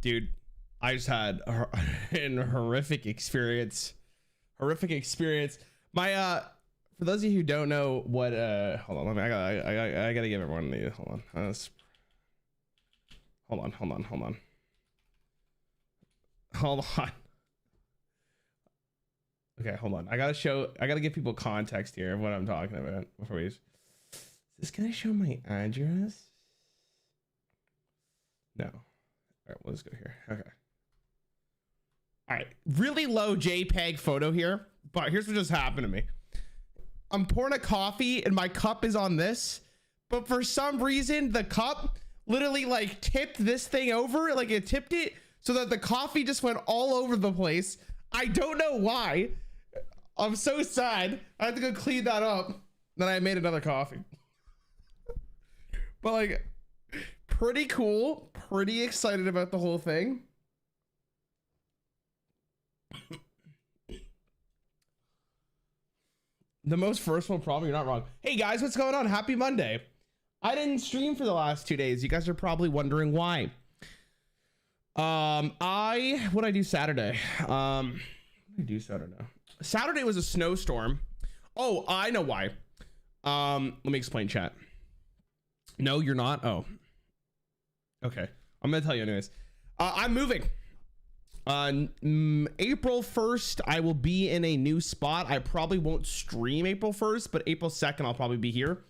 Dude, I just had an horrific experience. My for those of you who don't know what hold on, I gotta give everyone the hold on. Okay, hold on. I gotta give people context here of what I'm talking about before we. Is this gonna show my address? No. All right, let's go here. Okay. All right, really low JPEG photo here, but here's what just happened to me. I'm pouring a coffee and my cup is on this, but for some reason the cup literally like tipped this thing over, like it tipped it so that the coffee just went all over the place. I don't know why. I'm so sad. I have to go clean that up. Then I made another coffee. But like, pretty cool. Pretty excited about the whole thing. The most first one problem, you're not wrong. Hey guys, what's going on? Happy Monday. I didn't stream for the last 2 days. You guys are probably wondering why. What did I do Saturday? What did I do Saturday? Saturday was a snowstorm. Oh, I know why. Let me explain, chat. No, you're not. Oh, okay. I'm gonna tell you anyways. I'm moving. April 1st, I will be in a new spot. I probably won't stream April 1st, but April 2nd, I'll probably be here.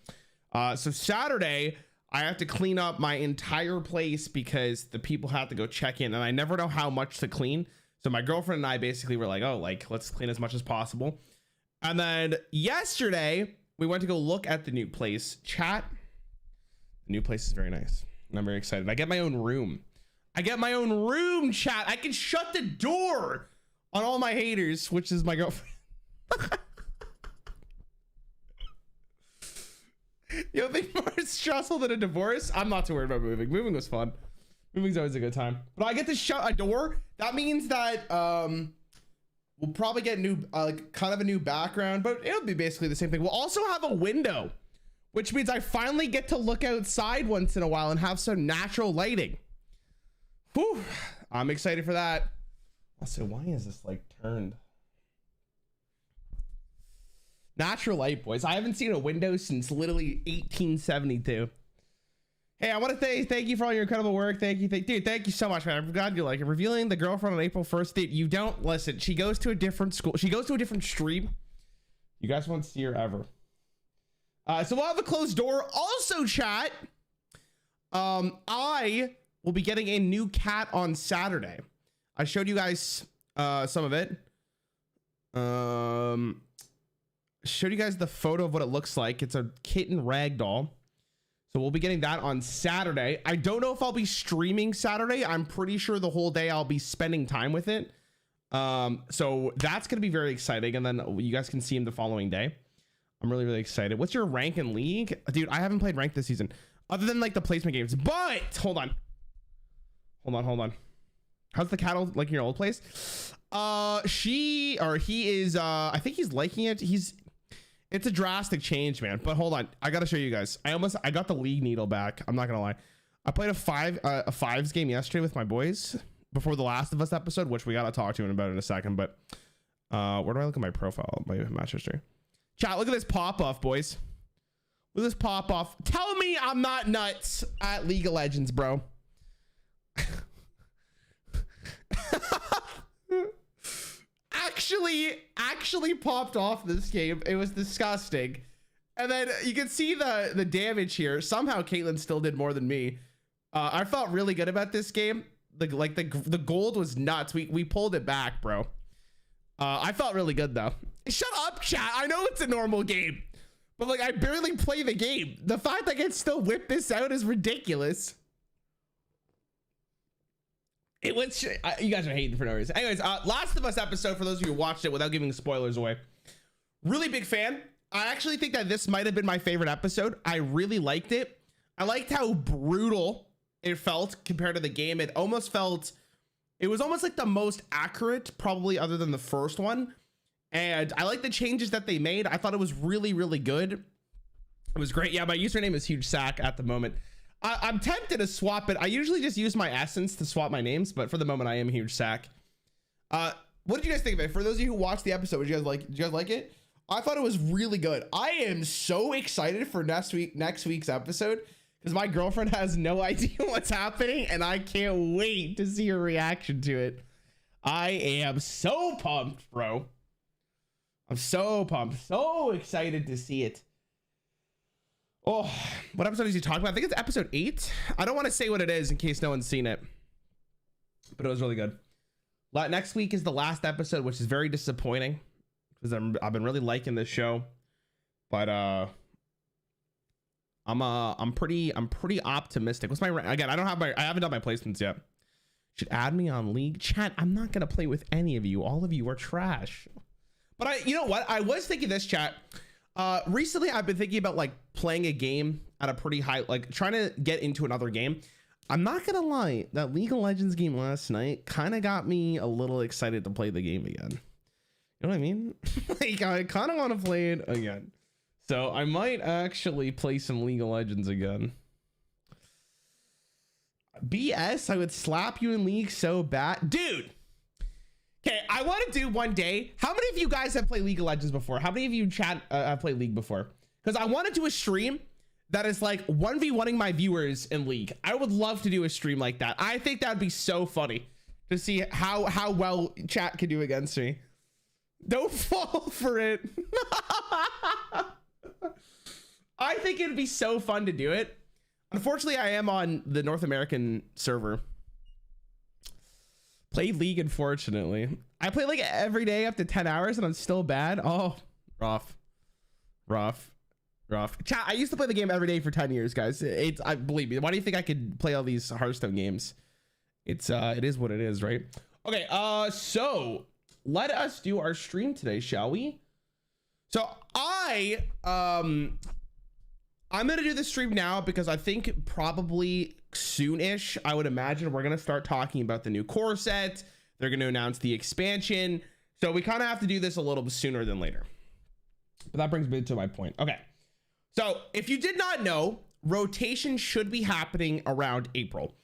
So Saturday, I have to clean up my entire place because the people have to go check in, and I never know how much to clean. So my girlfriend and I basically were like, oh, like, let's clean as much as possible. And then yesterday, we went to go look at the new place. Chat, the new place is very nice, and I'm very excited. I get my own room. Chat. I can shut the door on all my haters, which is my girlfriend. You don't think more stressful than a divorce? I'm not too worried about moving. Moving was fun. Moving's always a good time. But I get to shut a door. That means that we'll probably get new, kind of a new background, but it'll be basically the same thing. We'll also have a window, which means I finally get to look outside once in a while and have some natural lighting. Whew, I'm excited for that. Also, why is this like turned? Natural light, boys. I haven't seen a window since literally 1872. Hey, I want to say thank you for all your incredible work. Thank you. Dude, thank you so much, man. I'm glad you like it. Revealing the girlfriend on April 1st. Dude, you don't listen. She goes to a different school. She goes to a different stream. You guys won't see her ever. So we'll have a closed door. Also, chat, I will be getting a new cat on Saturday. I showed you guys some of it. Showed you guys the photo of what it looks like. It's a kitten ragdoll. So we'll be getting that on Saturday. I don't know if I'll be streaming Saturday. I'm pretty sure the whole day I'll be spending time with it. So that's going to be very exciting. And then you guys can see him the following day. I'm really, really excited. What's your rank in League? Dude, I haven't played rank this season other than like the placement games, but hold on. How's the cattle like in your old place? He is, I think he's liking it. It's a drastic change, man. But hold on, I gotta show you guys. I got the league needle back. I'm not gonna lie. I played a fives game yesterday with my boys before the Last of Us episode, which we gotta talk to him about in a second. But where do I look at my profile, my match history? Chat, look at this pop off, boys. Look at this pop off. Tell me I'm not nuts at League of Legends, bro. actually popped off this game. It was disgusting. And then you can see the damage here. Somehow Caitlyn still did more than me. I felt really good about this game. The gold was nuts. We pulled it back, bro. I felt really good though. Shut up, chat. I know it's a normal game, but like I barely play the game. The fact I can still whip this out is ridiculous. You guys are hating for no reason. Anyways, Last of Us episode, for those of you who watched it without giving spoilers away. Really big fan. I actually think that this might have been my favorite episode. I really liked it. I liked how brutal it felt compared to the game. It was almost like the most accurate, probably other than the first one. And I like the changes that they made. I thought it was really, really good. It was great. Yeah, my username is Huge Sack at the moment. I'm tempted to swap it. I usually just use my essence to swap my names, but for the moment I am a huge sack. What did you guys think of it? For those of you who watched the episode, did you guys like it? I thought it was really good. I am so excited for next week's episode because my girlfriend has no idea what's happening and I can't wait to see her reaction to it. I am so pumped, bro. I'm so pumped, so excited to see it. Oh, what episode is he talking about? I think it's episode 8. I don't want to say what it is in case no one's seen it, but it was really good. Next week is the last episode, which is very disappointing because I've been really liking this show, but I'm pretty optimistic. What's my again? I haven't done my placements yet. Should add me on League chat. I'm not gonna play with any of you. All of you are trash. But you know what? I was thinking this, chat. Recently I've been thinking about like playing a game at a pretty high, like trying to get into another game. I'm not gonna lie, that League of Legends game last night kind of got me a little excited to play the game again. You know what I mean? Like I kind of want to play it again. So I might actually play some League of Legends again. BS, I would slap you in League so bad. Dude! Okay, I want to do one day. How many of you guys have played League of Legends before? How many of you chat have played League before? Because I want to do a stream that is like 1v1ing my viewers in League. I would love to do a stream like that. I think that'd be so funny to see how well chat can do against me. Don't fall for it. I think it'd be so fun to do it. Unfortunately, I am on the North American server. Played League, unfortunately. I play like every day up to 10 hours and I'm still bad. Oh, rough. Chat, I used to play the game every day for 10 years, guys. I believe me. Why do you think I could play all these Hearthstone games? It is what it is, right? Okay, so let us do our stream today, shall we? So I'm gonna do the stream now because I think probably soon-ish, I would imagine we're gonna start talking about the new core set. They're gonna announce the expansion. So we kind of have to do this a little bit sooner than later. But that brings me to my point. Okay. So if you did not know, rotation should be happening around April.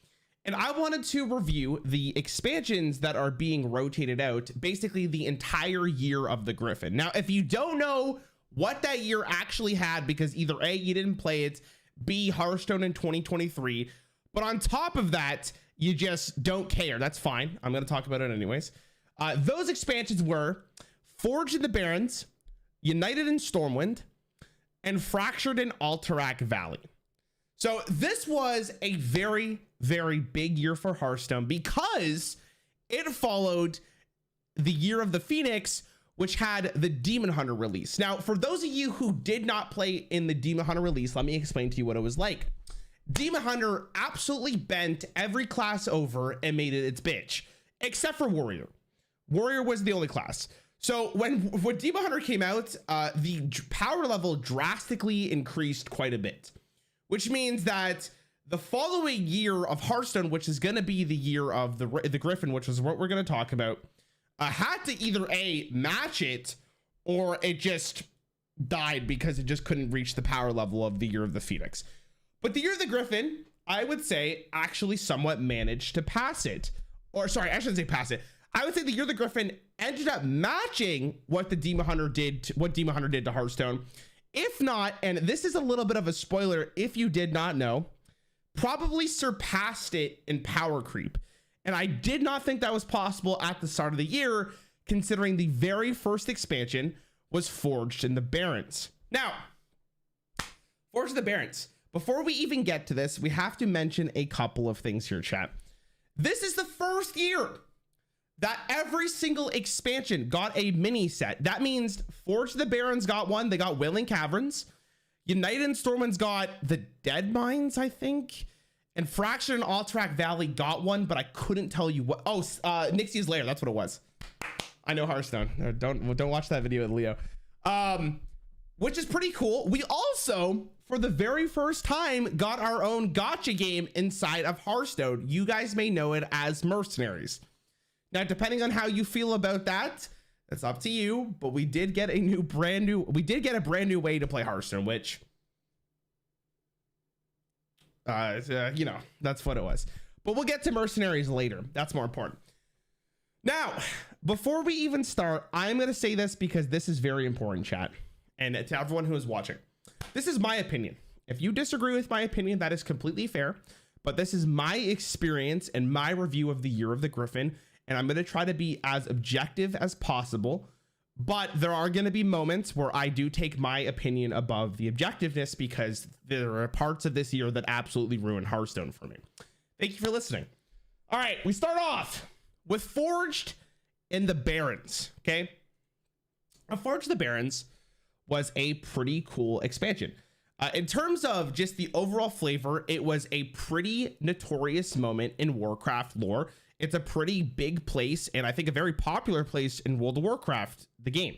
And I wanted to review the expansions that are being rotated out, basically the entire year of the Gryphon. Now, if you don't know what that year actually had, because either A, you didn't play it, B, Hearthstone in 2023, but on top of that, you just don't care. That's fine. I'm going to talk about it anyways. Those expansions were Forged in the Barrens, United in Stormwind, and Fractured in Alterac Valley. So this was a very, very big year for Hearthstone because it followed the Year of the Phoenix, which had the Demon Hunter release. Now, for those of you who did not play in the Demon Hunter release, let me explain to you what it was like. Demon Hunter absolutely bent every class over and made it its bitch, except for Warrior. Warrior was the only class. So when Demon Hunter came out, the power level drastically increased quite a bit, which means that the following year of Hearthstone, which is going to be the year of the Gryphon, which is what we're going to talk about, had to either A, match it, or it just died because it just couldn't reach the power level of the Year of the Phoenix. But the Year of the Gryphon, I would say, actually somewhat managed to pass it. Or sorry, I shouldn't say pass it. I would say the Year of the Gryphon ended up matching what the Demon Hunter did to Hearthstone. If not, and this is a little bit of a spoiler if you did not know, probably surpassed it in power creep. And I did not think that was possible at the start of the year, considering the very first expansion was Forged in the Barrens. Now, Forged in the Barrens. Before we even get to this, we have to mention a couple of things here, chat. This is the first year that every single expansion got a mini set. That means Forged in the Barrens got one. They got Wailing Caverns. United and Stormwind's got the Deadmines, I think. And Fractured and Alterac Valley got one, but I couldn't tell you what. Oh, Nixia's Lair. That's what it was. I know Hearthstone. Don't watch that video with Leo. Which is pretty cool. We also, for the very first time, got our own gacha game inside of Hearthstone. You guys may know it as Mercenaries. Now, depending on how you feel about that, that's up to you. But we did get a brand new way to play Hearthstone, which You know, that's what it was. But we'll get to Mercenaries later. That's more important. Now, before we even start, I'm going to say this because this is very important, chat. And to everyone who is watching, this is my opinion. If you disagree with my opinion, that is completely fair. But this is my experience and my review of the year of the Gryphon. And I'm going to try to be as objective as possible. But there are going to be moments where I do take my opinion above the objectiveness because there are parts of this year that absolutely ruined Hearthstone for me. Thank you for listening. All right, we start off with Forged in the Barrens. Okay. Forged in the Barrens was a pretty cool expansion. In terms of just the overall flavor, it was a pretty notorious moment in Warcraft lore. It's a pretty big place, and I think a very popular place in World of Warcraft, the game.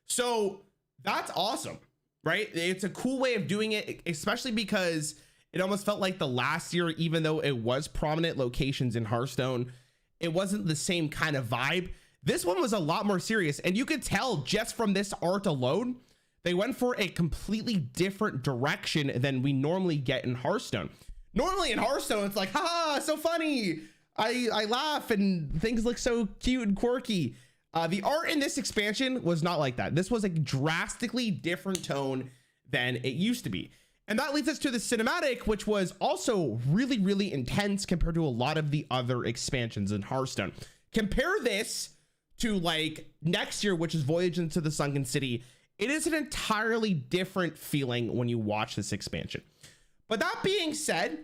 So that's awesome, right? It's a cool way of doing it, especially because it almost felt like the last year, even though it was prominent locations in Hearthstone, it wasn't the same kind of vibe. This one was a lot more serious, and you could tell just from this art alone, they went for a completely different direction than we normally get in Hearthstone. Normally in Hearthstone, it's like, haha, so funny. I laugh and things look so cute and quirky. The art in this expansion was not like that. This was a drastically different tone than it used to be. And that leads us to the cinematic, which was also really, really intense compared to a lot of the other expansions in Hearthstone. Compare this to like next year, which is Voyage into the Sunken City. It is an entirely different feeling when you watch this expansion. But that being said,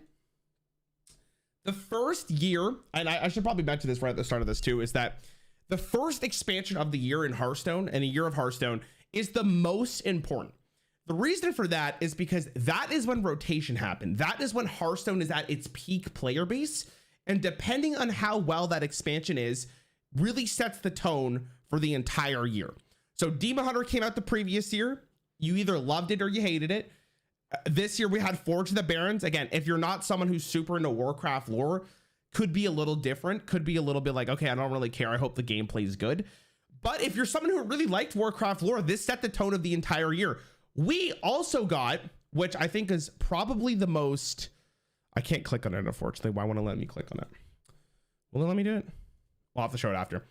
the first year, and I should probably mention this right at the start of this too, is that the first expansion of the year in Hearthstone and a year of Hearthstone is the most important. The reason for that is because that is when rotation happened. That is when Hearthstone is at its peak player base. And depending on how well that expansion is, really sets the tone for the entire year. So Demon Hunter came out the previous year. You either loved it or you hated it. This year we had Forge of the Barrens. Again, if you're not someone who's super into Warcraft lore, could be a little different, could be a little bit like, okay, I don't really care. I hope the gameplay is good. But if you're someone who really liked Warcraft lore, this set the tone of the entire year. We also got, which I think is probably the most, I can't click on it, unfortunately. Why won't it let me click on it? Will it let me do it? We'll have to show it after.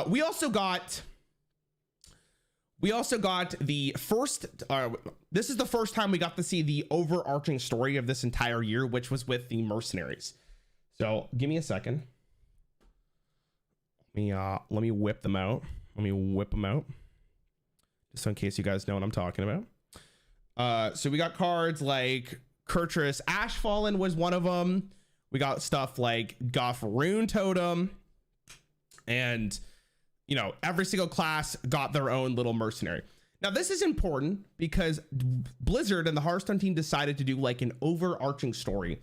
We also got the first, this is the first time we got to see the overarching story of this entire year, which was with the Mercenaries. So give me a second. Let me whip them out. Just in case you guys know what I'm talking about. So we got cards like Kurtrus Ashfallen was one of them. We got stuff like Goff Rune Totem, and you know, every single class got their own little mercenary. Now, this is important because Blizzard and the Hearthstone team decided to do like an overarching story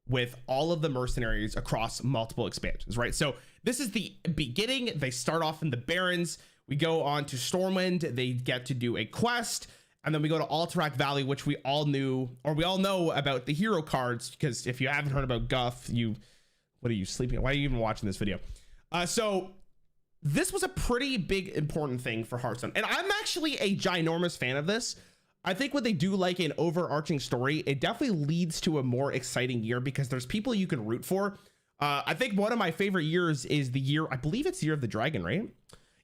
with all of the mercenaries across multiple expansions, right? So this is the beginning. They start off in the Barrens. We go on to Stormwind. They get to do a quest. And then we go to Alterac Valley, which we all knew, or we all know about the hero cards, because if you haven't heard about Guff, what are you sleeping? Why are you even watching this video? So this was a pretty big important thing for Hearthstone, and I'm actually a ginormous fan of this. I think when they do like an overarching story, it definitely leads to a more exciting year because there's people you can root for. I think one of my favorite years is the year, I believe it's the Year of the Dragon, right?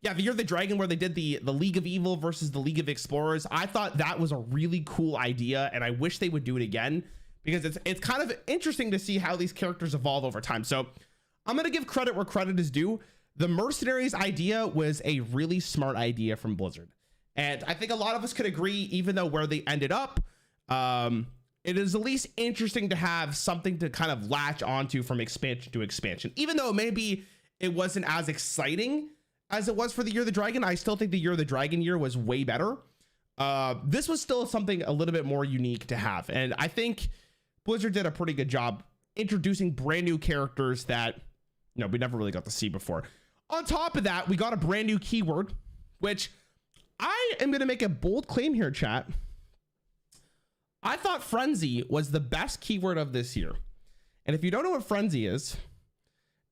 Yeah, the Year of the Dragon, where they did the League of Evil versus the League of Explorers. I thought that was a really cool idea, and I wish they would do it again because it's kind of interesting to see how these characters evolve over time. So I'm going to give credit where credit is due. The Mercenaries idea was a really smart idea from Blizzard. And I think a lot of us could agree, even though where they ended up, it is at least interesting to have something to kind of latch onto from expansion to expansion. Even though maybe it wasn't as exciting as it was for the Year of the Dragon, I still think the Year of the Dragon year was way better. This was still something a little bit more unique to have. And I think Blizzard did a pretty good job introducing brand new characters that, you know, we never really got to see before. On top of that, we got a brand new keyword, which I am going to make a bold claim here, chat. I thought Frenzy was the best keyword of this year. And if you don't know what Frenzy is,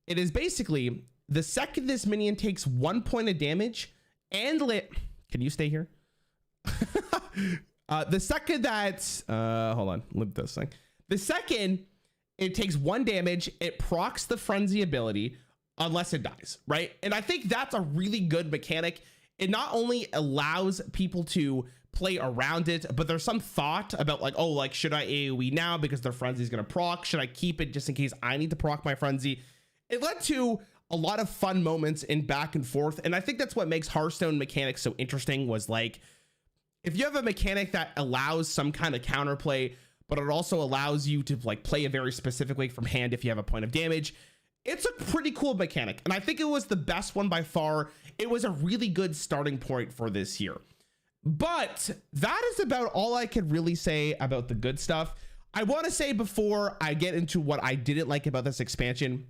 it is basically the second this minion takes 1 point of damage and can you stay here? The second that, hold on, look at this thing. The second, it takes 1 damage. It procs the frenzy ability unless it dies, right? And I think that's a really good mechanic. It not only allows people to play around it, but there's some thought about like, oh, like, should I AoE now because their frenzy is going to proc? Should I keep it just in case I need to proc my frenzy? It led to a lot of fun moments in back and forth. And I think that's what makes Hearthstone mechanics so interesting, was like, if you have a mechanic that allows some kind of counterplay, but it also allows you to like play a very specific way from hand if you have a point of damage, it's a pretty cool mechanic. And I think it was the best one by far. It was a really good starting point for this year. But that is about all I could really say about the good stuff. I want to say before I get into what I didn't like about this expansion,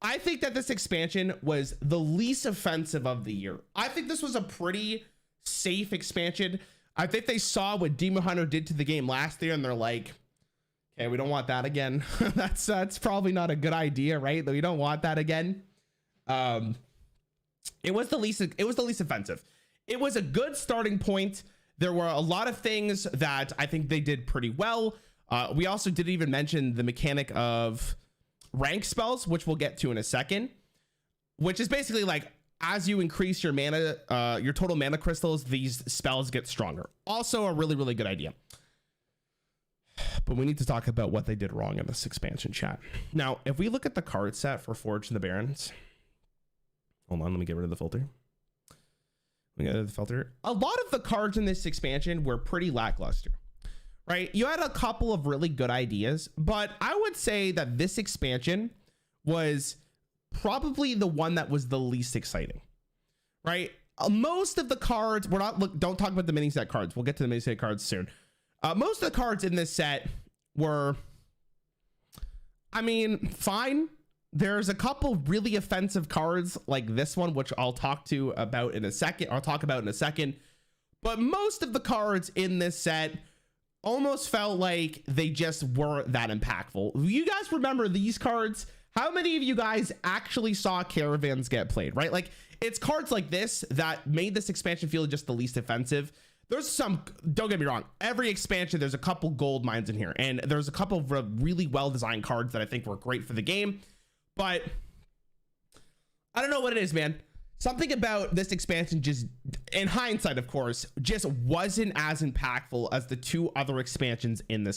I think that this expansion was the least offensive of the year. I think this was a pretty safe expansion. I think they saw what Demon Hunter did to the game last year and they're like, okay, we don't want that again. That's probably not a good idea, right? We don't want that again. It was the least offensive. It was a good starting point. There were a lot of things that I think they did pretty well. We also didn't even mention the mechanic of rank spells, which we'll get to in a second, which is basically like, as you increase your mana, your total mana crystals, these spells get stronger. Also a really, really good idea. But we need to talk about what they did wrong in this expansion, chat. Now, if we look at the card set for Forge and the Barrens, hold on, let me get rid of the filter. We got the filter. A lot of the cards in this expansion were pretty lackluster, right? You had a couple of really good ideas, but I would say that this expansion was probably the one that was the least exciting, right? Most of the cards, don't talk about the mini set cards. We'll get to the mini set cards soon. Most of the cards in this set were, I mean, fine. There's a couple really offensive cards like this one, which I'll talk about in a second. But most of the cards in this set almost felt like they just weren't that impactful. You guys remember these cards? How many of you guys actually saw caravans get played, right? Like, it's cards like this that made this expansion feel just the least offensive. There's some, don't get me wrong, every expansion, there's a couple gold mines in here, and there's a couple of really well-designed cards that I think were great for the game. But I don't know what it is, man. Something about this expansion, just in hindsight, of course, just wasn't as impactful as the 2 other expansions in the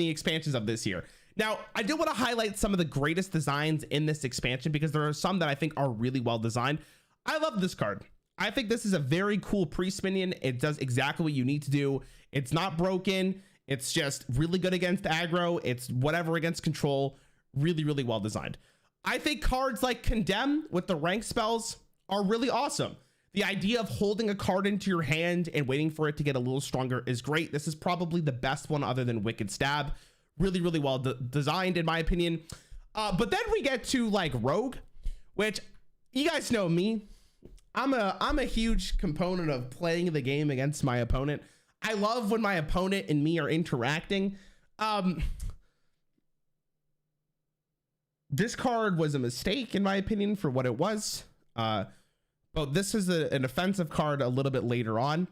expansions of this year. Now, I do want to highlight some of the greatest designs in this expansion because there are some that I think are really well designed. I love this card. I think this is a very cool priest minion. It does exactly what you need to do. It's not broken. It's just really good against aggro. It's whatever against control. Really, really well designed. I think cards like Condemn with the rank spells are really awesome. The idea of holding a card into your hand and waiting for it to get a little stronger is great. This is probably the best one other than Wicked Stab. Really, really well designed, in my opinion. But then we get to like Rogue, which you guys know me. I'm a huge component of playing the game against my opponent. I love when my opponent and me are interacting. This card was a mistake, in my opinion, for what it was. But this is an offensive card a little bit later on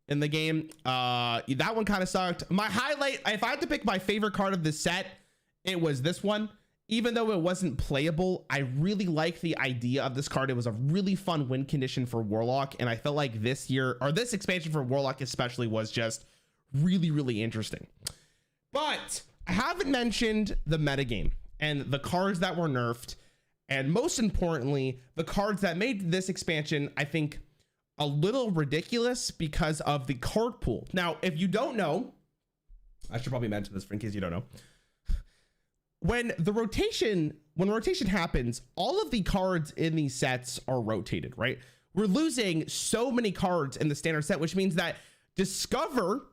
in the game. That one kind of sucked. My highlight, if I had to pick my favorite card of this set, it was this one. Even though it wasn't playable, I really like the idea of this card. It was a really fun win condition for Warlock, and I felt like this expansion for Warlock especially was just really, really interesting. But I haven't mentioned the metagame and the cards that were nerfed, and most importantly, the cards that made this expansion, I think, a little ridiculous because of the card pool. Now, if you don't know, I should probably mention this in case you don't know. When rotation happens, all of the cards in these sets are rotated, right? We're losing so many cards in the standard set, which means that Discover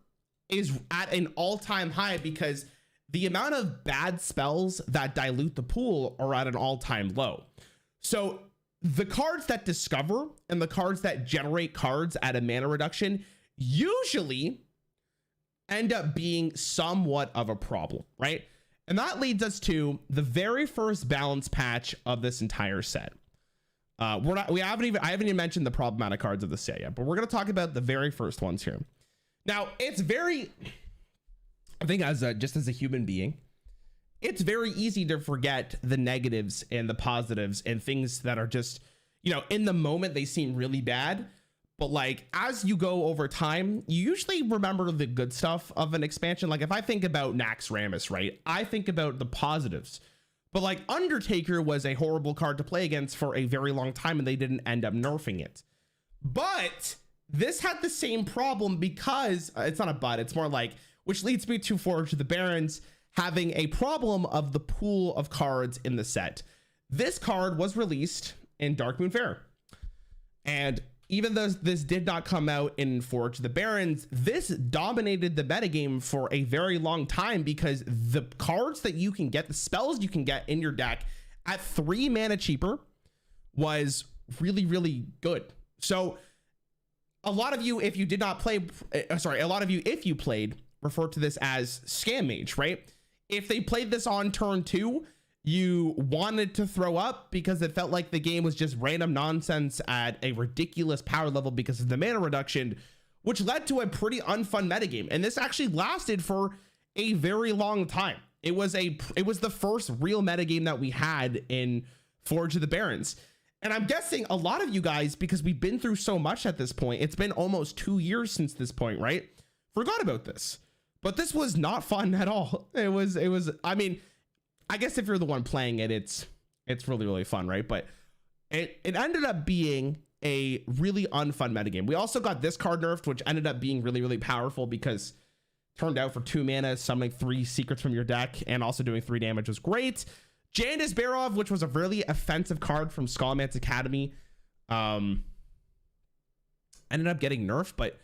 is at an all-time high because the amount of bad spells that dilute the pool are at an all-time low. So the cards that discover and the cards that generate cards at a mana reduction usually end up being somewhat of a problem, right? And that leads us to the very first balance patch of this entire set. I haven't even mentioned the problematic cards of the set yet, but we're going to talk about the very first ones here. Now, it's very I think as just as a human being, it's very easy to forget the negatives and the positives and things that are just, you know, in the moment they seem really bad. But like, as you go over time, you usually remember the good stuff of an expansion. Like if I think about Naxxramas, right? I think about the positives. But like Undertaker was a horrible card to play against for a very long time and they didn't end up nerfing it. But this had the same problem because it's not a but, it's more like, which leads me to Forge of the Barrens having a problem of the pool of cards in the set. This card was released in Darkmoon Faire. And even though this did not come out in Forge of the Barrens, this dominated the metagame for a very long time because the cards that you can get, the spells you can get in your deck at 3 mana cheaper was really, really good. So a lot of you, if you did not play, a lot of you, if you played, refer to this as Scam Mage, right? If they played this on turn 2, you wanted to throw up because it felt like the game was just random nonsense at a ridiculous power level because of the mana reduction, which led to a pretty unfun metagame. And this actually lasted for a very long time. It was the first real metagame that we had in Forge of the Barrens. And I'm guessing a lot of you guys, because we've been through so much at this point, it's been almost 2 years since this point, right? Forgot about this. But this was not fun at all. It was, I mean, I guess if you're the one playing it, it's really, really fun, right? But it ended up being a really unfun metagame. We also got this card nerfed, which ended up being really, really powerful because turned out for 2 mana, summoning 3 secrets from your deck and also doing 3 damage was great. Jandis Barov, which was a really offensive card from Skullman's Academy, ended up getting nerfed, but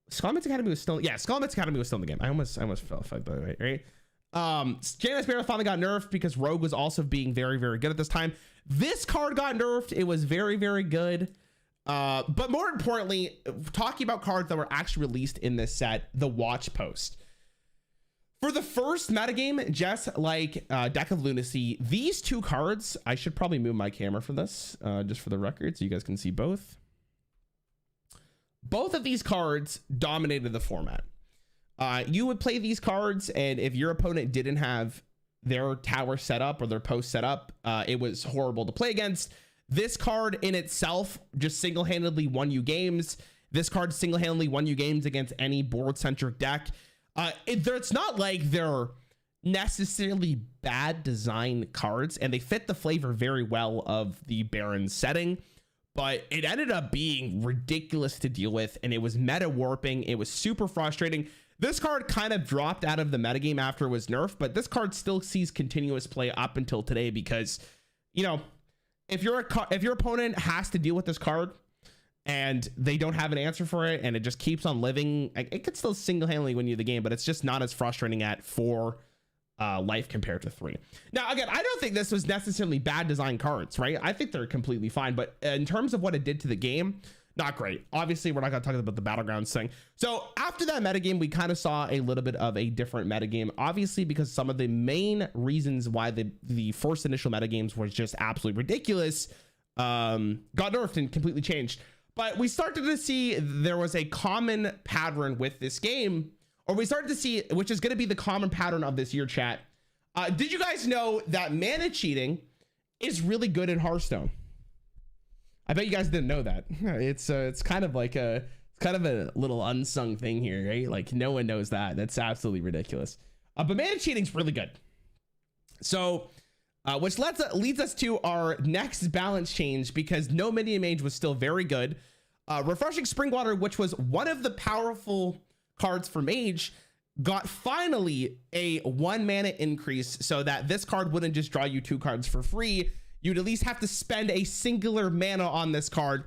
Skullman's Academy was still, Skullman's Academy was still in the game. I almost fell by the way, right? Jandis Barov finally got nerfed because Rogue was also being very, very good at this time. This card got nerfed. It was very, very good. But more importantly, talking about cards that were actually released in this set, the Watch Post. For the first metagame, just like Deck of Lunacy, these 2 cards, I should probably move my camera for this, just for the record, so you guys can see both. Both of these cards dominated the format. You would play these cards, and if your opponent didn't have their tower set up or their post set up, it was horrible to play against. This card in itself just single-handedly won you games. This card single-handedly won you games against any board-centric deck. It's not like they're necessarily bad design cards, and they fit the flavor very well of the Barrens setting, but it ended up being ridiculous to deal with, and it was meta warping. It was super frustrating. This card kind of dropped out of the metagame after it was nerfed, but this card still sees continuous play up until today because, you know, if your opponent has to deal with this card and they don't have an answer for it and it just keeps on living, it could still single-handedly win you the game, but it's just not as frustrating at 4 life compared to 3. Now, again, I don't think this was necessarily bad design cards, right? I think they're completely fine, but in terms of what it did to the game, not great. Obviously, we're not going to talk about the Battlegrounds thing. So after that metagame, we kind of saw a little bit of a different metagame, obviously, because some of the main reasons why the first initial metagames was just absolutely ridiculous got nerfed and completely changed. But we started to see there was a common pattern with this game, or we started to see, which is going to be the common pattern of this year, chat. Did you guys know that mana cheating is really good in Hearthstone? I bet you guys didn't know that. It's kind of like a little unsung thing here, right? Like no one knows that. That's absolutely ridiculous. But mana cheating is really good. So, which leads us to our next balance change, because no minion mage was still very good. Refreshing Springwater, which was one of the powerful cards for mage, got finally a 1 mana increase so that this card wouldn't just draw you 2 cards for free. You'd at least have to spend a singular mana on this card.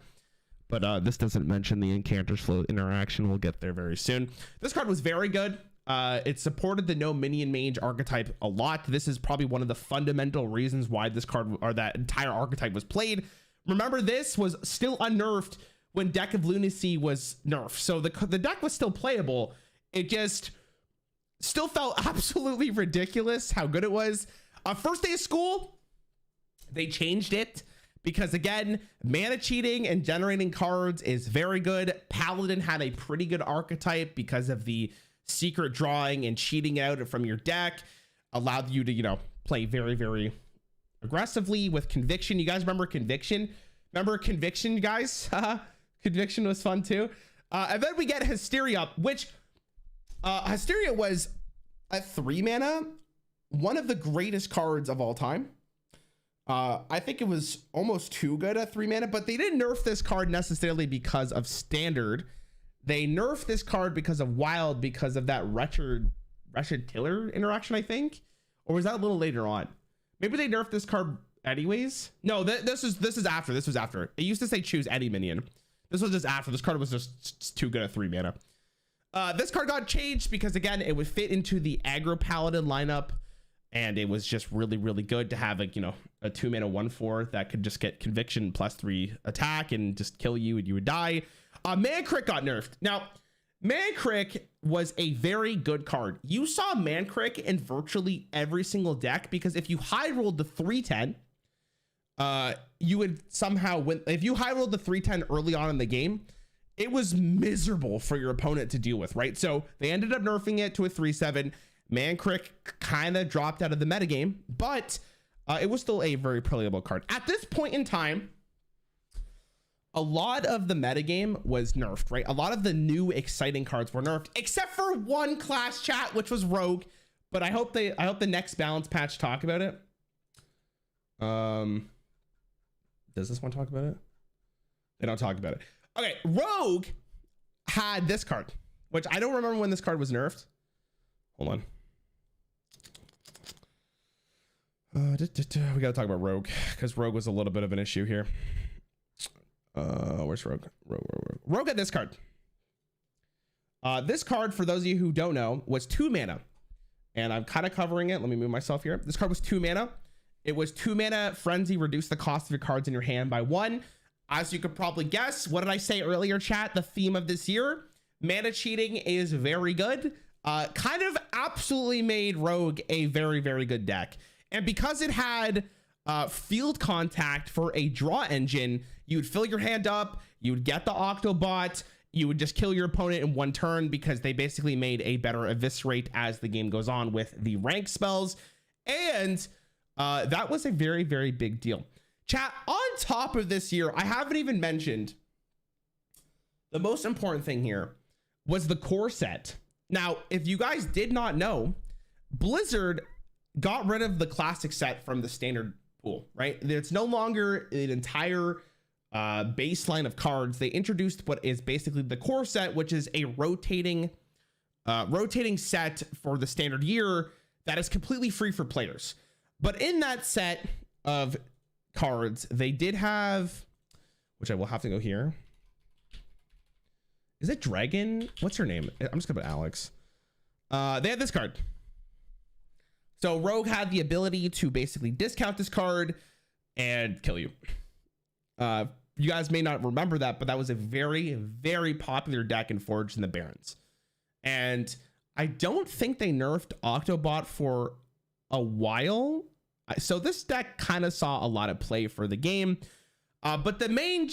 But this doesn't mention the Encounters Flow interaction. We'll get there very soon. This card was very good. It supported the no minion mage archetype a lot. This is probably one of the fundamental reasons why this card, or that entire archetype, was played. Remember, this was still unnerfed when Deck of Lunacy was nerfed. So the deck was still playable. It just still felt absolutely ridiculous how good it was. First day of school, they changed it because, again, mana cheating and generating cards is very good. Paladin had a pretty good archetype because of the secret drawing and cheating out from your deck allowed you to, you know, play very, very aggressively with Conviction. You guys remember Conviction? Remember Conviction, guys? Conviction was fun too. And then we get Hysteria, which Hysteria was a 3 mana, one of the greatest cards of all time. I think it was almost too good at 3 mana, but they didn't nerf this card necessarily because of Standard. They nerfed this card because of Wild, because of that wretched Tiller interaction, I think. Or was that a little later on? Maybe they nerfed this card anyways. No, this is after. This was after. It used to say choose any minion. This was just after. This card was just too good at 3 mana. This card got changed because, again, it would fit into the aggro paladin lineup, and it was just really, really good to have a, you know, a 2 mana 1/4 that could just get Conviction +3 attack and just kill you and you would die. Mancrick got nerfed. Now, Mancrick was a very good card. You saw Mancrick in virtually every single deck because if you high rolled the 3/10, you would somehow win. If you high rolled the 3/10 early on in the game, it was miserable for your opponent to deal with, right? So they ended up nerfing it to a 3/7. Mancrick kind of dropped out of the metagame, but it was still a very playable card. At this point in time, a lot of the metagame was nerfed, right? A lot of the new exciting cards were nerfed, except for one class, chat, which was Rogue. But I hope the next balance patch talk about it. Does this one talk about it? They don't talk about it. Okay, Rogue had this card, which I don't remember when this card was nerfed. Hold on. We gotta talk about Rogue because Rogue was a little bit of an issue here. Where's Rogue? Rogue had this card. This card, for those of you who don't know, was 2 mana, and I'm kind of covering it. Let me move myself here. This card was 2 mana. It was 2 mana Frenzy. Reduce the cost of your cards in your hand by 1. As you could probably guess, what did I say earlier, chat? The theme of this year, mana cheating is very good. Kind of absolutely made Rogue a very, very good deck. And because it had field contact for a draw engine, you would fill your hand up, you would get the Octobot, you would just kill your opponent in 1 turn because they basically made a better eviscerate as the game goes on with the rank spells. And that was a very, very big deal. Chat, on top of this year, I haven't even mentioned the most important thing here was the core set. Now, if you guys did not know, Blizzard got rid of the classic set from the standard pool, right? It's no longer an entire baseline of cards. They introduced what is basically the core set, which is a rotating set for the standard year that is completely free for players. But in that set of cards, they did have, which I will have to go here. Is it Dragon? What's her name? I'm just gonna put Alex. They had this card. So Rogue had the ability to basically discount this card and kill you. You guys may not remember that, but that was a very, very popular deck in Forged in the Barrens. And I don't think they nerfed Octobot for a while. So this deck kind of saw a lot of play for the game. But the main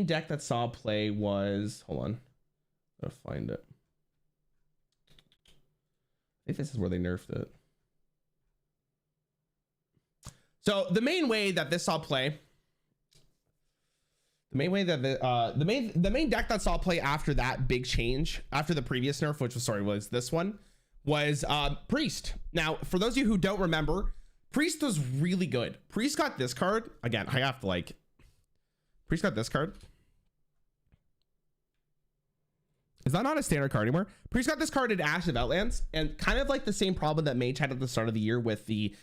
deck that saw play was, hold on, I'll find it. I think this is where they nerfed it. So the main way that this saw play, the main deck that saw play after that big change, after the previous nerf, which was this one, was Priest. Now, for those of you who don't remember, Priest was really good. Priest got this card. Again, I have to Priest got this card. Is that not a standard card anymore? Priest got this card in Ash of Outlands, and kind of like the same problem that Mage had at the start of the year with the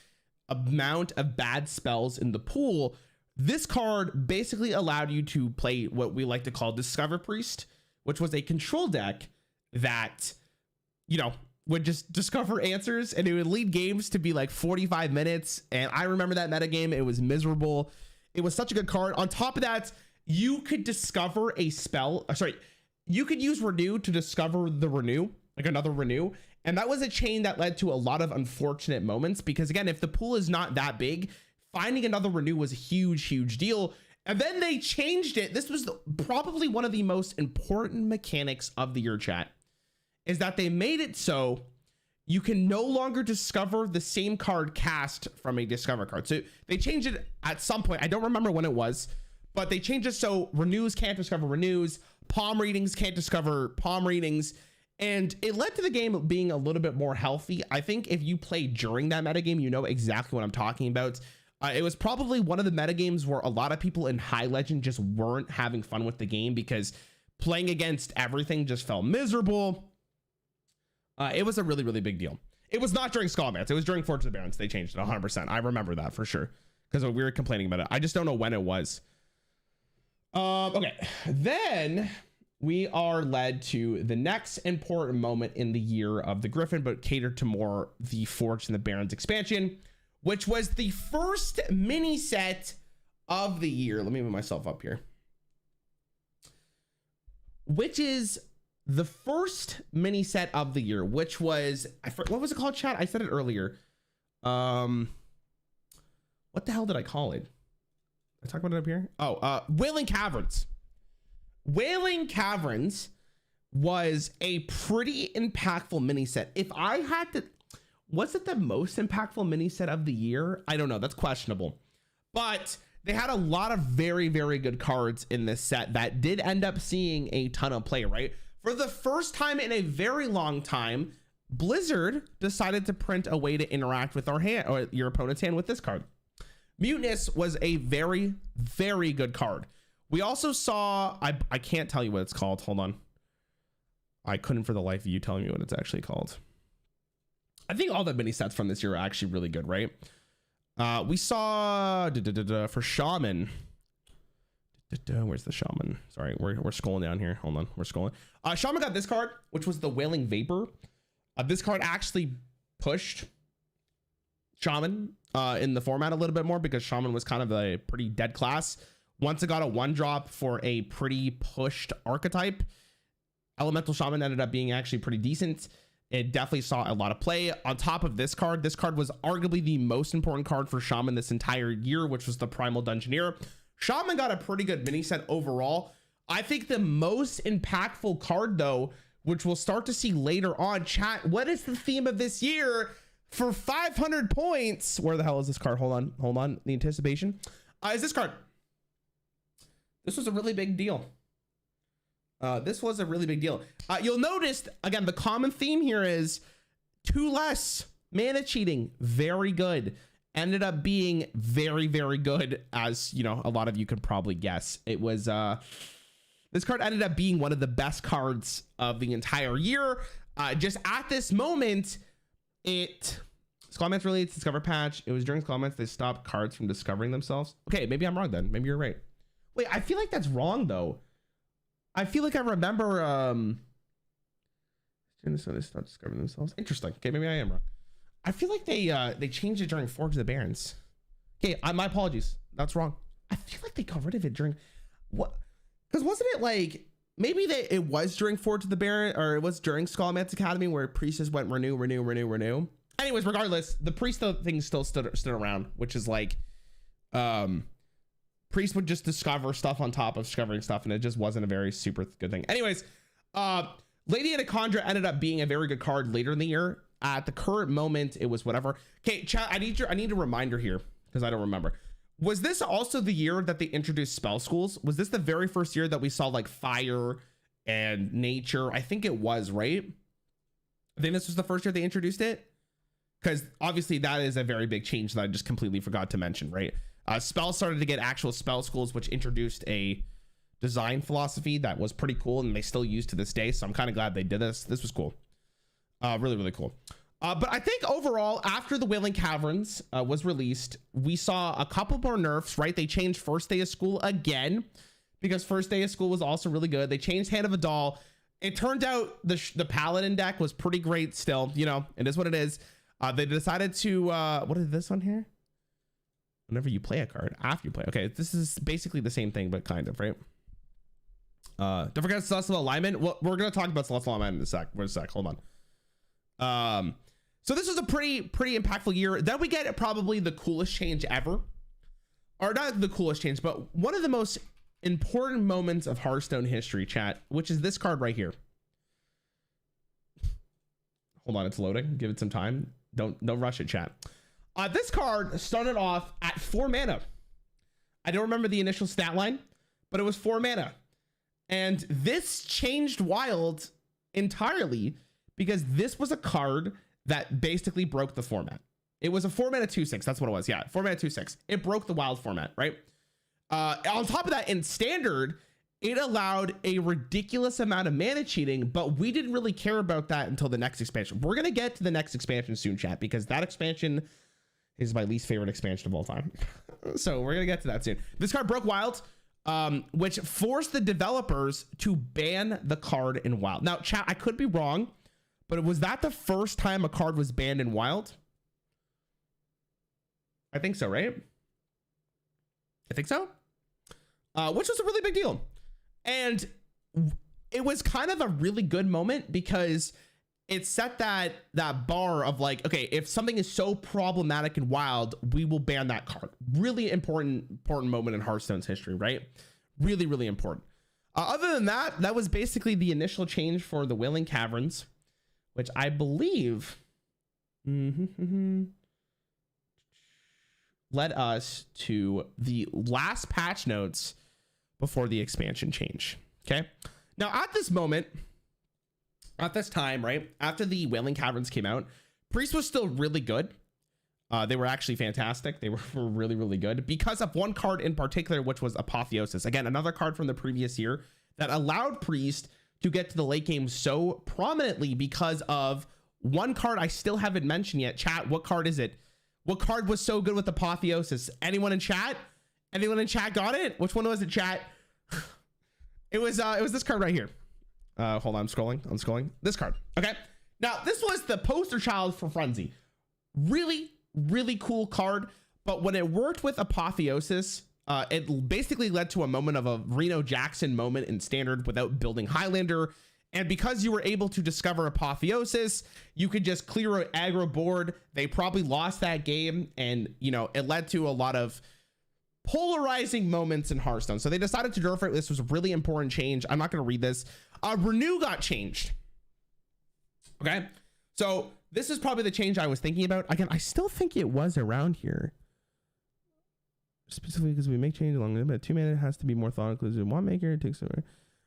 amount of bad spells in the pool. This card basically allowed you to play what we like to call Discover Priest, which was a control deck that, you know, would just discover answers, and it would lead games to be like 45 minutes. And I remember that metagame. It was miserable. It was such a good card. On top of that, you could discover a spell. You could use Renew to discover the Renew, like another Renew. And that was a chain that led to a lot of unfortunate moments because, again, if the pool is not that big, finding another Renew was a huge, huge deal. And then they changed it. This was probably one of the most important mechanics of the year, chat, is that they made it so you can no longer discover the same card cast from a discover card. So they changed it at some point. I don't remember when it was, but they changed it so renews can't discover renews, palm readings can't discover palm readings, and it led to the game being a little bit more healthy. I think if you play during that metagame, you know exactly what I'm talking about. It was probably one of the metagames where a lot of people in High Legend just weren't having fun with the game because playing against everything just felt miserable. It was a really, really big deal. It was not during Skullmance. It was during Forge of the Barrens. They changed it 100%. I remember that for sure because we were complaining about it. I just don't know when it was. Okay, then we are led to the next important moment in the year of the Gryphon, but catered to more the Forge and the Barrens expansion, which was the first mini set of the year. Let me move myself up here. Which is the first mini set of the year, which was, what was it called, chat? I said it earlier. What the hell did I call it? Did I talk about it up here? Oh, Wailing Caverns. Wailing Caverns was a pretty impactful mini set. If I had to, was it the most impactful mini set of the year? I don't know. That's questionable. But they had a lot of very, very good cards in this set that did end up seeing a ton of play, right? For the first time in a very long time, Blizzard decided to print a way to interact with our hand or your opponent's hand with this card. Mutinous was a very, very good card. We also saw, I can't tell you what it's called. Hold on. I couldn't for the life of you telling me what it's actually called. I think all the mini sets from this year are actually really good, right? We saw for Shaman. Where's the Shaman? Sorry, we're scrolling down here. Hold on, we're scrolling. Shaman got this card, which was the Wailing Vapor. This card actually pushed Shaman in the format a little bit more because Shaman was kind of a pretty dead class. Once it got a 1-drop for a pretty pushed archetype, Elemental Shaman ended up being actually pretty decent. It definitely saw a lot of play. On top of this card was arguably the most important card for Shaman this entire year, which was the Primal Dungeoneer. Shaman got a pretty good mini set overall. I think the most impactful card, though, which we'll start to see later on, chat, what is the theme of this year for 500 points? Where the hell is this card? Hold on. The anticipation is this card. This was a really big deal. You'll notice, again, the common theme here is 2 less mana cheating. Very good. Ended up being very, very good, as you know, a lot of you could probably guess. It was this card ended up being one of the best cards of the entire year. Just at this moment, Skullmance released Discover patch. It was during Skullmance they stopped cards from discovering themselves. Okay, maybe I'm wrong then. Maybe you're right. Wait, I feel like that's wrong though. I feel like I remember so they start discovering themselves. Interesting. Okay, maybe I am wrong. I feel like they changed it during Forge of the Barrens. Okay, my apologies. That's wrong. I feel like they got rid of it during what? Because wasn't it like maybe it was during Forge of the Barrens, or it was during Skullmance Academy where Priestess went renew. Anyways, regardless, the Priest thing still stood around, which is like Priest would just discover stuff on top of discovering stuff, and it just wasn't a very super good thing. Anyways, Lady Anacondra ended up being a very good card later in the year. At the current moment, it was whatever. Okay, chat, I need a reminder here because I don't remember. Was this also the year that they introduced spell schools? Was this the very first year that we saw like fire and nature? I think it was, right? I think this was the first year they introduced it, because obviously that is a very big change that I just completely forgot to mention, right? Spell started to get actual spell schools, which introduced a design philosophy that was pretty cool, and they still use to this day. So I'm kind of glad they did this. This was cool. Really, really cool. But I think overall, after the Wailing Caverns was released, we saw a couple more nerfs, right? They changed First Day of School again, because First Day of School was also really good. They changed Hand of a Doll. It turned out the Paladin deck was pretty great still. You know, it is what it is. They decided to, what is this one here? Whenever you play a card, after you play. Okay, this is basically the same thing, but kind of, right? Don't forget Celestial Alignment. Well, we're going to talk about Celestial Alignment in a sec. Wait a sec. Hold on. So this was a pretty impactful year. Then we get probably the coolest change ever. or not the coolest change, but one of the most important moments of Hearthstone history, chat, which is this card right here. Hold on, it's loading. Give it some time. Don't rush it, chat. This card started off at 4 mana. I don't remember the initial stat line, but it was 4 mana. And this changed Wild entirely because this was a card that basically broke the format. It was a 4 mana 2/6. That's what it was. Yeah, 4 mana 2/6. It broke the Wild format, right? On top of that, in Standard, it allowed a ridiculous amount of mana cheating, but we didn't really care about that until the next expansion. We're going to get to the next expansion soon, chat, because that expansion is my least favorite expansion of all time. So we're going to get to that soon. This card broke Wild, which forced the developers to ban the card in Wild. Now, chat, I could be wrong, but was that the first time a card was banned in Wild? I think so, right? I think so. Which was a really big deal. And it was kind of a really good moment because it set that bar of like, okay, if something is so problematic in Wild, we will ban that card. Really important moment in Hearthstone's history, right? Really, really important. Other than that, that was basically the initial change for the Wailing Caverns, which I believe led us to the last patch notes before the expansion change. Okay. Now at this moment, at this time, right after the Wailing Caverns came out, Priest was still really good. They were actually fantastic. They were really, really good because of one card in particular, which was Apotheosis. Again, another card from the previous year that allowed Priest to get to the late game so prominently because of one card I still haven't mentioned yet. Chat, what card is it? What card was so good with Apotheosis? Anyone in chat? Anyone in chat got it? Which one was it, chat? It was this card right here. Hold on, I'm scrolling. This card. Okay. Now, this was the poster child for Frenzy. Really, really cool card. But when it worked with Apotheosis, it basically led to a moment of a Reno Jackson moment in Standard without building Highlander. And because you were able to discover Apotheosis, you could just clear an aggro board. They probably lost that game. And, you know, it led to a lot of polarizing moments in Hearthstone. So they decided to nerf it. This was a really important change. I'm not going to read this. Renew got changed. Okay. So this is probably the change I was thinking about. Again, I still think it was around here. Specifically because we make change along the bit. 2 mana has to be more thought inclusive. One maker takes over.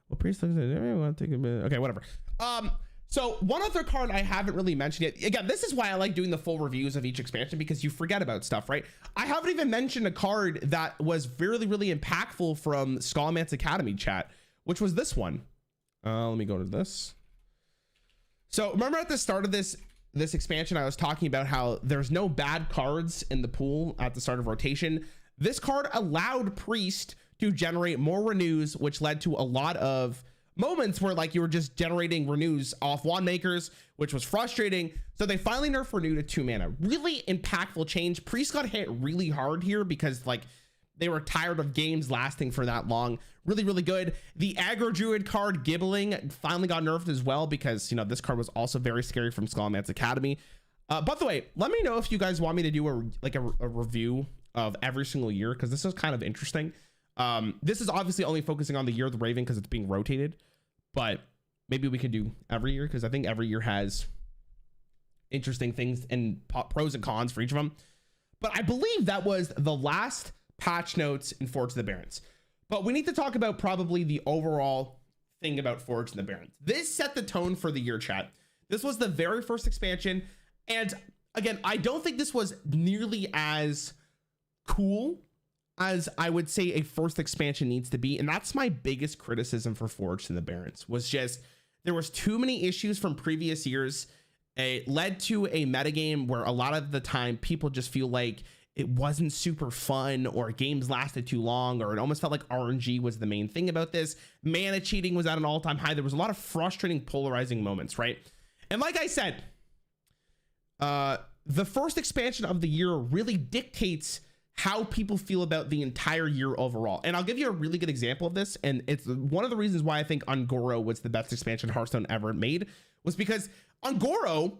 Well, Priest looks at it. Want to take a bit. Okay, whatever. So one other card I haven't really mentioned yet. Again, this is why I like doing the full reviews of each expansion, because you forget about stuff, right? I haven't even mentioned a card that was really, really impactful from Skullman's Academy, chat, which was this one. Let me go to this. So remember at the start of this expansion, I was talking about how there's no bad cards in the pool at the start of rotation. This card allowed Priest to generate more renews, which led to a lot of moments where like you were just generating renews off wand makers, which was frustrating. So they finally nerfed renew to 2 mana. Really impactful change. Priest got hit really hard here because like they were tired of games lasting for that long. Really, really good. The aggro druid card Gibbling finally got nerfed as well because, you know, this card was also very scary from Skullman's Academy. By the way, let me know if you guys want me to do a review of every single year, because this is kind of interesting. This is obviously only focusing on the Year of the Raven because it's being rotated, but maybe we can do every year because I think every year has interesting things and pros and cons for each of them. But I believe that was the last patch notes in Forge of the Barrens. But we need to talk about probably the overall thing about Forge and the Barrens. This set the tone for the year, chat. This was the very first expansion. And again, I don't think this was nearly as cool as I would say a first expansion needs to be. And that's my biggest criticism for Forged in the Barrens, was just there was too many issues from previous years. It led to a metagame where a lot of the time people just feel like it wasn't super fun, or games lasted too long, or it almost felt like RNG was the main thing about this. Mana cheating was at an all-time high. There was a lot of frustrating, polarizing moments, right? And like I said, the first expansion of the year really dictates how people feel about the entire year overall. And I'll give you a really good example of this. And it's one of the reasons why I think Ungoro was the best expansion Hearthstone ever made, was because Ungoro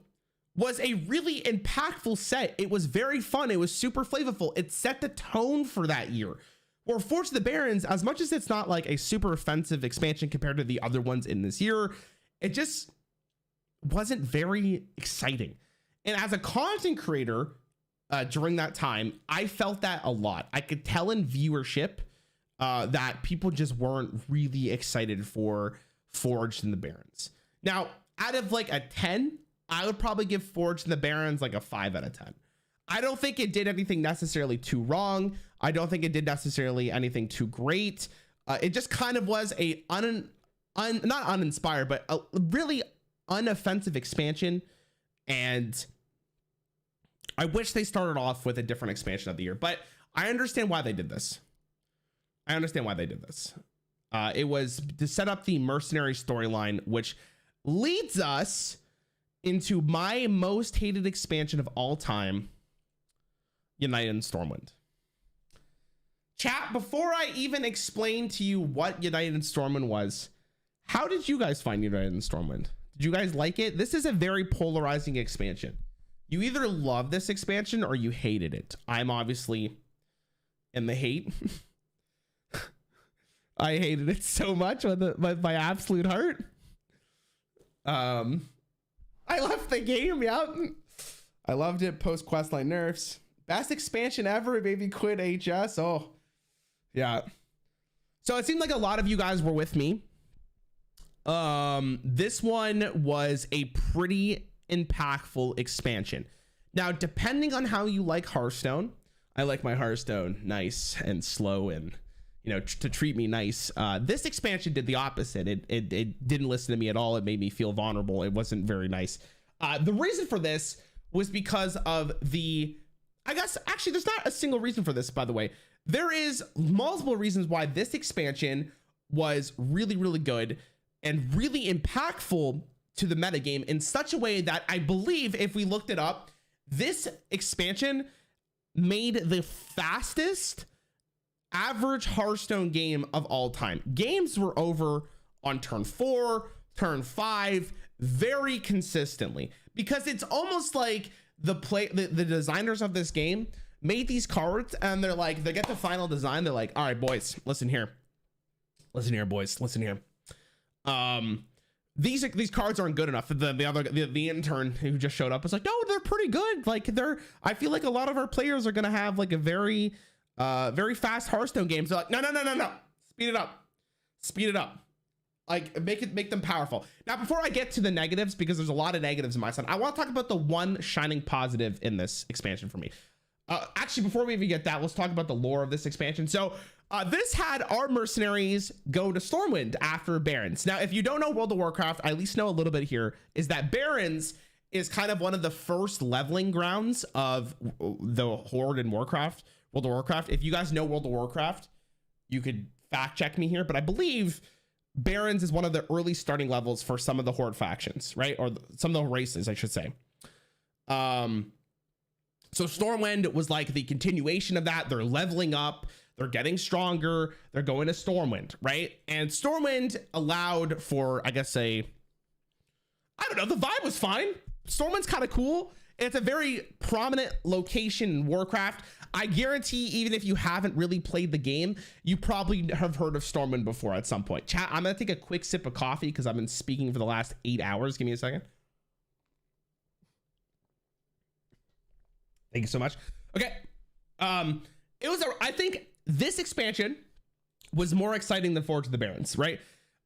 was a really impactful set. It was very fun. It was super flavorful. It set the tone for that year. Or Forge of the Barrens, as much as it's not like a super offensive expansion compared to the other ones in this year, it just wasn't very exciting. And as a content creator during that time, I felt that a lot. I could tell in viewership that people just weren't really excited for Forged in the Barrens. Now, out of like a 10, I would probably give Forged in the Barrens like a 5 out of 10. I don't think it did anything necessarily too wrong. I don't think it did necessarily anything too great. It just kind of was a not uninspired, but a really unoffensive expansion. And I wish they started off with a different expansion of the year, but I understand why they did this. It was to set up the mercenary storyline, which leads us into my most hated expansion of all time, United in Stormwind. Chat, before I even explain to you what United in Stormwind was, how did you guys find United in Stormwind? Did you guys like it? This is a very polarizing expansion. You either love this expansion or you hated it. I'm obviously in the hate. I hated it so much with my absolute heart. I left the game, yeah. I loved it. Post questline nerfs. Best expansion ever, baby. Quit HS. Oh, yeah. So it seemed like a lot of you guys were with me. This one was a pretty impactful expansion. Now, depending on how you like Hearthstone, I like my Hearthstone nice and slow and, you know, to treat me nice. This expansion did the opposite. It didn't listen to me at all. It made me feel vulnerable. It wasn't very nice. The reason for this was because of I guess actually there's not a single reason for this, by the way. There is multiple reasons why this expansion was really, really good and really impactful to the metagame in such a way that I believe, if we looked it up, this expansion made the fastest average Hearthstone game of all time. Games were over on turn 4, turn 5, very consistently, because it's almost like the designers of this game made these cards and they're like, they get the final design. They're like, all right, boys, listen here, boys, listen here. These cards aren't good enough. The intern who just showed up was like, no, they're pretty good. Like I feel like a lot of our players are going to have like a very fast Hearthstone game. So like, no. Speed it up. Like make them powerful. Now, before I get to the negatives, because there's a lot of negatives in my side, I want to talk about the one shining positive in this expansion for me. Actually, before we even get that, let's talk about the lore of this expansion. So this had our mercenaries go to Stormwind after Barrens. Now, if you don't know World of Warcraft, I at least know a little bit here, is that Barrens is kind of one of the first leveling grounds of the Horde in World of Warcraft. If you guys know World of Warcraft, you could fact check me here, but I believe Barrens is one of the early starting levels for some of the Horde factions, right? Or some of the races, I should say. So Stormwind was like the continuation of that. They're leveling up, they're getting stronger, they're going to Stormwind, right? And Stormwind allowed for, I guess, I don't know, the vibe was fine. Stormwind's kind of cool. It's a very prominent location in Warcraft. I guarantee, even if you haven't really played the game, you probably have heard of Stormwind before at some point. Chat, I'm gonna take a quick sip of coffee because I've been speaking for the last 8 hours. Give me a second. Thank you so much. Okay. I think this expansion was more exciting than Forge of the Barrens, right?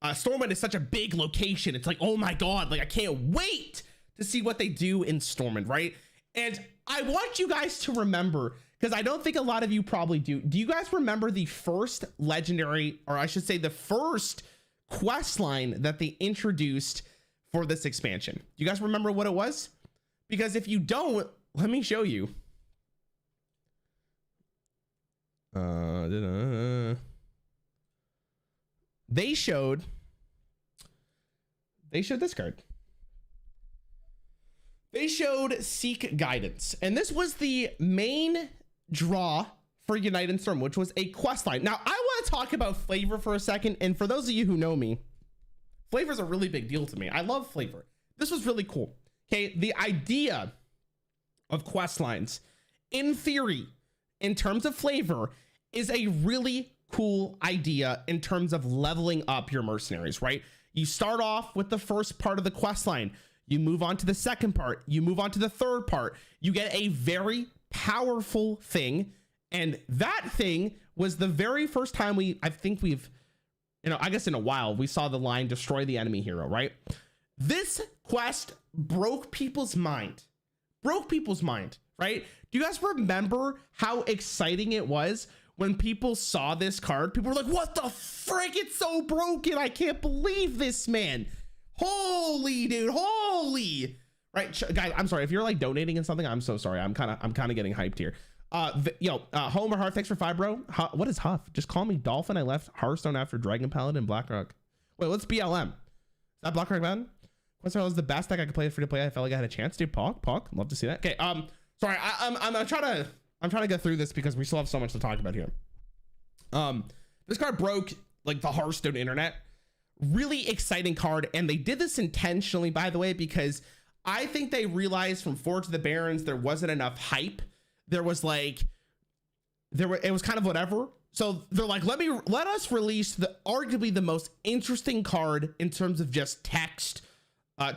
Stormwind is such a big location. It's like, oh my God, like I can't wait to see what they do in Stormwind, right? And I want you guys to remember, because I don't think a lot of you probably do. Do you guys remember the first legendary, or I should say the first quest line that they introduced for this expansion? Do you guys remember what it was? Because if you don't, let me show you. They showed this card. They showed Seek Guidance, and this was the main draw for Unite and Storm, which was a quest line. Now, I want to talk about flavor for a second, and for those of you who know me, flavor is a really big deal to me. I love flavor. This was really cool. Okay, the idea of quest lines, in theory, in terms of flavor, is a really cool idea in terms of leveling up your mercenaries, right? You start off with the first part of the quest line, you move on to the second part, you move on to the third part, you get a very powerful thing. And that thing was the very first time I think we've, I guess in a while, we saw the line destroy the enemy hero, right? This quest broke people's mind, right? Do you guys remember how exciting it was when people saw this card? People were like, what the frick? It's so broken. I can't believe this, man. Holy dude, holy. Right, guys, I'm sorry if you're like donating and something. I'm so sorry. I'm kind of getting hyped here. Homer Heart, thanks for 5, bro. What is Huff? Just call me Dolphin. I left Hearthstone after Dragon Paladin and Blackrock. Wait, what's BLM? Is that Blackrock man? Quest was the best deck I could play free to play. I felt like I had a chance, dude. Pog, love to see that. Okay, sorry, I'm trying to get through this because we still have so much to talk about here. This card broke like the Hearthstone internet. Really exciting card, and they did this intentionally, by the way, because I think they realized from Forge to the Barrens there wasn't enough hype. There was like, it was kind of whatever. So they're like, let us release arguably the most interesting card in terms of just text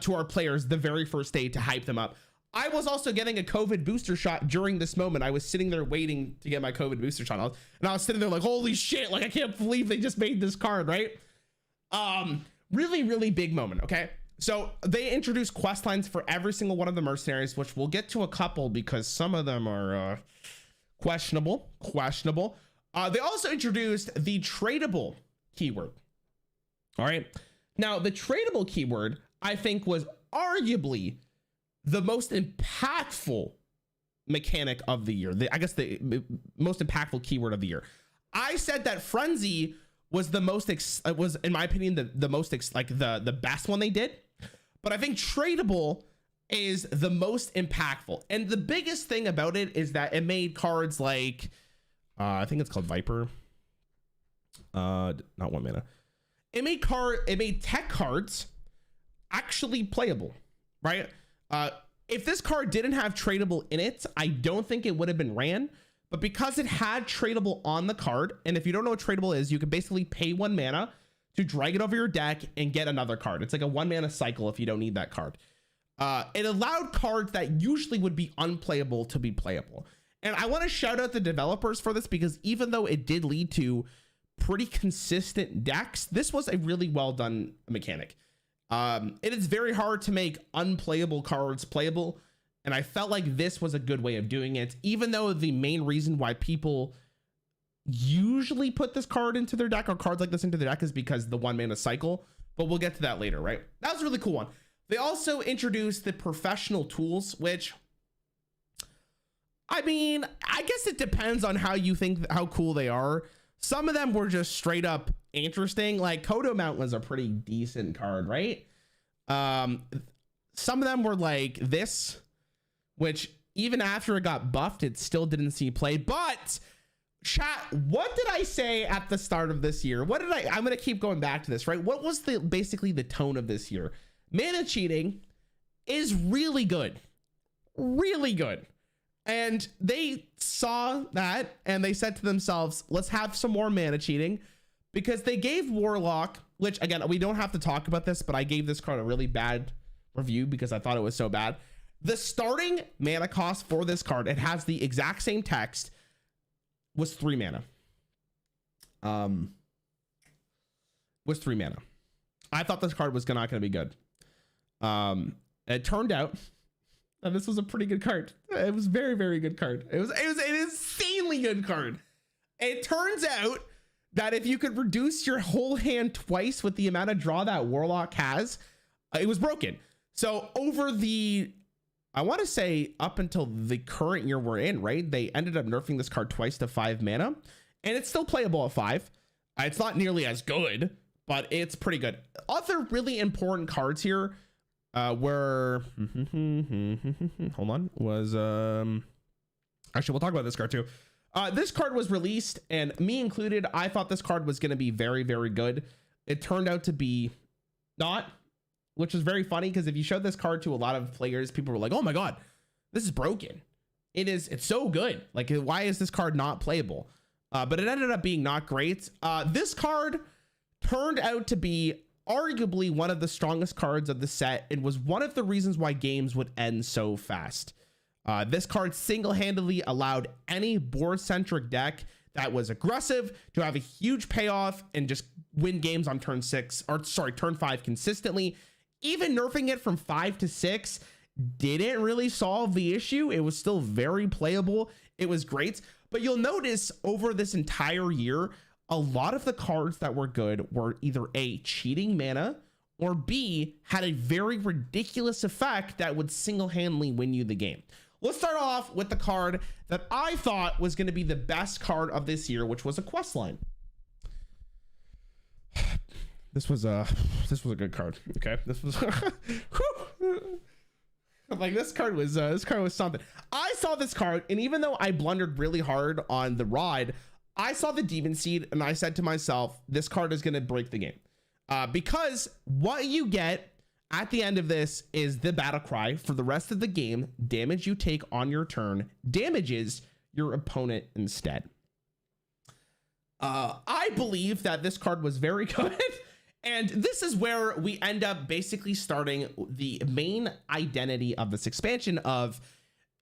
to our players the very first day to hype them up. I was also getting a COVID booster shot during this moment. I was sitting there waiting to get my COVID booster shot, and I was sitting there like, holy shit, like I can't believe they just made this card, right? Really, really big moment. Okay. So they introduced quest lines for every single one of the mercenaries, which we'll get to a couple because some of them are questionable. They also introduced the tradable keyword. All right. Now, the tradable keyword, I think, was arguably the most impactful mechanic of the year. I guess the most impactful keyword of the year. I said that Frenzy was the most, was in my opinion, the most, the best one they did. But I think tradable is the most impactful. And the biggest thing about it is that it made cards like, I think it's called Viper. Not 1 mana. It made tech cards actually playable, right? If this card didn't have tradable in it, I don't think it would have been ran. But because it had tradable on the card, and if you don't know what tradable is, you can basically pay 1 mana to drag it over your deck and get another card. It's like a 1 mana cycle if you don't need that card. It allowed cards that usually would be unplayable to be playable. And I want to shout out the developers for this, because even though it did lead to pretty consistent decks, this was a really well done mechanic. It is very hard to make unplayable cards playable, and I felt like this was a good way of doing it, even though the main reason why people usually put this card into their deck, or cards like this into their deck, is because the 1 mana cycle. But we'll get to that later, right? That was a really cool one. They also introduced the professional tools, which, I mean, I guess it depends on how you think, how cool they are. Some of them were just straight up interesting. Like Kodo Mount was a pretty decent card, right? Some of them were like this, which even after it got buffed, it still didn't see play. But chat, what did I say at the start of this year? I'm going to keep going back to this, right? What was basically the tone of this year? Mana cheating is really good. Really good. And they saw that and they said to themselves, let's have some more mana cheating, because they gave Warlock, which again, we don't have to talk about this, but I gave this card a really bad review because I thought it was so bad. The starting mana cost for this card, it has the exact same text, was 3 mana. Was 3 mana. I thought this card was not going to be good. It turned out, and this was a pretty good card. It was very, very good card. It was an insanely good card. It turns out that if you could reduce your whole hand twice with the amount of draw that Warlock has, it was broken. So over the, I want to say up until the current year we're in, right? They ended up nerfing this card twice to 5 mana, and it's still playable at 5. It's not nearly as good, but it's pretty good. Other really important cards here were hold on, was actually, we'll talk about this card too. This card was released, and me included, I thought this card was going to be very, very good. It turned out to be not. which was very funny because if you showed this card to a lot of players, people were like, oh my God, this is broken. It's so good. Like, why is this card not playable? But it ended up being not great. This card turned out to be arguably one of the strongest cards of the set and was one of the reasons why games would end so fast. This card single-handedly allowed any board-centric deck that was aggressive to have a huge payoff and just win games on turn 5 consistently. Even nerfing it from 5 to 6 didn't really solve the issue. It was still very playable. It was great. But you'll notice over this entire year, a lot of the cards that were good were either A, cheating mana, or B, had a very ridiculous effect that would single-handedly win you the game. Let's start off with the card that I thought was going to be the best card of this year, which was a quest line. This was a good card. Okay, this was like this card was something. I saw this card, and even though I blundered really hard on the ride, I saw the Demon Seed, and I said to myself, this card is going to break the game, because what you get at the end of this is the battle cry for the rest of the game. Damage you take on your turn damages your opponent instead. I believe that this card was very good. And this is where we end up basically starting the main identity of this expansion of,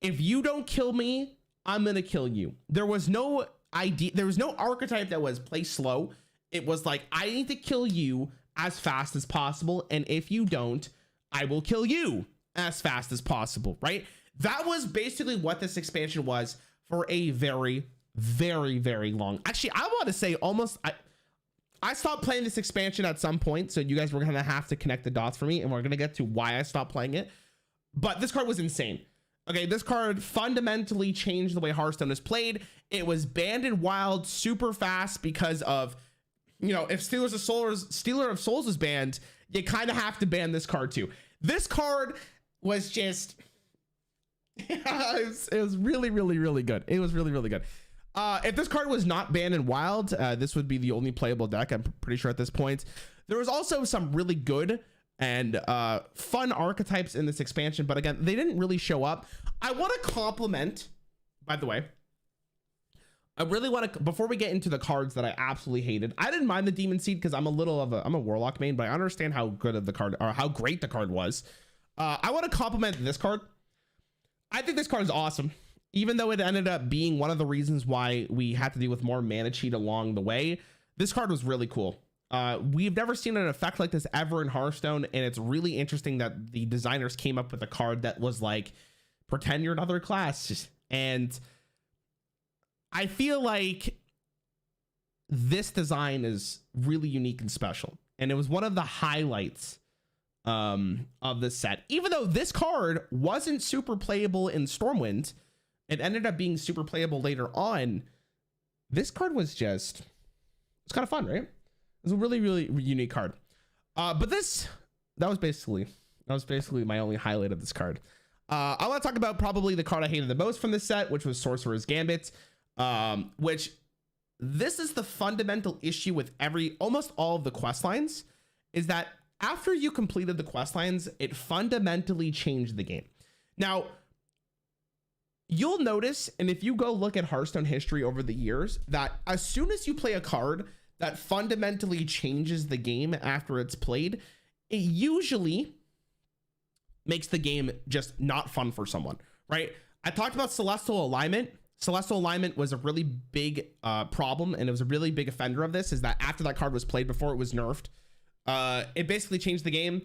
if you don't kill me, I'm going to kill you. There was no idea. There was no archetype that was play slow. It was like, I need to kill you as fast as possible, and if you don't, I will kill you as fast as possible, right? That was basically what this expansion was for a very, very, very long. Actually, I want to say almost, I stopped playing this expansion at some point, so you guys were gonna have to connect the dots for me, and we're gonna get to why I stopped playing it. But this card was insane. Okay, this card fundamentally changed the way Hearthstone is played. It was banned in Wild super fast because of, you know, if Stealer of Souls is banned, you kind of have to ban this card too. This card was just, it was really, really, really good. It was really, really good. If this card was not banned in Wild, this would be the only playable deck, I'm pretty sure at this point. There was also some really good and fun archetypes in this expansion, but again, they didn't really show up. I want to compliment, by the way, I really want to, before we get into the cards that I absolutely hated, I didn't mind the Demon Seed because I'm a Warlock main, but I understand how good of the card, or how great the card was. I want to compliment this card. I think this card is awesome, even though it ended up being one of the reasons why we had to deal with more mana cheat along the way. This card was really cool. We've never seen an effect like this ever in Hearthstone, and it's really interesting that the designers came up with a card that was like, pretend you're another class. And I feel like this design is really unique and special, and it was one of the highlights of the set. Even though this card wasn't super playable in Stormwind, it ended up being super playable later on. This card was just, it's kind of fun, right? It was a really, really unique card. But that was basically my only highlight of this card. I want to talk about probably the card I hated the most from this set, which was Sorcerer's Gambit. Which this is the fundamental issue with almost all of the quest lines, is that after you completed the quest lines, it fundamentally changed the game. Now, you'll notice, and if you go look at Hearthstone history over the years, that as soon as you play a card that fundamentally changes the game after it's played, it usually makes the game just not fun for someone, right? I talked about Celestial Alignment. Celestial Alignment was a really big problem, and it was a really big offender of this, is that after that card was played, before it was nerfed, it basically changed the game,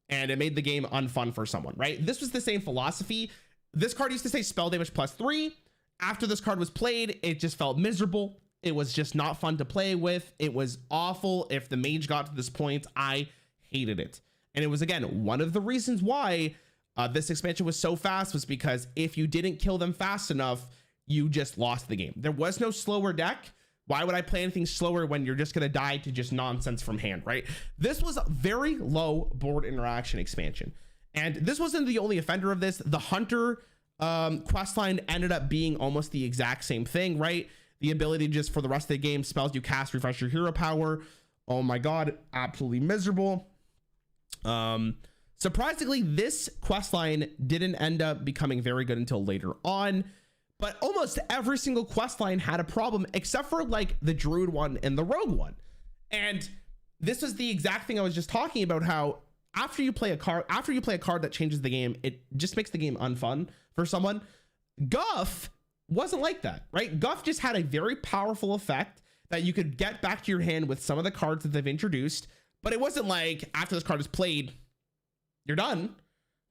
and it made the game unfun for someone, right? This was the same philosophy. This card used to say spell damage +3. After this card was played, it just felt miserable. It was just not fun to play with. It was awful. If the mage got to this point, I hated it. And it was, again, one of the reasons why this expansion was so fast, was because if you didn't kill them fast enough, you just lost the game. There was no slower deck. Why would I play anything slower when you're just going to die to just nonsense from hand, right? This was a very low board interaction expansion. And this wasn't the only offender of this. The Hunter questline ended up being almost the exact same thing, right? The ability to just, for the rest of the game, spells you cast refresh your hero power. Oh my God, absolutely miserable. Surprisingly, this questline didn't end up becoming very good until later on, but almost every single questline had a problem except for like the Druid one and the Rogue one. And this was the exact thing I was just talking about, how after you play a card that changes the game, it just makes the game unfun for someone. Guff wasn't like that, right? Guff just had a very powerful effect that you could get back to your hand with some of the cards that they've introduced, but it wasn't like after this card is played, you're done,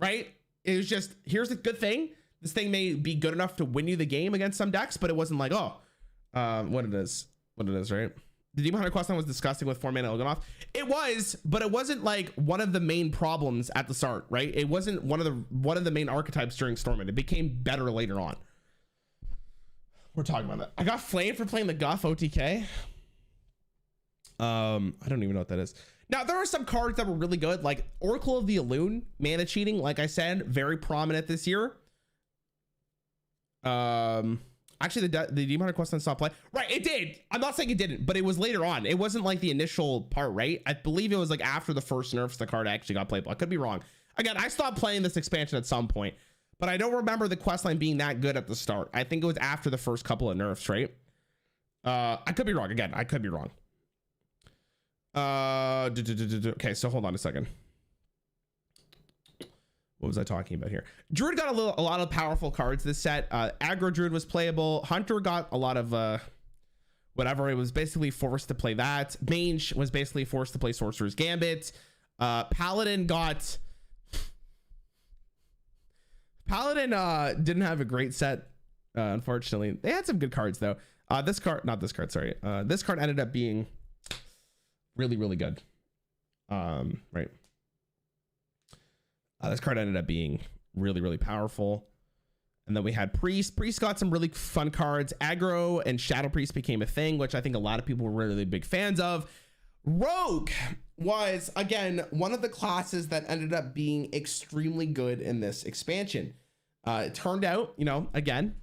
right? It was just, here's a good thing. This thing may be good enough to win you the game against some decks, but it wasn't like, oh, what it is, right? The Demon Hunter questline was disgusting with 4 mana Il'gynoth. It was, but it wasn't like one of the main problems at the start, right? It wasn't one of the main archetypes during Stormwind. It became better later on. We're talking about that. I got flamed for playing the Guff OTK. I don't even know what that is. Now, there are some cards that were really good, like Oracle of the Elune, mana cheating, like I said, very prominent this year. Actually, the Demon Hunter questline stopped play. Right, it did. I'm not saying it didn't, but it was later on. It wasn't like the initial part, right? I believe it was like after the first nerfs, the card actually got playable. I could be wrong. Again, I stopped playing this expansion at some point, but I don't remember the questline being that good at the start. I think it was after the first couple of nerfs, right? I could be wrong. Again, I could be wrong. Okay, so hold on a second. What was I talking about here? Druid got a lot of powerful cards this set. Aggro Druid was playable. Hunter got a lot of whatever. It was basically forced to play that. Mage was basically forced to play Sorcerer's Gambit. Paladin didn't have a great set, unfortunately. They had some good cards though. This card ended up being really, really good. Right. This card ended up being really, really powerful. And then we had Priest. Priest got some really fun cards. Aggro and Shadow Priest became a thing, which I think a lot of people were really big fans of. Rogue was, again, one of the classes that ended up being extremely good in this expansion. It turned out, you know, again,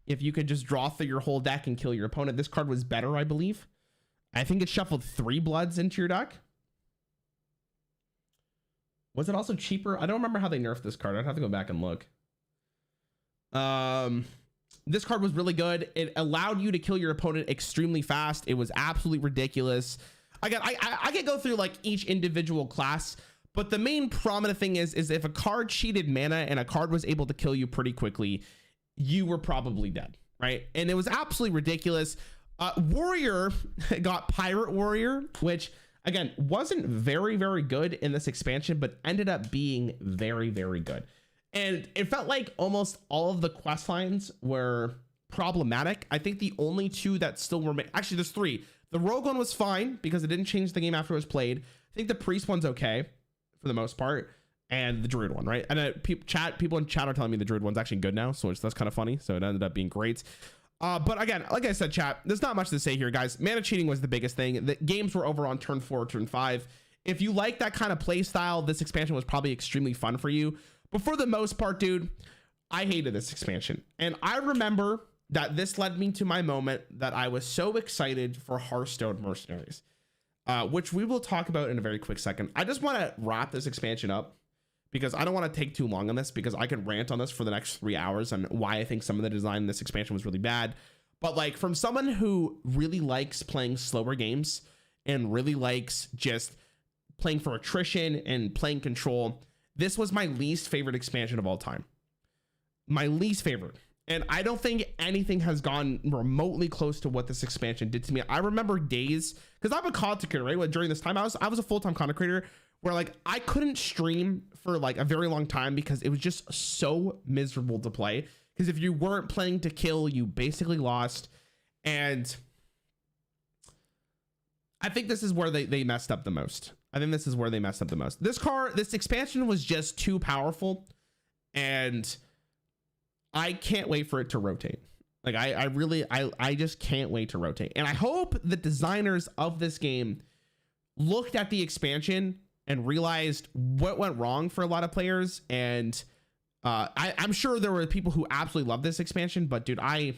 if you could just draw through your whole deck and kill your opponent, this card was better, I believe. I think it shuffled 3 Bloods into your deck. Was it also cheaper? I don't remember how they nerfed this card. I'd have to go back and look. This card was really good. It allowed you to kill your opponent extremely fast. It was absolutely ridiculous. Again, I could go through like each individual class, but the main prominent thing is if a card cheated mana and a card was able to kill you pretty quickly, you were probably dead, right? And it was absolutely ridiculous. Warrior got Pirate Warrior, which again wasn't very good in this expansion, but ended up being very good. And it felt like almost all of the quest lines were problematic. I think the only 2 that still remain, actually there's 3. The Rogue one was fine because it didn't change the game after it was played. I think the Priest one's okay for the most part, and the Druid one, right? And people in chat are telling me the Druid one's actually good now, so that's kind of funny. So it ended up being great. But again, like I said, chat, there's not much to say here, guys. Mana cheating was the biggest thing. The games were over on turn 4, turn 5. If you like that kind of play style, this expansion was probably extremely fun for you. But for the most part, dude, I hated this expansion. And I remember that this led me to my moment that I was so excited for Hearthstone Mercenaries, which we will talk about in a very quick second. I just want to wrap this expansion up because I don't want to take too long on this, because I could rant on this for the next 3 hours on why I think some of the design in this expansion was really bad. But like, from someone who really likes playing slower games and really likes just playing for attrition and playing control, this was my least favorite expansion of all time. My least favorite. And I don't think anything has gone remotely close to what this expansion did to me. I remember days, because I'm a content creator, right? During this time, I was a full-time content creator where like I couldn't stream for like a very long time because it was just so miserable to play. Because if you weren't playing to kill, you basically lost. And I think this is where they messed up the most. This expansion was just too powerful, and I can't wait for it to rotate. Like I just can't wait to rotate. And I hope the designers of this game looked at the expansion and realized what went wrong for a lot of players. And I'm sure there were people who absolutely love this expansion, but dude, I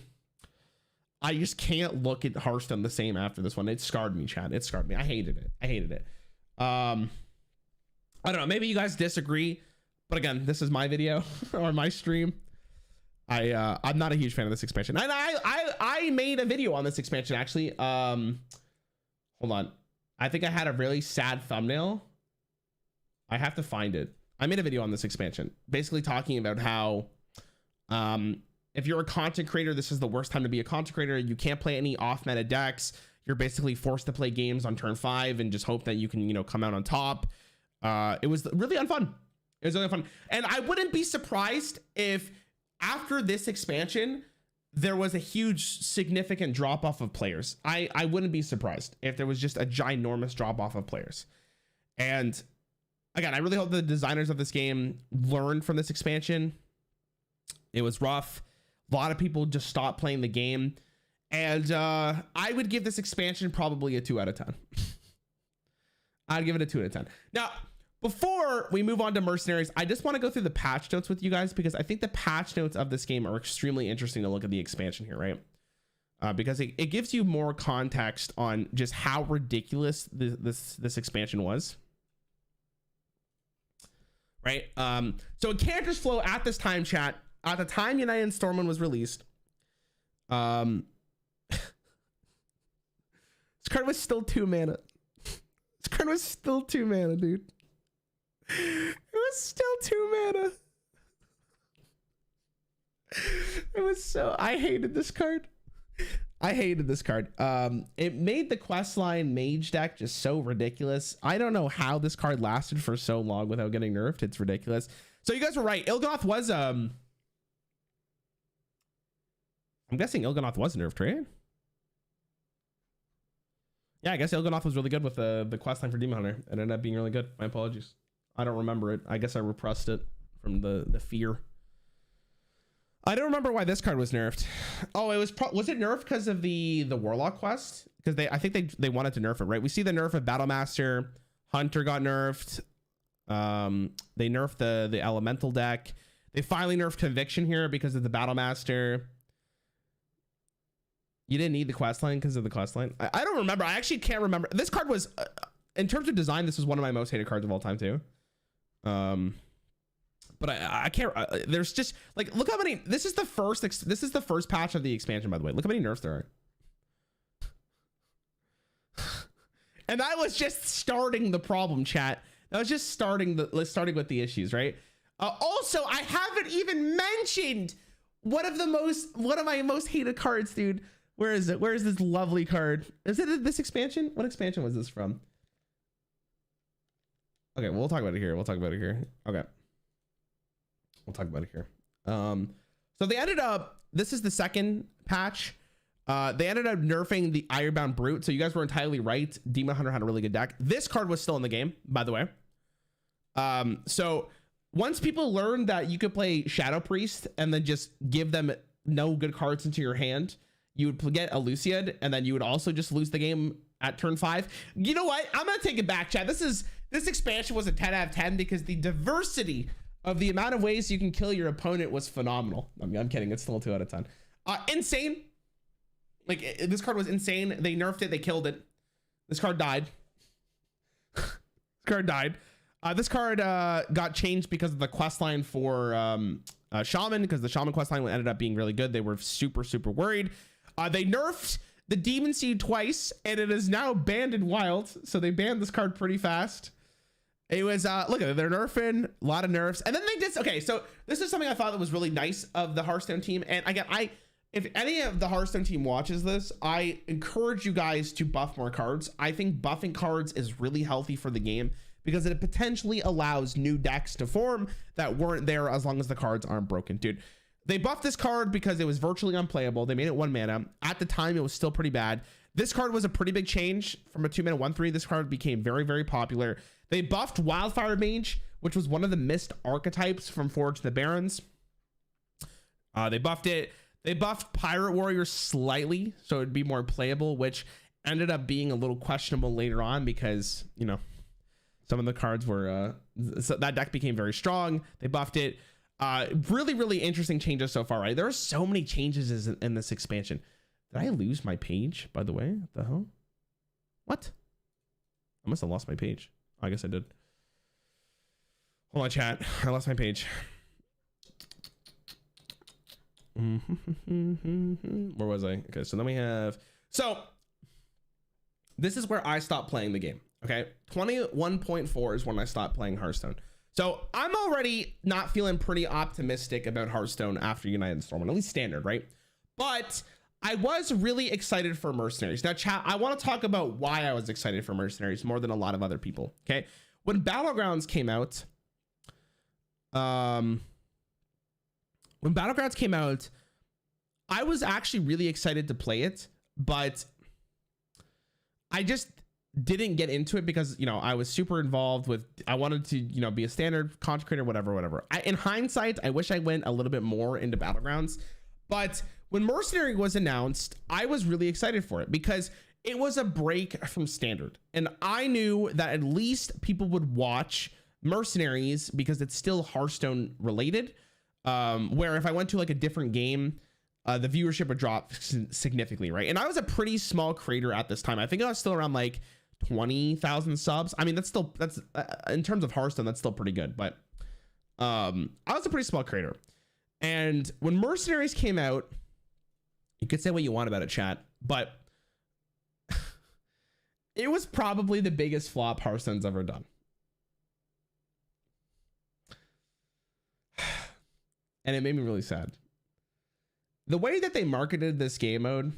just can't look at Hearthstone the same after this one. It scarred me, Chad. It scarred me. I hated it. I don't know, maybe you guys disagree, but again, this is my video or my stream. I'm not a huge fan of this expansion, and I made a video on this expansion actually. Hold on, I think I had a really sad thumbnail. I have to find it. I made a video on this expansion basically talking about how if you're a content creator, this is the worst time to be a content creator. You can't play any off meta decks. You're basically forced to play games on turn 5 and just hope that you can, you know, come out on top. It was really unfun. It was really fun. And I wouldn't be surprised if after this expansion, there was a huge significant drop off of players. I wouldn't be surprised if there was just a ginormous drop off of players. And again, I really hope the designers of this game learned from this expansion. It was rough. A lot of people just stopped playing the game. And I would give this expansion probably a 2 out of 10. I'd give it a 2 out of 10. Now, before we move on to Mercenaries, I just want to go through the patch notes with you guys, because I think the patch notes of this game are extremely interesting to look at the expansion here, right? Because it gives you more context on just how ridiculous this expansion was. Right? So in characters flow at this time, chat, at the time United and Stormwind was released, this card was still 2 mana. This card was still 2 mana, dude. It was still 2 mana. It was so, I hated this card. I hated this card. It made the questline mage deck just so ridiculous. I don't know how this card lasted for so long without getting nerfed. It's ridiculous. So you guys were right. Il'gynoth was I'm guessing Il'gynoth was nerfed, right? Yeah, I guess Il'gynoth was really good with the questline for Demon Hunter. It ended up being really good. My apologies. I don't remember it. I guess I repressed it from the fear. I don't remember why this card was nerfed. Oh, it was it nerfed because of the Warlock quest? Because I think they wanted to nerf it, right? We see the nerf of Battlemaster. Hunter got nerfed. They nerfed the Elemental deck. They finally nerfed Conviction here because of the Battlemaster. You didn't need the questline because of the questline. I don't remember. I actually can't remember. This card was, in terms of design, this was one of my most hated cards of all time too. But I can't. There's just like, look how many. This is the first patch of the expansion, by the way. Look how many nerfs there are. And that was just starting the problem, chat. That was just starting with the issues, right? Also, I haven't even mentioned one of my most hated cards, dude. Where is it? Where is this lovely card? Is it this expansion? What expansion was this from? Okay, we'll talk about it here. Okay. We'll talk about it here. So they ended up, this is the second patch. They ended up nerfing the Ironbound Brute. So you guys were entirely right. Demon Hunter had a really good deck. This card was still in the game, by the way. So once people learned that you could play Shadow Priest and then just give them no good cards into your hand, you would get Elusiad, and then you would also just lose the game at turn 5. You know what? I'm gonna take it back, chat. This expansion was a 10 out of 10 because the diversity of the amount of ways you can kill your opponent was phenomenal. I mean, I'm kidding. It's still a 2 out of 10. Insane. Like, this card was insane. They nerfed it. They killed it. This card died. This card got changed because of the questline for Shaman, because the Shaman questline ended up being really good. They were super, super worried. They nerfed the Demon Seed twice, and it is now banned in Wild. So they banned this card pretty fast. It was, look at it, they're nerfing, a lot of nerfs. And then they did, okay, so this is something I thought that was really nice of the Hearthstone team. And again, if any of the Hearthstone team watches this, I encourage you guys to buff more cards. I think buffing cards is really healthy for the game because it potentially allows new decks to form that weren't there as long as the cards aren't broken. Dude, they buffed this card because it was virtually unplayable. They made it 1 mana. At the time, it was still pretty bad. This card was a pretty big change from a 2 mana 1/3. This card became very, very popular. They buffed Wildfire Mage, which was one of the missed archetypes from Forge the Barrens. They buffed it. They buffed Pirate Warrior slightly, so it'd be more playable, which ended up being a little questionable later on because, you know, some of the cards were, so that deck became very strong. They buffed it. Really, really interesting changes so far, right? There are so many changes in this expansion. Did I lose my page, by the way? What the hell? What? I must have lost my page. I guess I did. Hold on, chat. I lost my page. Where was I? Okay, so then we have, so this is where I stopped playing the game. Okay, 21.4 is when I stopped playing Hearthstone. So I'm already not feeling pretty optimistic about Hearthstone after United Stormwind, at least standard, right? But I was really excited for Mercenaries. Now, chat, I want to talk about why I was excited for Mercenaries more than a lot of other people. Okay, when Battlegrounds came out, I was actually really excited to play it, but I just didn't get into it because, you know, I was super involved with, I wanted to, you know, be a standard content creator, whatever. In hindsight, I wish I went a little bit more into Battlegrounds, but when Mercenary was announced, I was really excited for it because it was a break from standard. And I knew that at least people would watch Mercenaries because it's still Hearthstone related. Where if I went to like a different game, the viewership would drop significantly, right? And I was a pretty small creator at this time. I think I was still around like 20,000 subs. I mean, that's in terms of Hearthstone, that's still pretty good. But I was a pretty small creator. And when Mercenaries came out, you could say what you want about it, chat, but it was probably the biggest flop Hearthstone's ever done. And it made me really sad. The way that they marketed this game mode,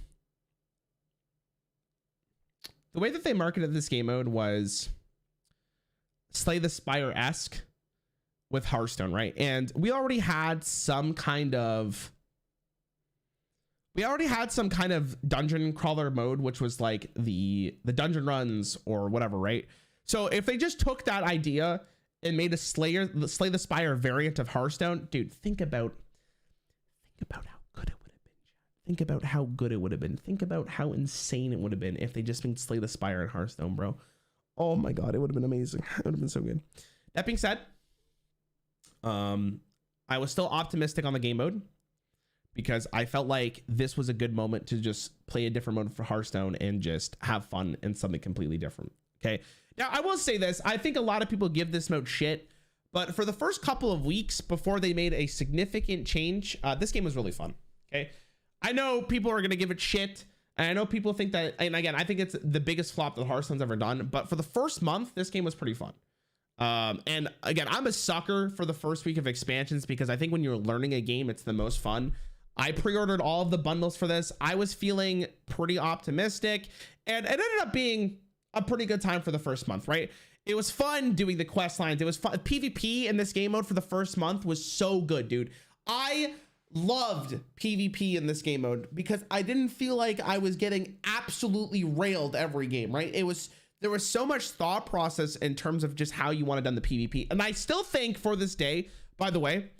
was Slay the Spire-esque with Hearthstone, right? And we already had some kind of dungeon crawler mode, which was like the dungeon runs or whatever, right? So if they just took that idea and made a Slay the Spire variant of Hearthstone, dude, think about how good it would have been. Think about how good it would have been. Think about how insane it would have been if they just made Slay the Spire in Hearthstone, bro. Oh my god, it would have been amazing. It would have been so good. That being said, I was still optimistic on the game mode because I felt like this was a good moment to just play a different mode for Hearthstone and just have fun in something completely different. Okay. Now, I will say this. I think a lot of people give this mode shit, but for the first couple of weeks before they made a significant change, this game was really fun. Okay. I know people are going to give it shit. And I know people think that, and again, I think it's the biggest flop that Hearthstone's ever done, but for the first month, this game was pretty fun. And again, I'm a sucker for the first week of expansions because I think when you're learning a game, it's the most fun. I pre-ordered all of the bundles for this. I was feeling pretty optimistic and it ended up being a pretty good time for the first month, right? It was fun doing the quest lines. It was fun. PvP in this game mode for the first month was so good, dude. I loved PvP in this game mode because I didn't feel like I was getting absolutely railed every game, right? There was so much thought process in terms of just how you want to done the PvP. And I still think for this day, by the way,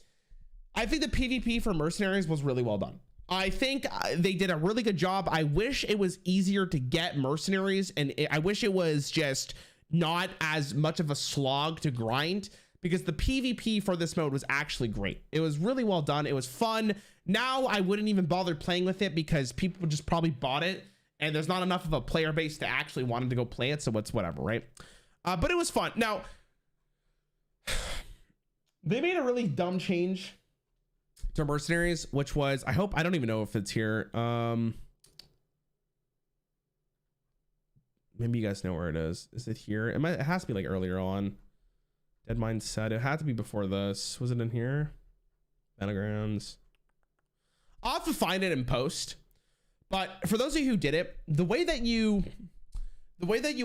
I think the PvP for Mercenaries was really well done. I think they did a really good job. I wish it was easier to get Mercenaries, and I wish it was just not as much of a slog to grind, because the PvP for this mode was actually great. It was really well done. It was fun. Now I wouldn't even bother playing with it because people just probably bought it and there's not enough of a player base to actually want to go play it. So it's whatever, right? But it was fun. Now, they made a really dumb change to Mercenaries, which was, I don't even know if it's here. Maybe you guys know where it is. Is it here? It has to be like earlier on. Deadmines said it had to be before this. Was it in here? Battlegrounds. I'll have to find it in post. But for those of you who did it, the way that you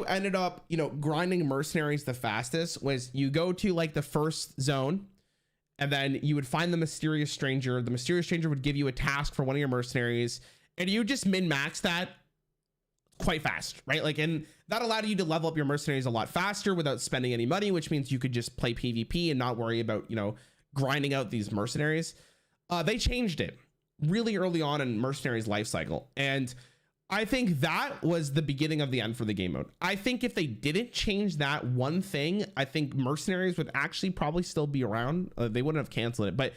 ended up, grinding Mercenaries the fastest was you go to like the first zone, and then you would find the mysterious stranger. The mysterious stranger would give you a task for one of your Mercenaries, and you just min-max that quite fast, right? Like, and that allowed you to level up your Mercenaries a lot faster without spending any money, which means you could just play PvP and not worry about, grinding out these Mercenaries. They changed it really early on in Mercenaries life cycle, and I think that was the beginning of the end for the game mode. I think if they didn't change that one thing, I think Mercenaries would actually probably still be around. They wouldn't have canceled it, but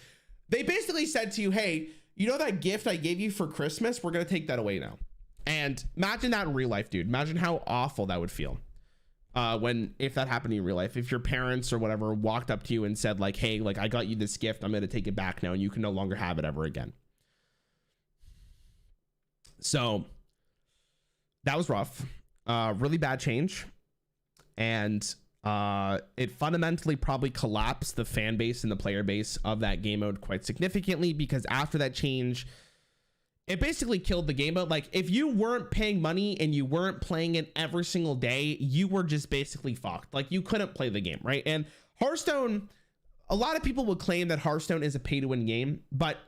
they basically said to you, hey, that gift I gave you for Christmas, we're going to take that away now. And imagine that in real life, dude. Imagine how awful that would feel. if that happened in real life, if your parents or whatever walked up to you and said like, hey, like I got you this gift, I'm going to take it back now and you can no longer have it ever again. So that was rough. Really bad change. And it fundamentally probably collapsed the fan base and the player base of that game mode quite significantly, because after that change, it basically killed the game mode. Like if you weren't paying money and you weren't playing it every single day, you were just basically fucked. Like you couldn't play the game, right? And Hearthstone, a lot of people would claim that Hearthstone is a pay to win game, but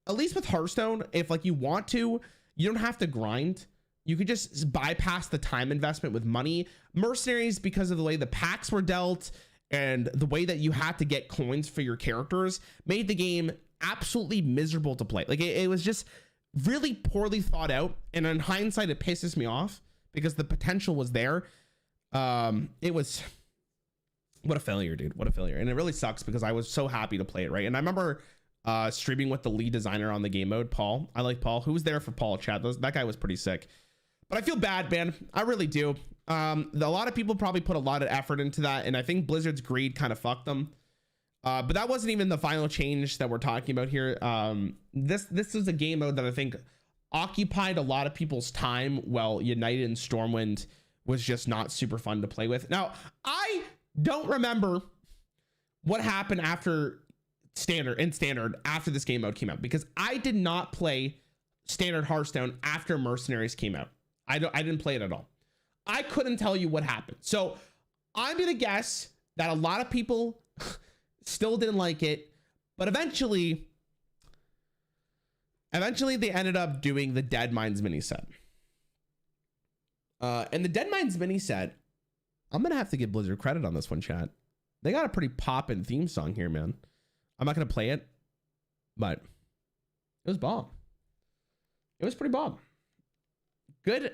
at least with Hearthstone, if like you want to, you don't have to grind. You could just bypass the time investment with money. Mercenaries, because of the way the packs were dealt and the way that you had to get coins for your characters, made the game absolutely miserable to play. Like it was just really poorly thought out. And in hindsight, it pisses me off because the potential was there. It was, what a failure, dude. What a failure. And it really sucks because I was so happy to play it, right? And I remember streaming with the lead designer on the game mode, Paul. I like Paul. Who was there for Paul chat? That guy was pretty sick. But I feel bad, man. I really do. A lot of people probably put a lot of effort into that, and I think Blizzard's greed kind of fucked them. But that wasn't even the final change that we're talking about here. This is a game mode that I think occupied a lot of people's time, while United and Stormwind was just not super fun to play with. Now, I don't remember what happened after standard after this game mode came out, because I did not play standard Hearthstone after Mercenaries came out. I didn't play it at all. I couldn't tell you what happened. So I'm gonna guess that a lot of people still didn't like it, but eventually they ended up doing the Deadmines mini set. And the Deadmines mini set, I'm gonna have to give Blizzard credit on this one, chat. They got a pretty poppin' theme song here, man. I'm not gonna play it, but it was bomb. It was pretty bomb. Good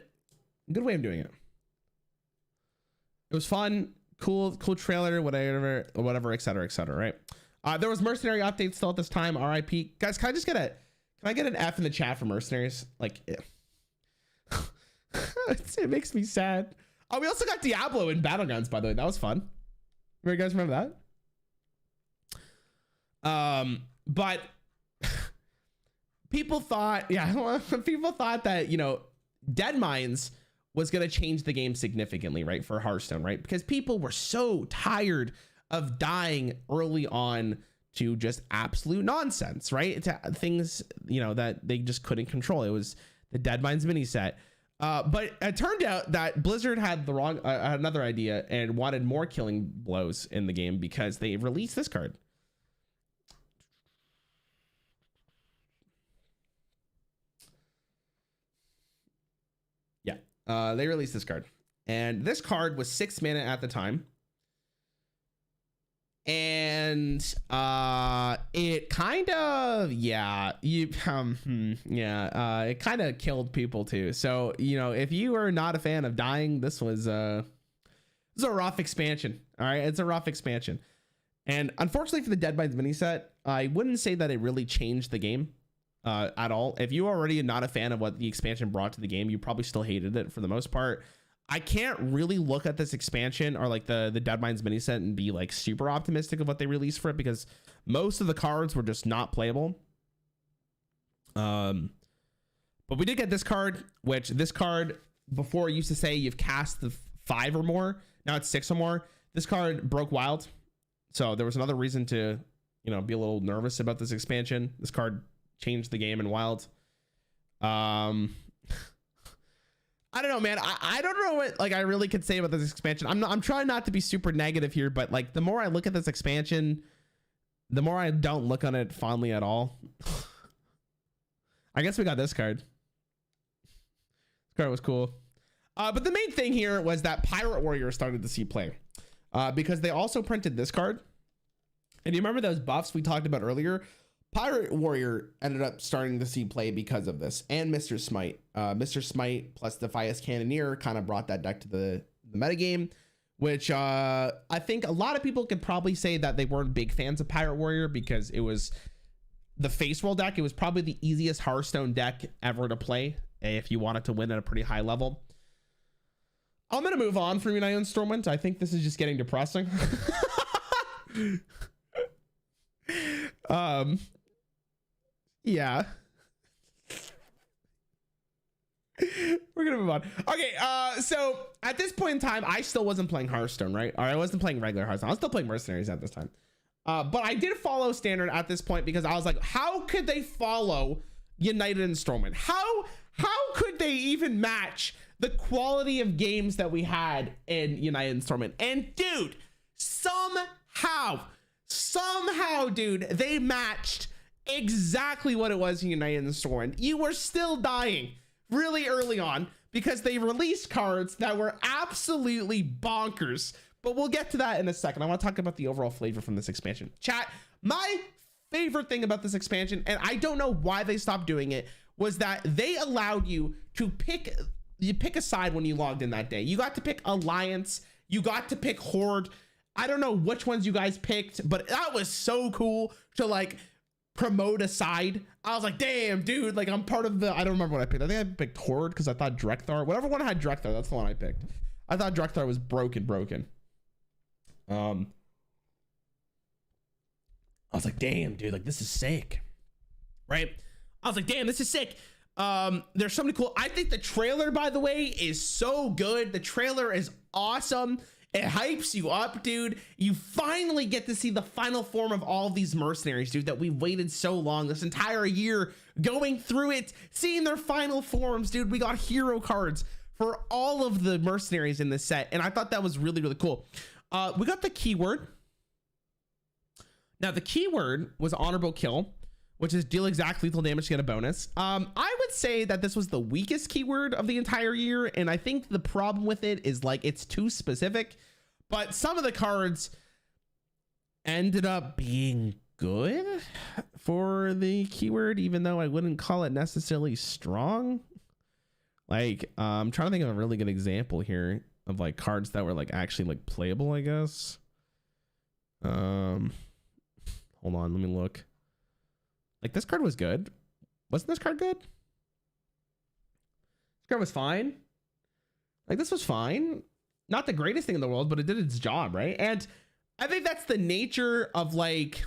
way of doing it. It was fun, cool trailer, whatever, etc., right? There was Mercenary updates still at this time. RIP, guys. Can I get an F in the chat for Mercenaries? Like, it makes me sad. Oh, we also got Diablo in Battlegrounds, by the way. That was fun. You guys remember that? But people thought that, you know, Deadmines was going to change the game significantly, right, for Hearthstone, right? Because people were so tired of dying early on to just absolute nonsense, right? To things, you know, that they just couldn't control. It was the Deadmines mini set. But it turned out that Blizzard had the wrong, another idea and wanted more killing blows in the game, because they released this card. They released this card, and this card was 6 mana at the time, and it kind of it kind of killed people too. So, you know, if you are not a fan of dying, this was a rough expansion. All right, it's a rough expansion, and unfortunately for the Deadmines mini set, I wouldn't say that it really changed the game at all. If you are already not a fan of what the expansion brought to the game, you probably still hated it for the most part. I can't really look at this expansion or like the Deadmines mini set and be like super optimistic of what they released for it, because most of the cards were just not playable. But we did get this card, which this card before used to say you've cast the 5 or more. Now it's 6 or more. This card broke wild, so there was another reason to, you know, be a little nervous about this expansion. This card changed the game in wild. I don't know, man. I don't know what like I really could say about this expansion. I'm trying not to be super negative here, but like the more I look at this expansion, the more I don't look on it fondly at all. I guess we got this card. This card was cool. But the main thing here was that Pirate Warrior started to see play, because they also printed this card. And you remember those buffs we talked about earlier? Pirate Warrior ended up starting to see play because of this, and Mr. Smite. Mr. Smite plus Defias Cannoneer kind of brought that deck to the metagame, which I think a lot of people could probably say that they weren't big fans of Pirate Warrior because it was the face roll deck. It was probably the easiest Hearthstone deck ever to play if you wanted to win at a pretty high level. I'm gonna move on from United Stormwind. I think this is just getting depressing. Yeah. We're gonna move on. Okay, so at this point in time, I still wasn't playing Hearthstone, right? Or I wasn't playing regular Hearthstone. I was still playing Mercenaries at this time. But I did follow Standard at this point because I was like, how could they follow United and Stormwind? How could they even match the quality of games that we had in United and Stormwind? And dude, somehow, dude, they matched exactly what it was in United and Stormwind. You were still dying really early on because they released cards that were absolutely bonkers, but we'll get to that in a second. I want to talk about the overall flavor from this expansion. Chat, my favorite thing about this expansion, and I don't know why they stopped doing it, was that they allowed you to pick a side when you logged in that day. You got to pick Alliance, you got to pick Horde. I don't know which ones you guys picked, but that was so cool to like promote a side. I was like, damn, dude, like I'm part of the, I don't remember what I picked. I think I picked Horde because I thought Drekthar, whatever one had Drekthar, that's the one I picked. I thought Drekthar was broken. I was like, damn, dude, like this is sick, right? I was like, damn, this is sick. There's so many cool, I think the trailer, by the way, is so good. The trailer is awesome. It hypes you up, dude. You finally get to see the final form of all of these mercenaries, dude, that we've waited so long, this entire year, going through it, seeing their final forms, dude. We got hero cards for all of the mercenaries in this set, and I thought that was really, really cool. We got the keyword. Now, the keyword was honorable kill, which is deal exact lethal damage to get a bonus. I would say that this was the weakest keyword of the entire year, and I think the problem with it is like it's too specific, but some of the cards ended up being good for the keyword, even though I wouldn't call it necessarily strong. Like, I'm trying to think of a really good example here of like cards that were like actually like playable, I guess. Hold on, let me look. Like this card was good. Wasn't this card good? This card was fine. Like this was fine. Not the greatest thing in the world, but it did its job, right? And I think that's the nature of like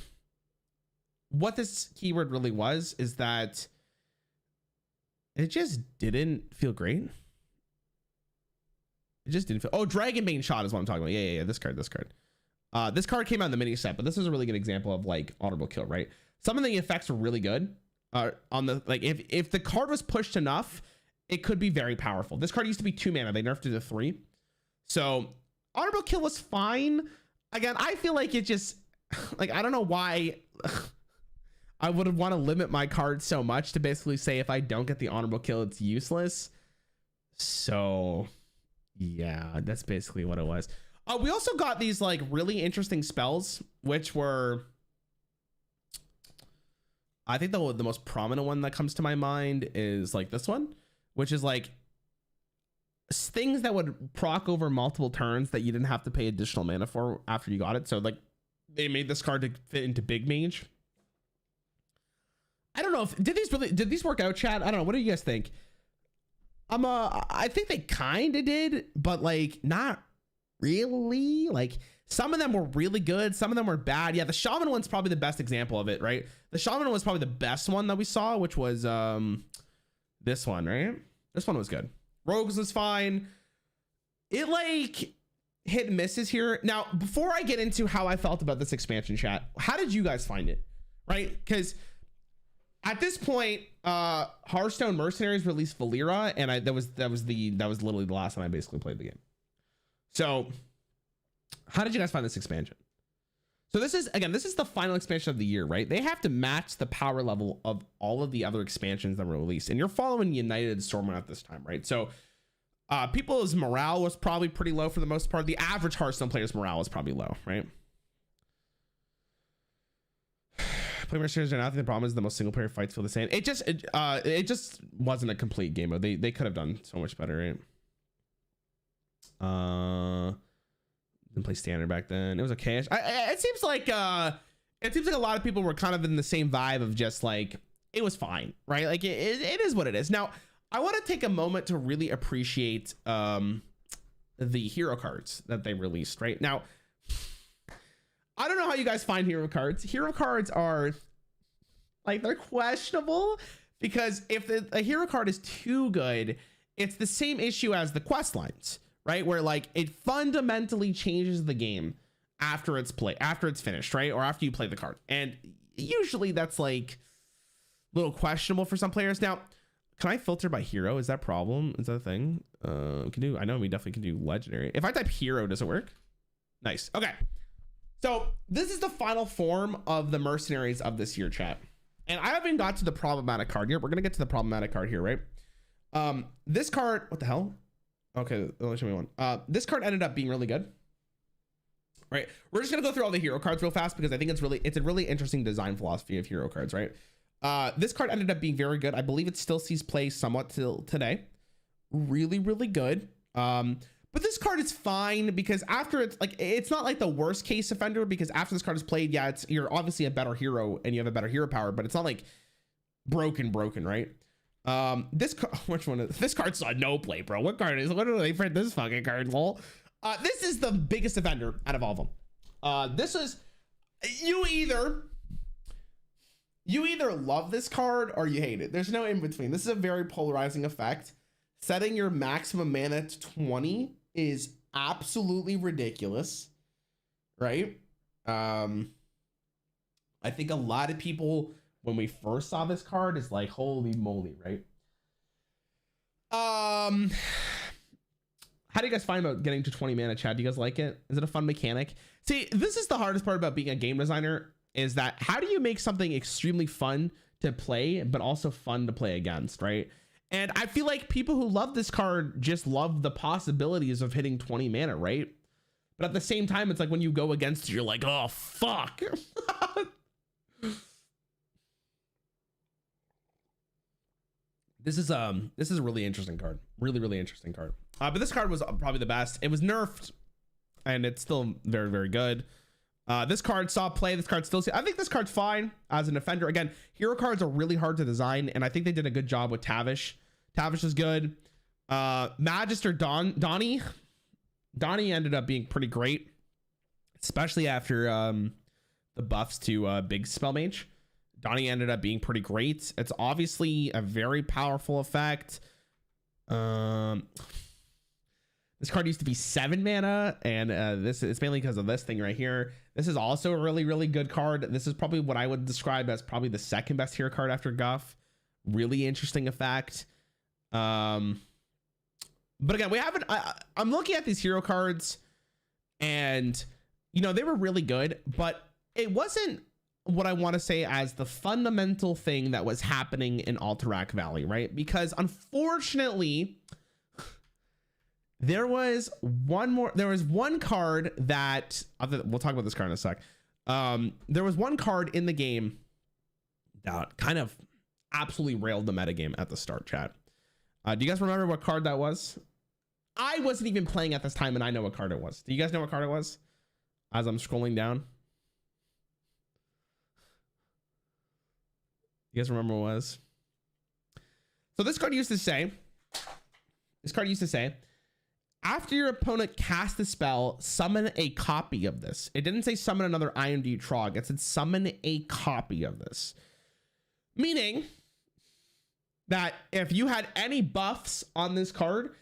what this keyword really was, is that it just didn't feel great. It just didn't feel, oh, Dragonbane Shot is what I'm talking about. Yeah. This card. This card came out in the mini set, but this is a really good example of like honorable kill, right? Some of the effects were really good on the, like if the card was pushed enough, it could be very powerful. This card used to be 2 mana. They nerfed it to 3. So honorable kill was fine. Again, I feel like it just, like, I don't know why I would want to limit my card so much to basically say if I don't get the honorable kill, it's useless. So yeah, that's basically what it was. We also got these like really interesting spells, which were, I think the most prominent one that comes to my mind is like this one, which is like things that would proc over multiple turns that you didn't have to pay additional mana for after you got it. So like they made this card to fit into big mage. I don't know if did these work out, chat? I don't know. What do you guys think? I think they kind of did, but like not really. Like some of them were really good, some of them were bad. Yeah, the shaman one's probably the best example of it, right? The shaman was probably the best one that we saw, which was this one, right? This one was good. Rogues was fine. It like hit and misses here. Now, before I get into how I felt about this expansion, chat, how did you guys find it? Right? Because at this point, Hearthstone Mercenaries released Valera, and that was literally the last time I basically played the game. So how did you guys find this expansion? So this is the final expansion of the year, right? They have to match the power level of all of the other expansions that were released, and you're following United Stormwind at this time, right? So people's morale was probably pretty low for the most part. The average Hearthstone player's morale was probably low, right? Play Mercenaries right now. I think the problem is the most single player fights feel the same. It just wasn't a complete game mode. They could have done so much better, right? Didn't play standard back then. It was okay. It seems like a lot of people were kind of in the same vibe of just like it was fine, right? Like it is what it is. Now I want to take a moment to really appreciate the hero cards that they released right now. I don't know how you guys find hero cards. Hero cards are like, they're questionable, because if a hero card is too good, it's the same issue as the quest lines, right? Where like it fundamentally changes the game after it's finished, right? Or after you play the card. And usually that's like a little questionable for some players. Now, can I filter by hero? Is that a problem? Is that a thing? I know we definitely can do legendary. If I type hero, does it work? Nice. Okay. So this is the final form of the mercenaries of this year, chat. And I haven't got to the problematic card here. We're going to get to the problematic card here, right? This card, what the hell? Okay, let me show me one. This card ended up being really good. Right, we're just gonna go through all the hero cards real fast, because I think it's a really interesting design philosophy of hero cards, right? This card ended up being very good. I believe it still sees play somewhat till today. Really, really good. But this card is fine, because after it's not like the worst case offender, because after this card is played, yeah, you're obviously a better hero and you have a better hero power, but it's not like broken, right? This card's not no play, bro. What are they print this fucking card, lol? This is the biggest offender out of all of them. This is, you either love this card or you hate it. There's no in between. This is a very polarizing effect. Setting your maximum mana to 20 is absolutely ridiculous, right? I think a lot of people, when we first saw this card, is like, holy moly, right? How do you guys find about getting to 20 mana, chat? Do you guys like it? Is it a fun mechanic? See, this is the hardest part about being a game designer, is that how do you make something extremely fun to play, but also fun to play against, right? And I feel like people who love this card just love the possibilities of hitting 20 mana, right? But at the same time, it's like when you go against it, you're like, oh, fuck. This is a really interesting card. Really interesting card. But this card was probably the best. It was nerfed, and it's still very, very good. This card saw play. This card still. I think this card's fine as an offender. Again, hero cards are really hard to design, and I think they did a good job with Tavish. Tavish is good. Magister Donnie ended up being pretty great, especially after the buffs to Big Spell Mage. Donnie ended up being pretty great. It's obviously a very powerful effect. This card used to be 7 mana, and it's mainly because of this thing right here. This is also a really good card. This is probably what I would describe as probably the second best hero card after Guff. Really interesting effect. But again, I'm looking at these hero cards, and they were really good, but it wasn't what I want to say as the fundamental thing that was happening in Alterac Valley, right? Because unfortunately, there was one card that we'll talk about this card in a sec. There was one card in the game that kind of absolutely railed the metagame at the start, chat. Do you guys remember what card that was? I wasn't even playing at this time, and I know what card it was. Do you guys know what card it was? As I'm scrolling down. You guys remember what it was? So this card used to say, after your opponent casts a spell, summon a copy of this. It didn't say summon another IMD Trog. It said summon a copy of this. Meaning that if you had any buffs on this card,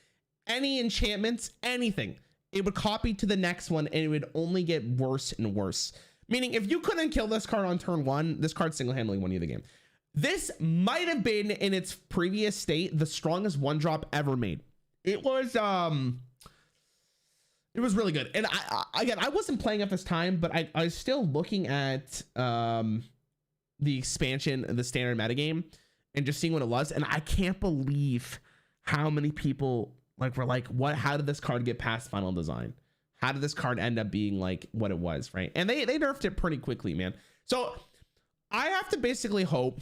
any enchantments, anything, it would copy to the next one, and it would only get worse and worse. Meaning if you couldn't kill this card on turn 1, this card single-handedly won you the game. This might have been, in its previous state, the strongest 1-drop ever made. It was really good. And I wasn't playing at this time, but I was still looking at the expansion, the standard metagame, and just seeing what it was. And I can't believe how many people were like, what? How did this card get past final design? How did this card end up being like what it was, right? And they nerfed it pretty quickly, man. So I have to basically hope,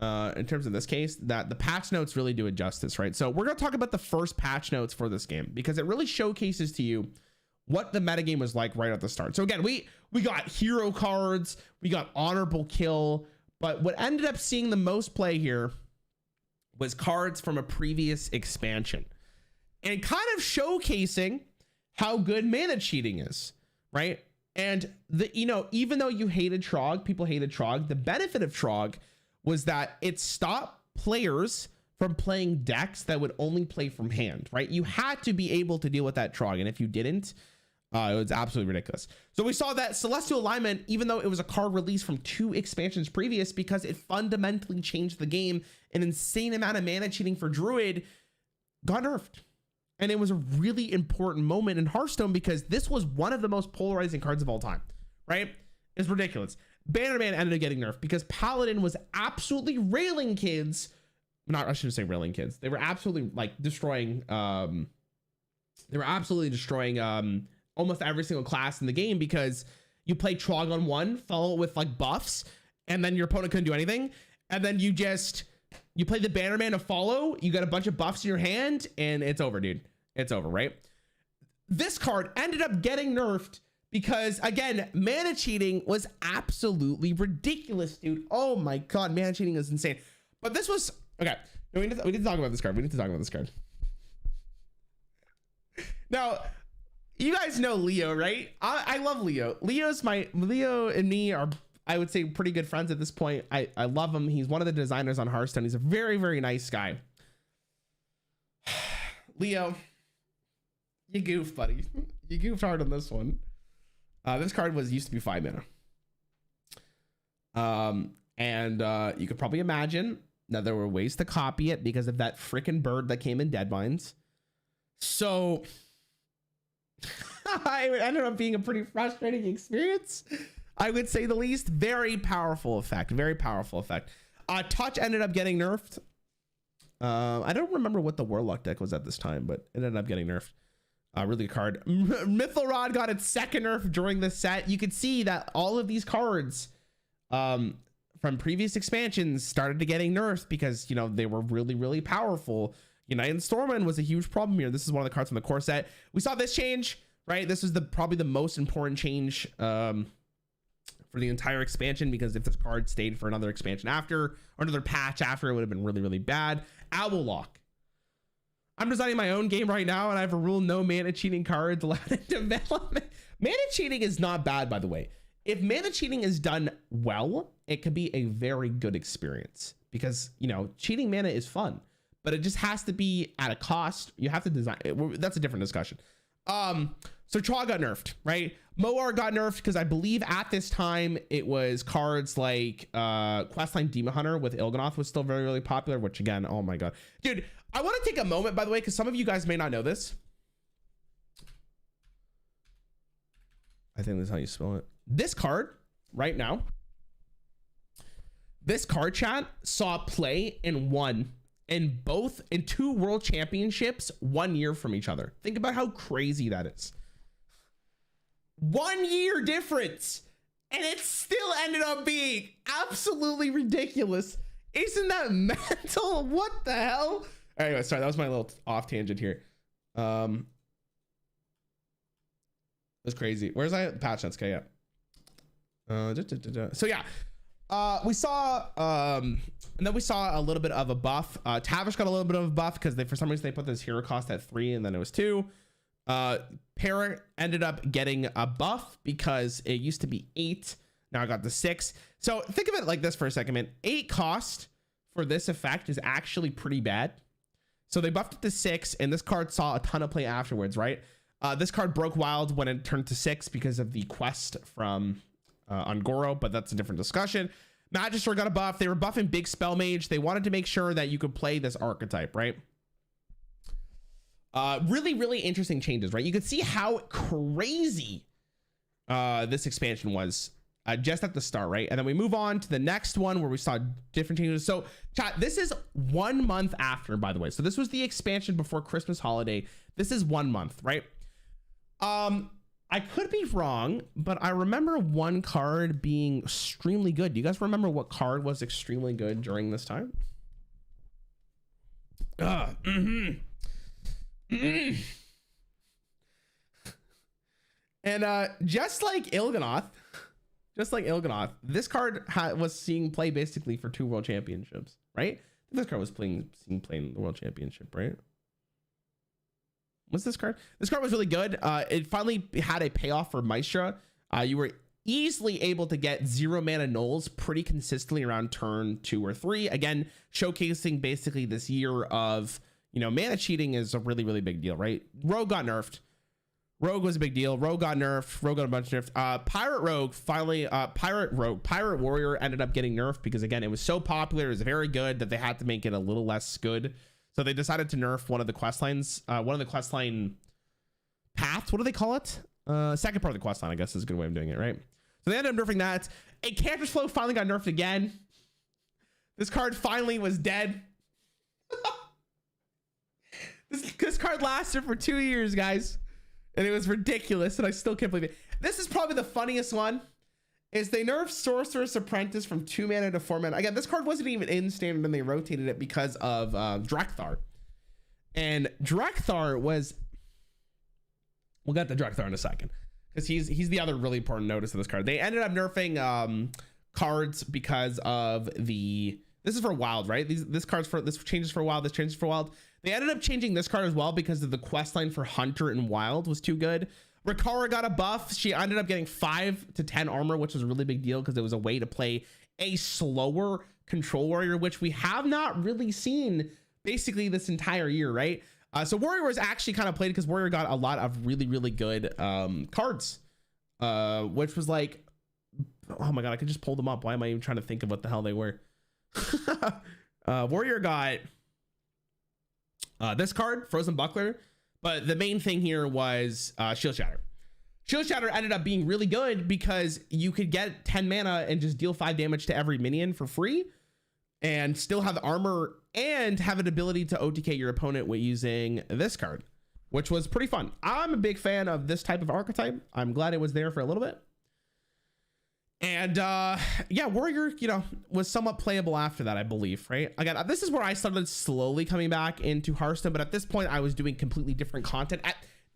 in terms of this case, that the patch notes really do it justice, right? So we're going to talk about the first patch notes for this game, because it really showcases to you what the metagame was like right at the start. So again, we got hero cards, we got honorable kill, but what ended up seeing the most play here was cards from a previous expansion. and kind of showcasing how good mana cheating is, right? And even though you hated Trog, people hated Trog, the benefit of Trog was that it stopped players from playing decks that would only play from hand, right? You had to be able to deal with that Trog, and if you didn't, it was absolutely ridiculous. So we saw that Celestial Alignment, even though it was a card released from 2 expansions previous, because it fundamentally changed the game, an insane amount of mana cheating for Druid got nerfed. And it was a really important moment in Hearthstone because this was one of the most polarizing cards of all time, right? It's ridiculous. Bannerman ended up getting nerfed because Paladin was absolutely railing kids. I shouldn't say railing kids. They were absolutely like destroying. They were absolutely destroying almost every single class in the game because you play Trog on 1, follow it with like buffs, and then your opponent couldn't do anything. And then you play the Bannerman to follow, you got a bunch of buffs in your hand, and it's over, dude. It's over, right? This card ended up getting nerfed because, again, mana cheating was absolutely ridiculous, dude. Oh my god, mana cheating is insane. But this was okay. No, we need to talk about this card. We need to talk about this card. Now, you guys know Leo, right? I love Leo. Leo and me are, I would say, pretty good friends at this point. I love him. He's one of the designers on Hearthstone. He's a very, very nice guy. Leo, you goofed, buddy. You goofed hard on this one. This card used to be 5 mana. And you could probably imagine that there were ways to copy it because of that freaking bird that came in Deadmines. So it ended up being a pretty frustrating experience, I would say the least. Very powerful effect. Very powerful effect. Touch ended up getting nerfed. I don't remember what the Warlock deck was at this time, but it ended up getting nerfed. Really good card. Mythal Rod got its second nerf during the set. You could see that all of these cards from previous expansions started to getting nerfed because, they were really, really powerful. United Stormwind was a huge problem here. This is one of the cards from the core set. We saw this change, right? This was probably the most important change for the entire expansion, because if this card stayed for another expansion after, or another patch after, it would have been really, really bad. Owl Lock. I'm designing my own game right now, and I have a rule: no mana cheating cards allowed in development. Mana cheating is not bad, by the way. If mana cheating is done well, it could be a very good experience because, cheating mana is fun, but it just has to be at a cost. You have to design it. That's a different discussion. So Trog got nerfed, right? Moar got nerfed because I believe at this time it was cards like Questline Demon Hunter with Il'gynoth was still very, really popular, which again, oh my god. Dude, I want to take a moment, by the way, because some of you guys may not know this. I think that's how you spell it. This card right now, this card, chat, saw play and won in 2 world championships 1 year from each other. Think about how crazy that is. 1 year difference, and it still ended up being absolutely ridiculous. Isn't that mental? What the hell? Anyway, sorry, that was my little off tangent here. It was crazy. Where's my patch notes? Okay, yeah. So yeah, we saw and then we saw a little bit of a buff. Tavish got a little bit of a buff because for some reason they put this hero cost at 3 and then it was 2. Parrot ended up getting a buff because it used to be 8. Now I got the 6. So think of it like this for a second, man. 8 cost for this effect is actually pretty bad. So they buffed it to 6, and this card saw a ton of play afterwards, right? This card broke wild when it turned to 6 because of the quest from Ungoro, but that's a different discussion. Magister got a buff. They were buffing Big Spell Mage. They wanted to make sure that you could play this archetype, right? Really, really interesting changes, right? You could see how crazy this expansion was just at the start, right? And then we move on to the next one where we saw different changes. So chat, this is 1 month after, by the way. So this was the expansion before Christmas holiday. This is 1 month, right? I could be wrong, but I remember one card being extremely good. Do you guys remember what card was extremely good during this time? And just like Il'gynoth, this card was seeing play basically for 2 world championships, right? This card was seeing play in the world championship, right? What's this card? This card was really good. It finally had a payoff for Maestra. You were easily able to get 0 mana nulls pretty consistently around turn 2 or 3. Again, showcasing basically this year of, you know, mana cheating is a really, really big deal, right? Rogue got nerfed. Rogue was a big deal. Rogue got nerfed. Rogue got a bunch of nerfed. Pirate Rogue finally, Pirate Warrior ended up getting nerfed because, again, it was so popular. It was very good that they had to make it a little less good. So they decided to nerf one of the quest lines, one of the quest line paths. What do they call it? Second part of the quest line, I guess, is a good way of doing it, right? So they ended up nerfing that. A Cancer's Flow finally got nerfed again. This card finally was dead. This card lasted for 2 years, guys. And it was ridiculous, and I still can't believe it. This is probably the funniest one. Is they nerfed Sorcerer's Apprentice from 2 mana to 4 mana. Again, this card wasn't even in standard, and they rotated it because of Drekthar. And Drekthar was... We'll get to Drekthar in a second, because he's the other really important notice of this card. They ended up nerfing cards because of the... This is for Wild, right? This changes for Wild. This changes for Wild. They ended up changing this card as well because of the quest line for Hunter and Wild was too good. Rikara got a buff. She ended up getting 5 to 10 armor, which was a really big deal because it was a way to play a slower control warrior, which we have not really seen basically this entire year, right? So Warrior was actually kind of played because Warrior got a lot of really, really good cards, which was like, oh my God, I could just pull them up. Why am I even trying to think of what the hell they were? Warrior got this card, Frozen Buckler, but the main thing here was Shield Shatter. Shield Shatter ended up being really good because you could get 10 mana and just deal 5 damage to every minion for free and still have armor and have an ability to OTK your opponent with using this card, which was pretty fun. I'm a big fan of this type of archetype. I'm glad it was there for a little bit. And yeah, Warrior, you know, was somewhat playable after that, I believe, right? Again, this is where I started slowly coming back into Hearthstone, but at this point I was doing completely different content.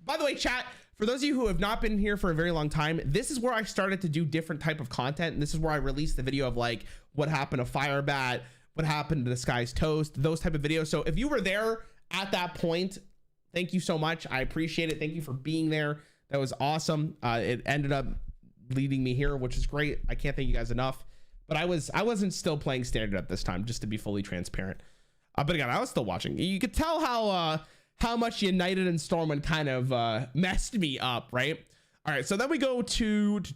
By the way, chat, for those of you who have not been here for a very long time, this is where I started to do different type of content. And this is where I released the video of like what happened to Firebat, what happened to the Sky's Toast, those type of videos. So if you were there at that point, thank you so much. I appreciate it. Thank you for being there. That was awesome. It ended up leading me here, which is great. I can't thank you guys enough. But I wasn't still playing standard at this time, just to be fully transparent. But again, I was still watching. You could tell how much United and Stormwind kind of messed me up, right? All right, so then we go to this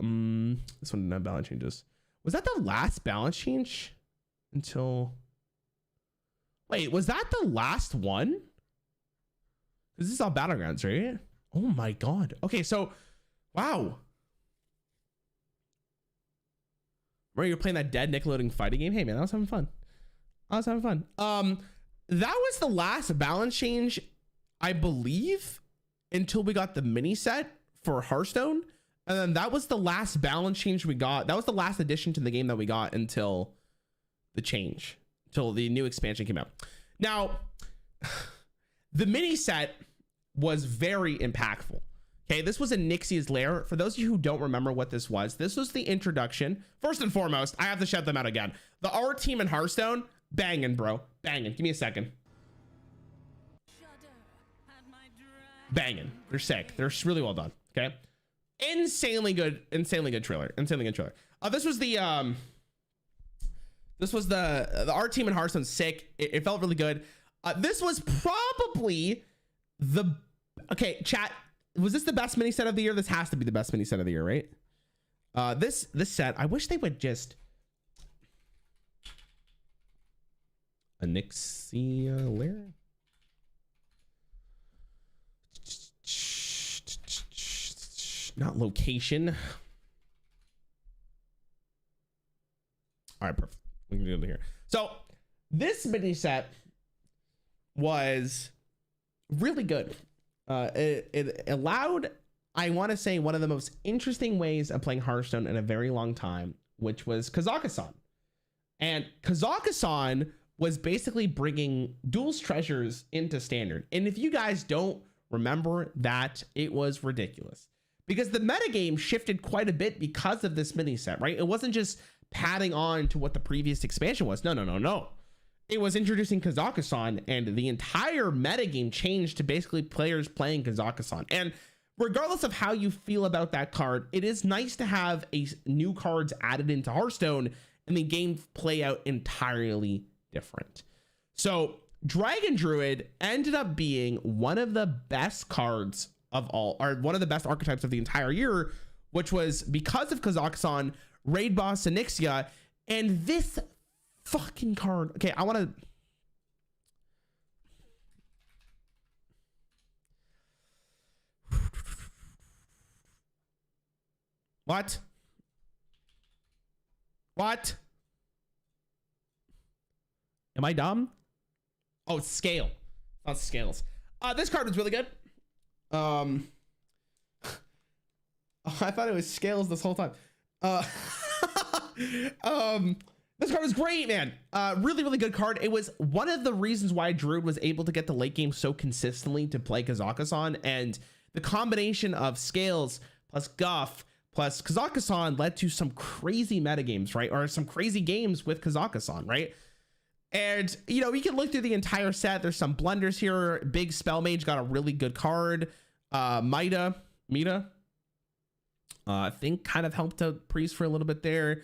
one didn't have balance changes. Was that the last balance change until? Wait, was that the last one? This is all Battlegrounds, right? Oh my God. Okay, so wow. Right, you're playing that dead Nickelodeon fighting game. Hey man, I was having fun. That was the last balance change, I believe, until we got the mini set for Hearthstone. And then that was the last balance change we got. That was the last addition to the game that we got until the change, until the new expansion came out. Now, the mini set was very impactful. Okay, this was a Nixia's Lair. For those of you who don't remember what this was the introduction. First and foremost, I have to shout them out again. The art team in Hearthstone, banging, bro. Banging. Give me a second. Banging. They're sick. They're really well done. Okay. Insanely good trailer. This was the art team in Hearthstone. Sick. It felt really good. This was probably the, okay, chat, was this the best mini set of the year? This has to be the best mini set of the year, right? This set, I wish they would just a Nixia Lair. Not location. All right, perfect. We can do it here. So this mini set was really good. It allowed, I want to say, one of the most interesting ways of playing Hearthstone in a very long time, which was Kazakhstan. And Kazakhstan was basically bringing Duel's treasures into standard. And if you guys don't remember that, it was ridiculous. Because the metagame shifted quite a bit because of this mini set, right? It wasn't just padding on to what the previous expansion was. No. it was introducing Kazakhstan, and the entire metagame changed to basically players playing Kazakhstan. And regardless of how you feel about that card, it is nice to have new cards added into Hearthstone and the game play out entirely different. So Dragon Druid ended up being one of the best cards of all, or one of the best archetypes of the entire year, which was because of Kazakhstan, Raid Boss Onyxia, and this fucking card. Okay, I want to... What? What? Am I dumb? Oh, it's scale. Not scales. This card was really good. I thought it was scales this whole time. This card was great, man. Really, really good card. It was one of the reasons why Druid was able to get the late game so consistently to play Kazakhstan, and the combination of scales plus Guff plus Kazakhstan led to some crazy metagames, right? Or some crazy games with Kazakhstan, right? And, you know, we can look through the entire set. There's some blunders here. Big Spell Mage got a really good card. Mita, I think kind of helped out Priest for a little bit there.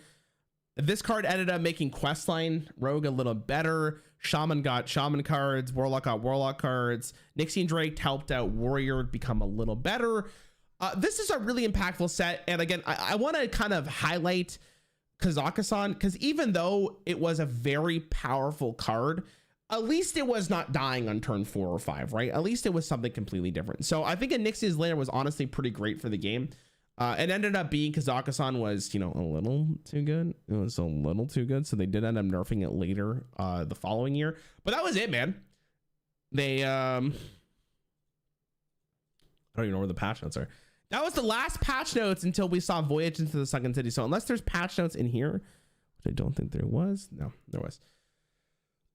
This card ended up making Questline Rogue a little better. Shaman got Shaman cards. Warlock got Warlock cards. Nixian Drake helped out Warrior become a little better. This is a really impactful set. And again, I want to kind of highlight Kazakhstan, because even though it was a very powerful card, at least it was not dying on turn 4 or 5, right? At least it was something completely different. So I think Onyxia's Lair was honestly pretty great for the game. It ended up being Kazakhstan was, you know, a little too good. It was a little too good. So they did end up nerfing it later the following year. But that was it, man. They, I don't even know where the patch notes are. That was the last patch notes until we saw Voyage into the Sunken City. So unless there's patch notes in here, which I don't think there was. No, there was.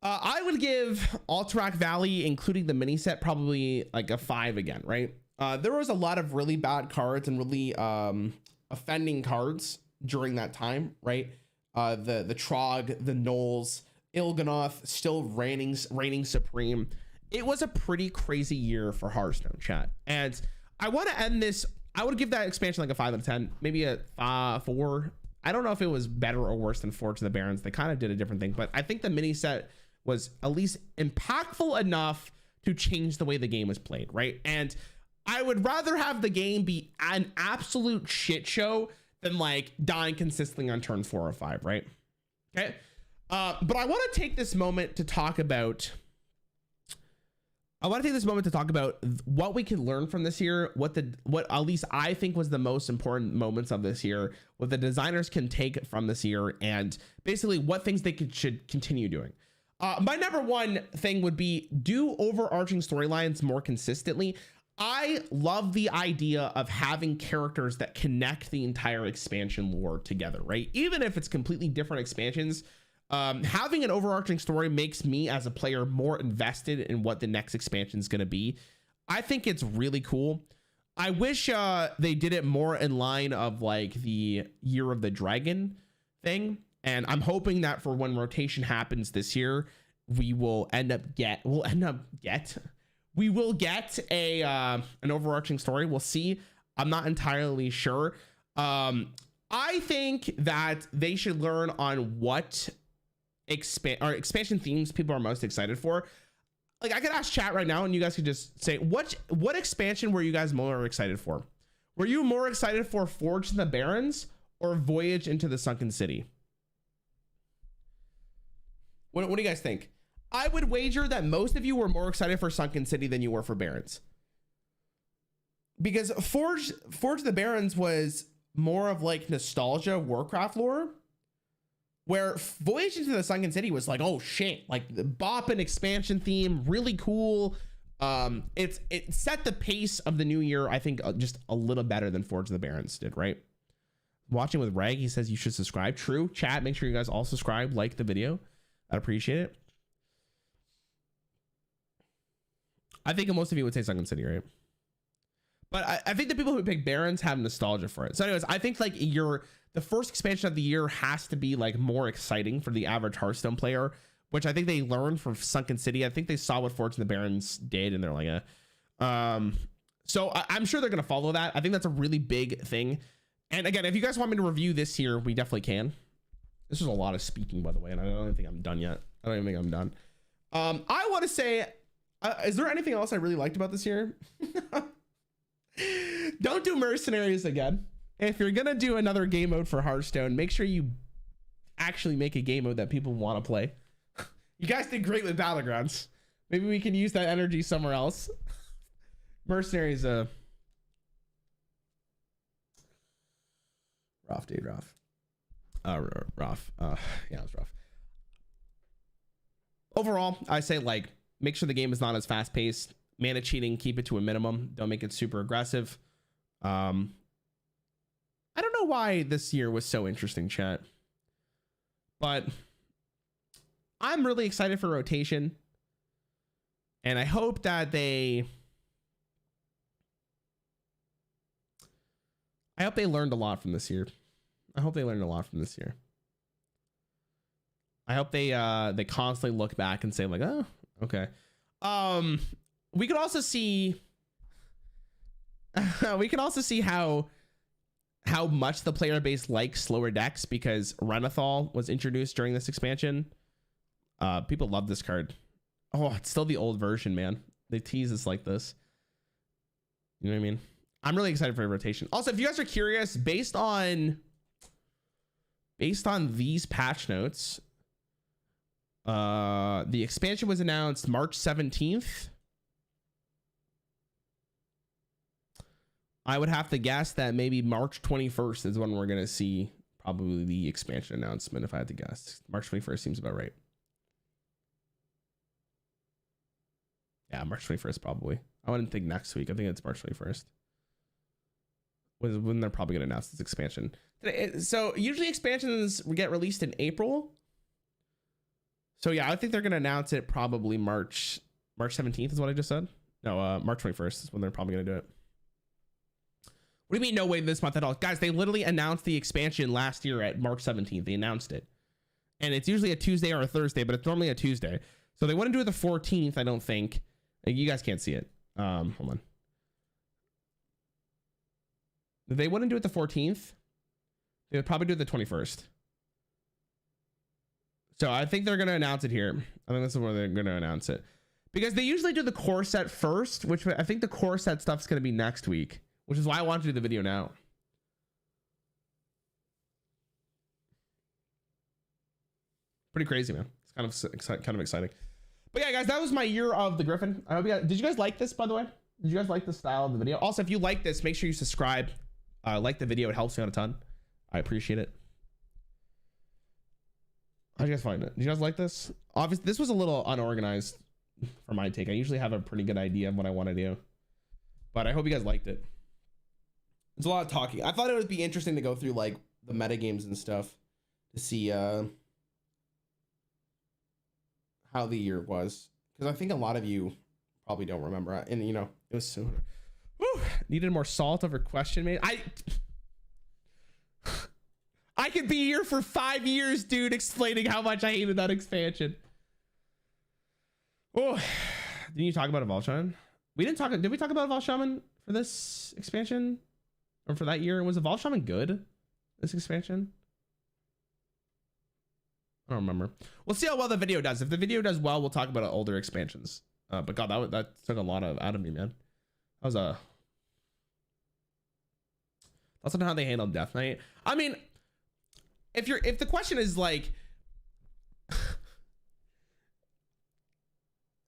I would give Alterac Valley, including the mini set, probably like a 5 again, right? There was a lot of really bad cards and really offending cards during that time, right? The Trog, the Knolls, Il'gynoth still reigning supreme. It was a pretty crazy year for Hearthstone, chat. And I want to end this. I would give that expansion like a 5 out of 10, maybe a 4. I don't know if it was better or worse than Forge of the Barrens. They kind of did a different thing, but I think the mini set was at least impactful enough to change the way the game was played, right? And I would rather have the game be an absolute shit show than like dying consistently on turn 4 or 5, right? Okay. But I want to take this moment to talk about what we can learn from this year, what at least I think was the most important moments of this year, what the designers can take from this year, and basically what things they should continue doing. My number one thing would be do overarching storylines more consistently. I love the idea of having characters that connect the entire expansion lore together, right? Even if it's completely different expansions, having an overarching story makes me as a player more invested in what the next expansion is going to be. I think it's really cool. I wish they did it more in line of like the Year of the Dragon thing. And I'm hoping that for when rotation happens this year, we will get an overarching story. We'll see. I'm not entirely sure. I think that they should learn on what expansion themes people are most excited for. Like I could ask chat right now and you guys could just say what expansion were you guys more excited for? Were you more excited for Forge in the Barrens or Voyage into the Sunken City? What do you guys think? I would wager that most of you were more excited for Sunken City than you were for Barrens, because Forge the Barrens was more of like nostalgia Warcraft lore, where Voyage into the Sunken City was like, oh shit, like the bop and expansion theme, really cool. It set the pace of the new year, I think, just a little better than Forge the Barrens did, right? Watching with Reg, he says you should subscribe. True. Chat, make sure you guys all subscribe, like the video. I'd appreciate it. I think most of you would say Sunken City, right? But I think the people who pick Barrens have nostalgia for it. So anyways, I think like the first expansion of the year has to be like more exciting for the average Hearthstone player, which I think they learned from Sunken City. I think they saw what Forge and the Barrens did, and they're like, so I'm sure they're going to follow that. I think that's a really big thing. And again, if you guys want me to review this here, we definitely can. This was a lot of speaking, by the way, and I don't even think I'm done yet. I don't even think I'm done. I want to say, is there anything else I really liked about this year? Don't do Mercenaries again. If you're going to do another game mode for Hearthstone, make sure you actually make a game mode that people want to play. You guys did great with Battlegrounds. Maybe we can use that energy somewhere else. Mercenaries, rough, dude, rough. Rough. Yeah, it was rough. Overall, I say, like, make sure the game is not as fast paced. Mana cheating, keep it to a minimum. Don't make it super aggressive. I don't know why this year was so interesting, chat, but I'm really excited for rotation, and I hope that they learned a lot from this year. I hope they constantly look back and say, like, oh, okay. We could also see how much the player base likes slower decks, because Renathal was introduced during this expansion. People love this card. Oh, it's still the old version, man. They tease us like this. You know what I mean? I'm really excited for rotation. Also, if you guys are curious, based on these patch notes, the expansion was announced March 17th. I would have to guess that maybe March 21st is when we're going to see probably the expansion announcement, if I had to guess. March 21st seems about right. Yeah, March 21st probably. I wouldn't think next week. I think it's March 21st. When they're probably going to announce this expansion. So usually expansions get released in April. So yeah, I think they're going to announce it probably March 17th is what I just said. No, March 21st is when they're probably going to do it. What do you mean no way this month at all? Guys, they literally announced the expansion last year at March 17th. They announced it. And it's usually a Tuesday or a Thursday, but it's normally a Tuesday. So they wouldn't do it the 14th, I don't think. You guys can't see it. Hold on. They wouldn't do it the 14th. They would probably do it the 21st. So I think they're going to announce it here. I think this is where they're going to announce it. Because they usually do the core set first, which I think the core set stuff's going to be next week. Which is why I wanted to do the video now. Pretty crazy, man. It's kind of exciting. But yeah, guys, that was my year of the Gryphon. I hope you guys, did you guys like this, by the way? Did you guys like the style of the video? Also, if you like this, make sure you subscribe. Like the video. It helps me out a ton. I appreciate it. How'd you guys find it? Did you guys like this? Obviously, this was a little unorganized for my take. I usually have a pretty good idea of what I want to do. But I hope you guys liked it. There's a lot of talking. I thought it would be interesting to go through like the metagames and stuff to see how the year was, because I think a lot of you probably don't remember. And you know, it was so needed more salt over question made. I could be here for 5 years, dude, explaining how much I hated that expansion. Oh, didn't you talk about Evolve Shaman? We didn't talk. Did we talk about Evolve Shaman for this expansion? Or for that year? Was Evolve Shaman good, this expansion? I don't remember. We'll see how well the video does. If the video does well, we'll talk about older expansions. But God, that took a lot out of me, man. That was that's not how they handled Death Knight. I mean, if the question is like,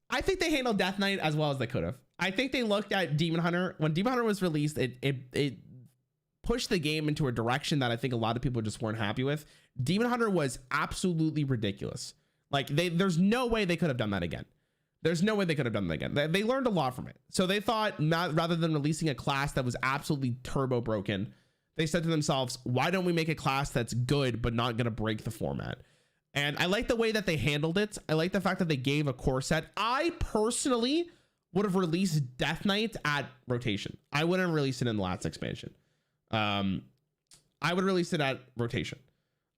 I think they handled Death Knight as well as they could have. I think they looked at Demon Hunter. When Demon Hunter was released, it pushed the game into a direction that I think a lot of people just weren't happy with. Demon Hunter was absolutely ridiculous. Like there's no way they could have done that again. There's no way they could have done that again. They learned a lot from it. So they thought, rather than releasing a class that was absolutely turbo broken, they said to themselves, why don't we make a class that's good but not going to break the format? And I like the way that they handled it. I like the fact that they gave a core set. I personally would have released Death Knight at rotation. I wouldn't release it in the last expansion. I would release it at rotation.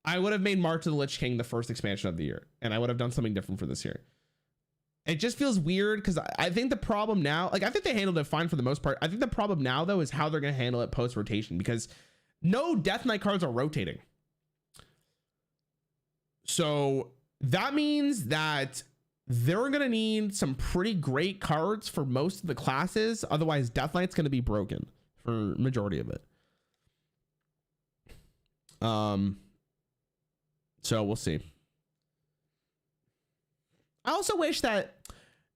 I would have made March of the Lich King the first expansion of the year, and I would have done something different for this year. It just feels weird because I think the problem now, like I think they handled it fine for the most part. I think the problem now though is how they're going to handle it post rotation, because no Death Knight cards are rotating. So that means that they're going to need some pretty great cards for most of the classes. Otherwise Death Knight's going to be broken for majority of it. So we'll see. I also wish that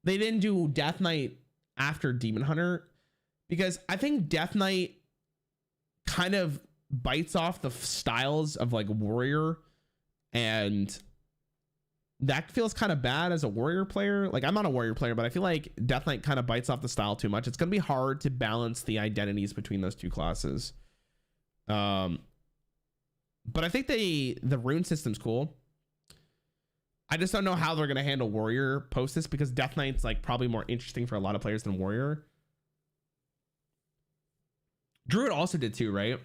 they didn't do Death Knight after Demon Hunter, because I think Death Knight kind of bites off the styles of like Warrior, and that feels kind of bad as a Warrior player. Like I'm not a Warrior player, but I feel like Death Knight kind of bites off the style too much. It's going to be hard to balance the identities between those two classes. But I think the rune system's cool. I just don't know how they're going to handle Warrior post this, because Death Knight's like probably more interesting for a lot of players than Warrior. Druid also did too, right?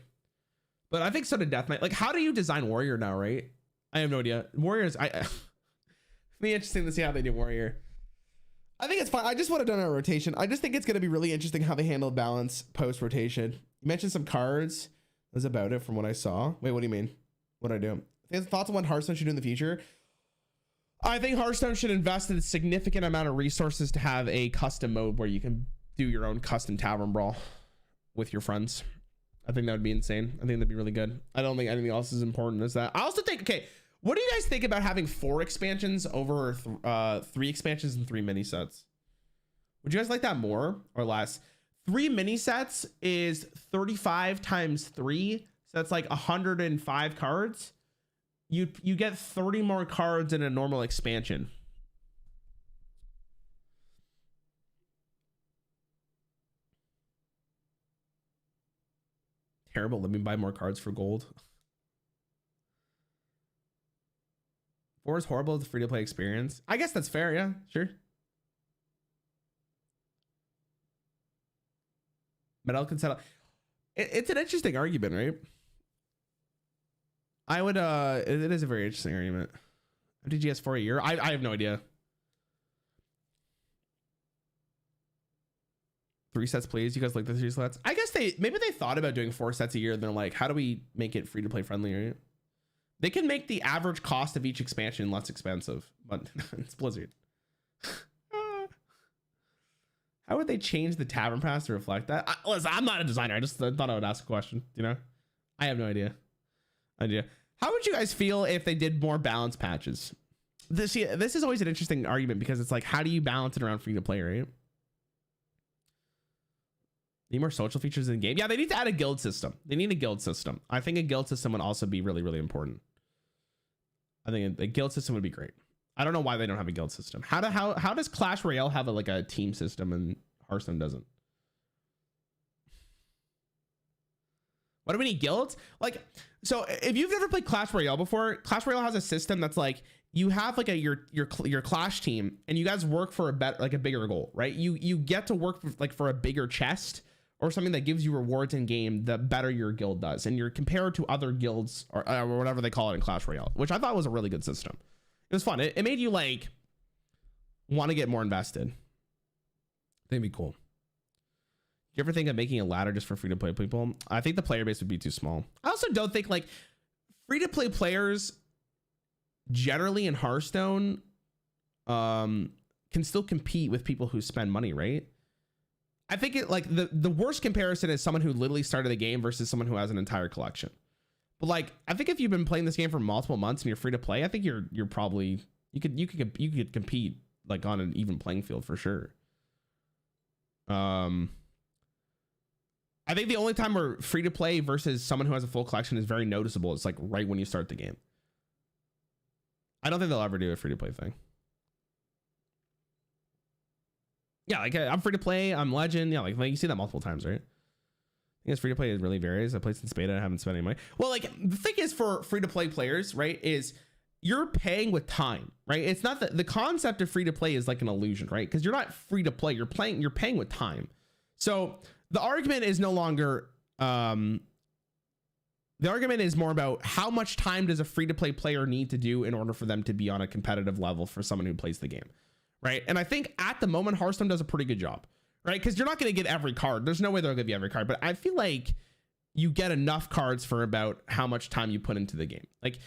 But I think so did Death Knight. Like, how do you design Warrior now, right? I have no idea. Warriors, it'd be interesting to see how they do Warrior. I think it's fine. I just would have done a rotation. I just think it's going to be really interesting how they handle balance post rotation. You mentioned some cards. That's about it from what I saw. Wait, what do you mean? What I do? Thoughts on what Hearthstone should do in the future? I think Hearthstone should invest in a significant amount of resources to have a custom mode where you can do your own custom tavern brawl with your friends. I think that would be insane. I think that'd be really good. I don't think anything else is important as that. I also think, okay, what do you guys think about having 4 expansions over 3 expansions and 3 mini sets? Would you guys like that more or less? 3 mini sets is 35 times 3. So that's like 105 cards. You get 30 more cards in a normal expansion. Terrible. Let me buy more cards for gold. 4 is horrible. It's a free-to-play experience. I guess that's fair. Yeah, sure. Metal can settle. It's an interesting argument, right? I would it is a very interesting argument. MTGS for a year. I have no idea. 3 sets, please. You guys like the 3 sets? I guess maybe they thought about doing 4 sets a year. And they're like, how do we make it free to play friendly, right? They can make the average cost of each expansion less expensive, but it's Blizzard. How would they change the tavern pass to reflect that? Listen, I'm not a designer. I just thought I would ask a question. You know, I have no idea. How would you guys feel if they did more balance patches? This is always an interesting argument, because it's like, how do you balance it around free to play, right? Need more social features in the game. Yeah, they need to add a guild system. They need a guild system. I think a guild system would also be really, really important. I think a guild system would be great. I don't know why they don't have a guild system. How does Clash Royale have like a team system and Hearthstone doesn't? What do we need, guilds? Like, so if you've never played Clash Royale before, Clash Royale has a system that's like, you have like your Clash team, and you guys work for a bigger goal, right? You get to work for a bigger chest or something that gives you rewards in game, the better your guild does, and you're compared to other guilds or whatever they call it in Clash Royale, which I thought was a really good system. It was fun. It made you like want to get more invested. I think it'd be cool. You ever think of making a ladder just for free to play people? I think the player base would be too small. I also don't think like free to play players generally in Hearthstone can still compete with people who spend money, right? I think it like the worst comparison is someone who literally started the game versus someone who has an entire collection. But like, I think if you've been playing this game for multiple months and you're free to play, I think you're probably you could compete like on an even playing field for sure. I think the only time where free to play versus someone who has a full collection is very noticeable. It's like right when you start the game. I don't think they'll ever do a free to play thing. Yeah, like I'm free to play. I'm legend. Yeah, like you see that multiple times, right? I guess free to play it really varies. I played since beta. I haven't spent any money. Well, like the thing is for free to play players, right, is you're paying with time, right? It's not that the concept of free to play is like an illusion, right? Because you're not free to play. You're paying with time. So the argument is no longer The argument is more about how much time does a free-to-play player need to do in order for them to be on a competitive level for someone who plays the game, right? And I think at the moment, Hearthstone does a pretty good job, right? Because you're not going to get every card. There's no way they'll give you every card, but I feel like you get enough cards for about how much time you put into the game. Like,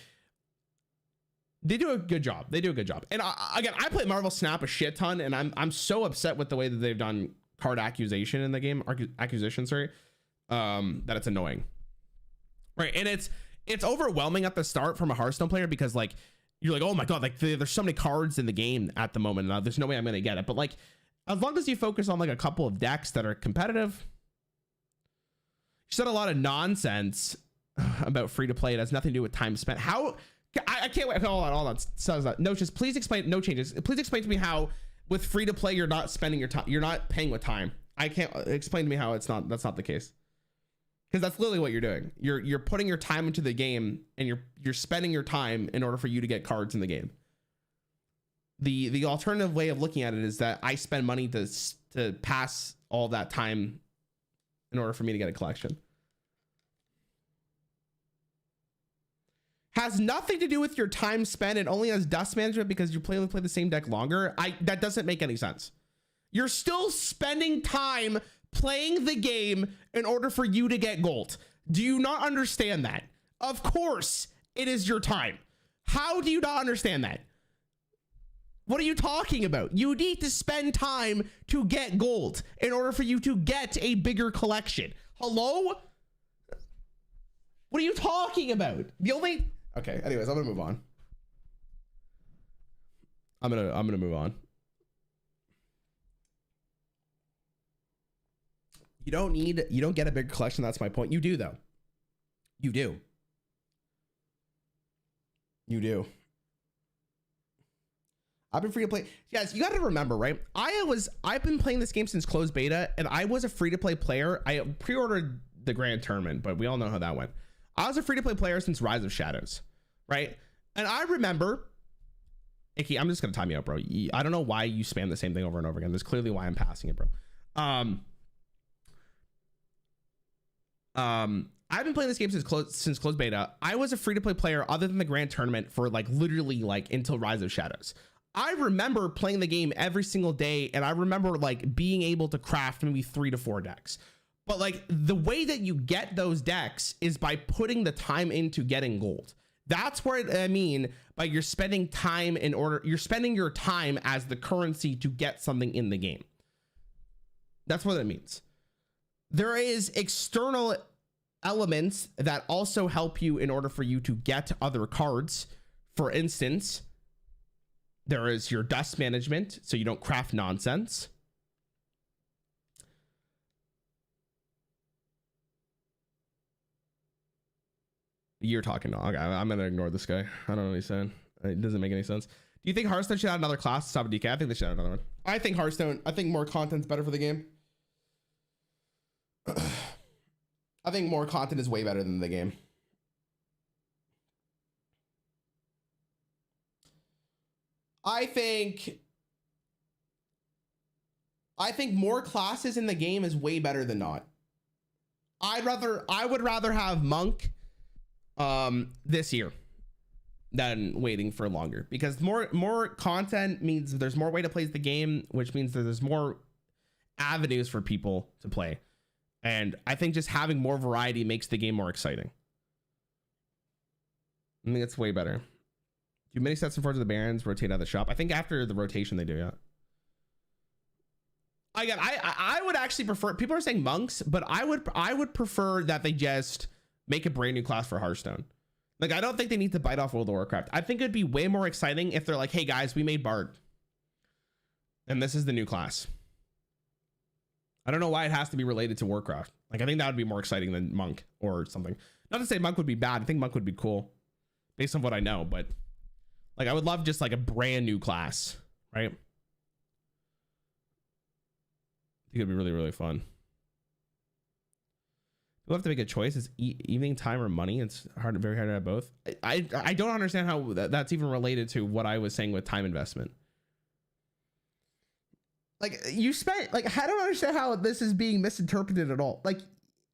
they do a good job. They do a good job. And again, I play Marvel Snap a shit ton, and I'm so upset with the way that they've done card acquisition in the game, acquisition, sorry, that it's annoying. Right. And it's overwhelming at the start from a Hearthstone player because like you're like, oh my God, like there's so many cards in the game at the moment. There's no way I'm going to get it. But like, as long as you focus on like a couple of decks that are competitive, you said a lot of nonsense about free to play. It has nothing to do with time spent. How I can't wait. Hold on. Says that. No, just please explain. No changes. Please explain to me how with free to play, you're not spending your time. You're not paying with time. I can't explain to me how that's not the case. Because that's literally what you're doing. You're putting your time into the game and you're spending your time in order for you to get cards in the game. The alternative way of looking at it is that I spend money to pass all that time in order for me to get a collection. Has nothing to do with your time spent. It only has dust management because you play the same deck longer. That doesn't make any sense. You're still spending time playing the game in order for you to get gold. Do you not understand that? Of course it is your time. How do you not understand that? What are you talking about? You need to spend time to get gold in order for you to get a bigger collection. Hello? What are you talking about? Okay, anyways, I'm gonna move on. I'm gonna move on. You don't get a big collection. That's my point. You do though. You do. I've been free to play. Yes, you got to remember, right? I've been playing this game since closed beta, and I was a free to play player. I pre-ordered the Grand Tournament, but we all know how that went. I was a free to play player since Rise of Shadows, right? And I remember, Icky, I'm just gonna time you out, bro. I don't know why you spam the same thing over and over again. There's clearly why I'm passing it, bro. I've been playing this game since closed beta. I was a free to play player other than the Grand Tournament for like literally like until Rise of Shadows. I remember playing the game every single day, and I remember like being able to craft maybe 3 to 4 decks. But like the way that you get those decks is by putting the time into getting gold. That's what I mean by you're spending time you're spending your time as the currency to get something in the game. That's what it means. There is external elements that also help you in order for you to get other cards. For instance, there is your dust management, so you don't craft nonsense. You're talking. Okay, I'm gonna ignore this guy. I don't know what he's saying. It doesn't make any sense. Do you think Hearthstone should add another class to stop a DK? I think they should add another one. I think more content's better for the game. I think more content is way better than the game. I think more classes in the game is way better than not. I would rather have Monk this year than waiting for longer, because more content means there's more way to play the game, which means that there's more avenues for people to play. And I think just having more variety makes the game more exciting. I think it's way better. Do many sets and forwards of the Barrens rotate out of the shop? I think after the rotation they do, yeah. Again, I would actually prefer, people are saying monks, but I would prefer that they just make a brand new class for Hearthstone. Like, I don't think they need to bite off World of Warcraft. I think it'd be way more exciting if they're like, hey guys, we made Bard, and this is the new class. I don't know why it has to be related to Warcraft. Like, I think that would be more exciting than Monk or something. Not to say Monk would be bad. I think Monk would be cool based on what I know, but like, I would love just like a brand new class, right? I think it'd be really, really fun. We'll have to make a choice. It's evening time or money. It's very hard to have both. I don't understand how that's even related to what I was saying with time investment. Like, you spent, like, I don't understand how this is being misinterpreted at all. Like,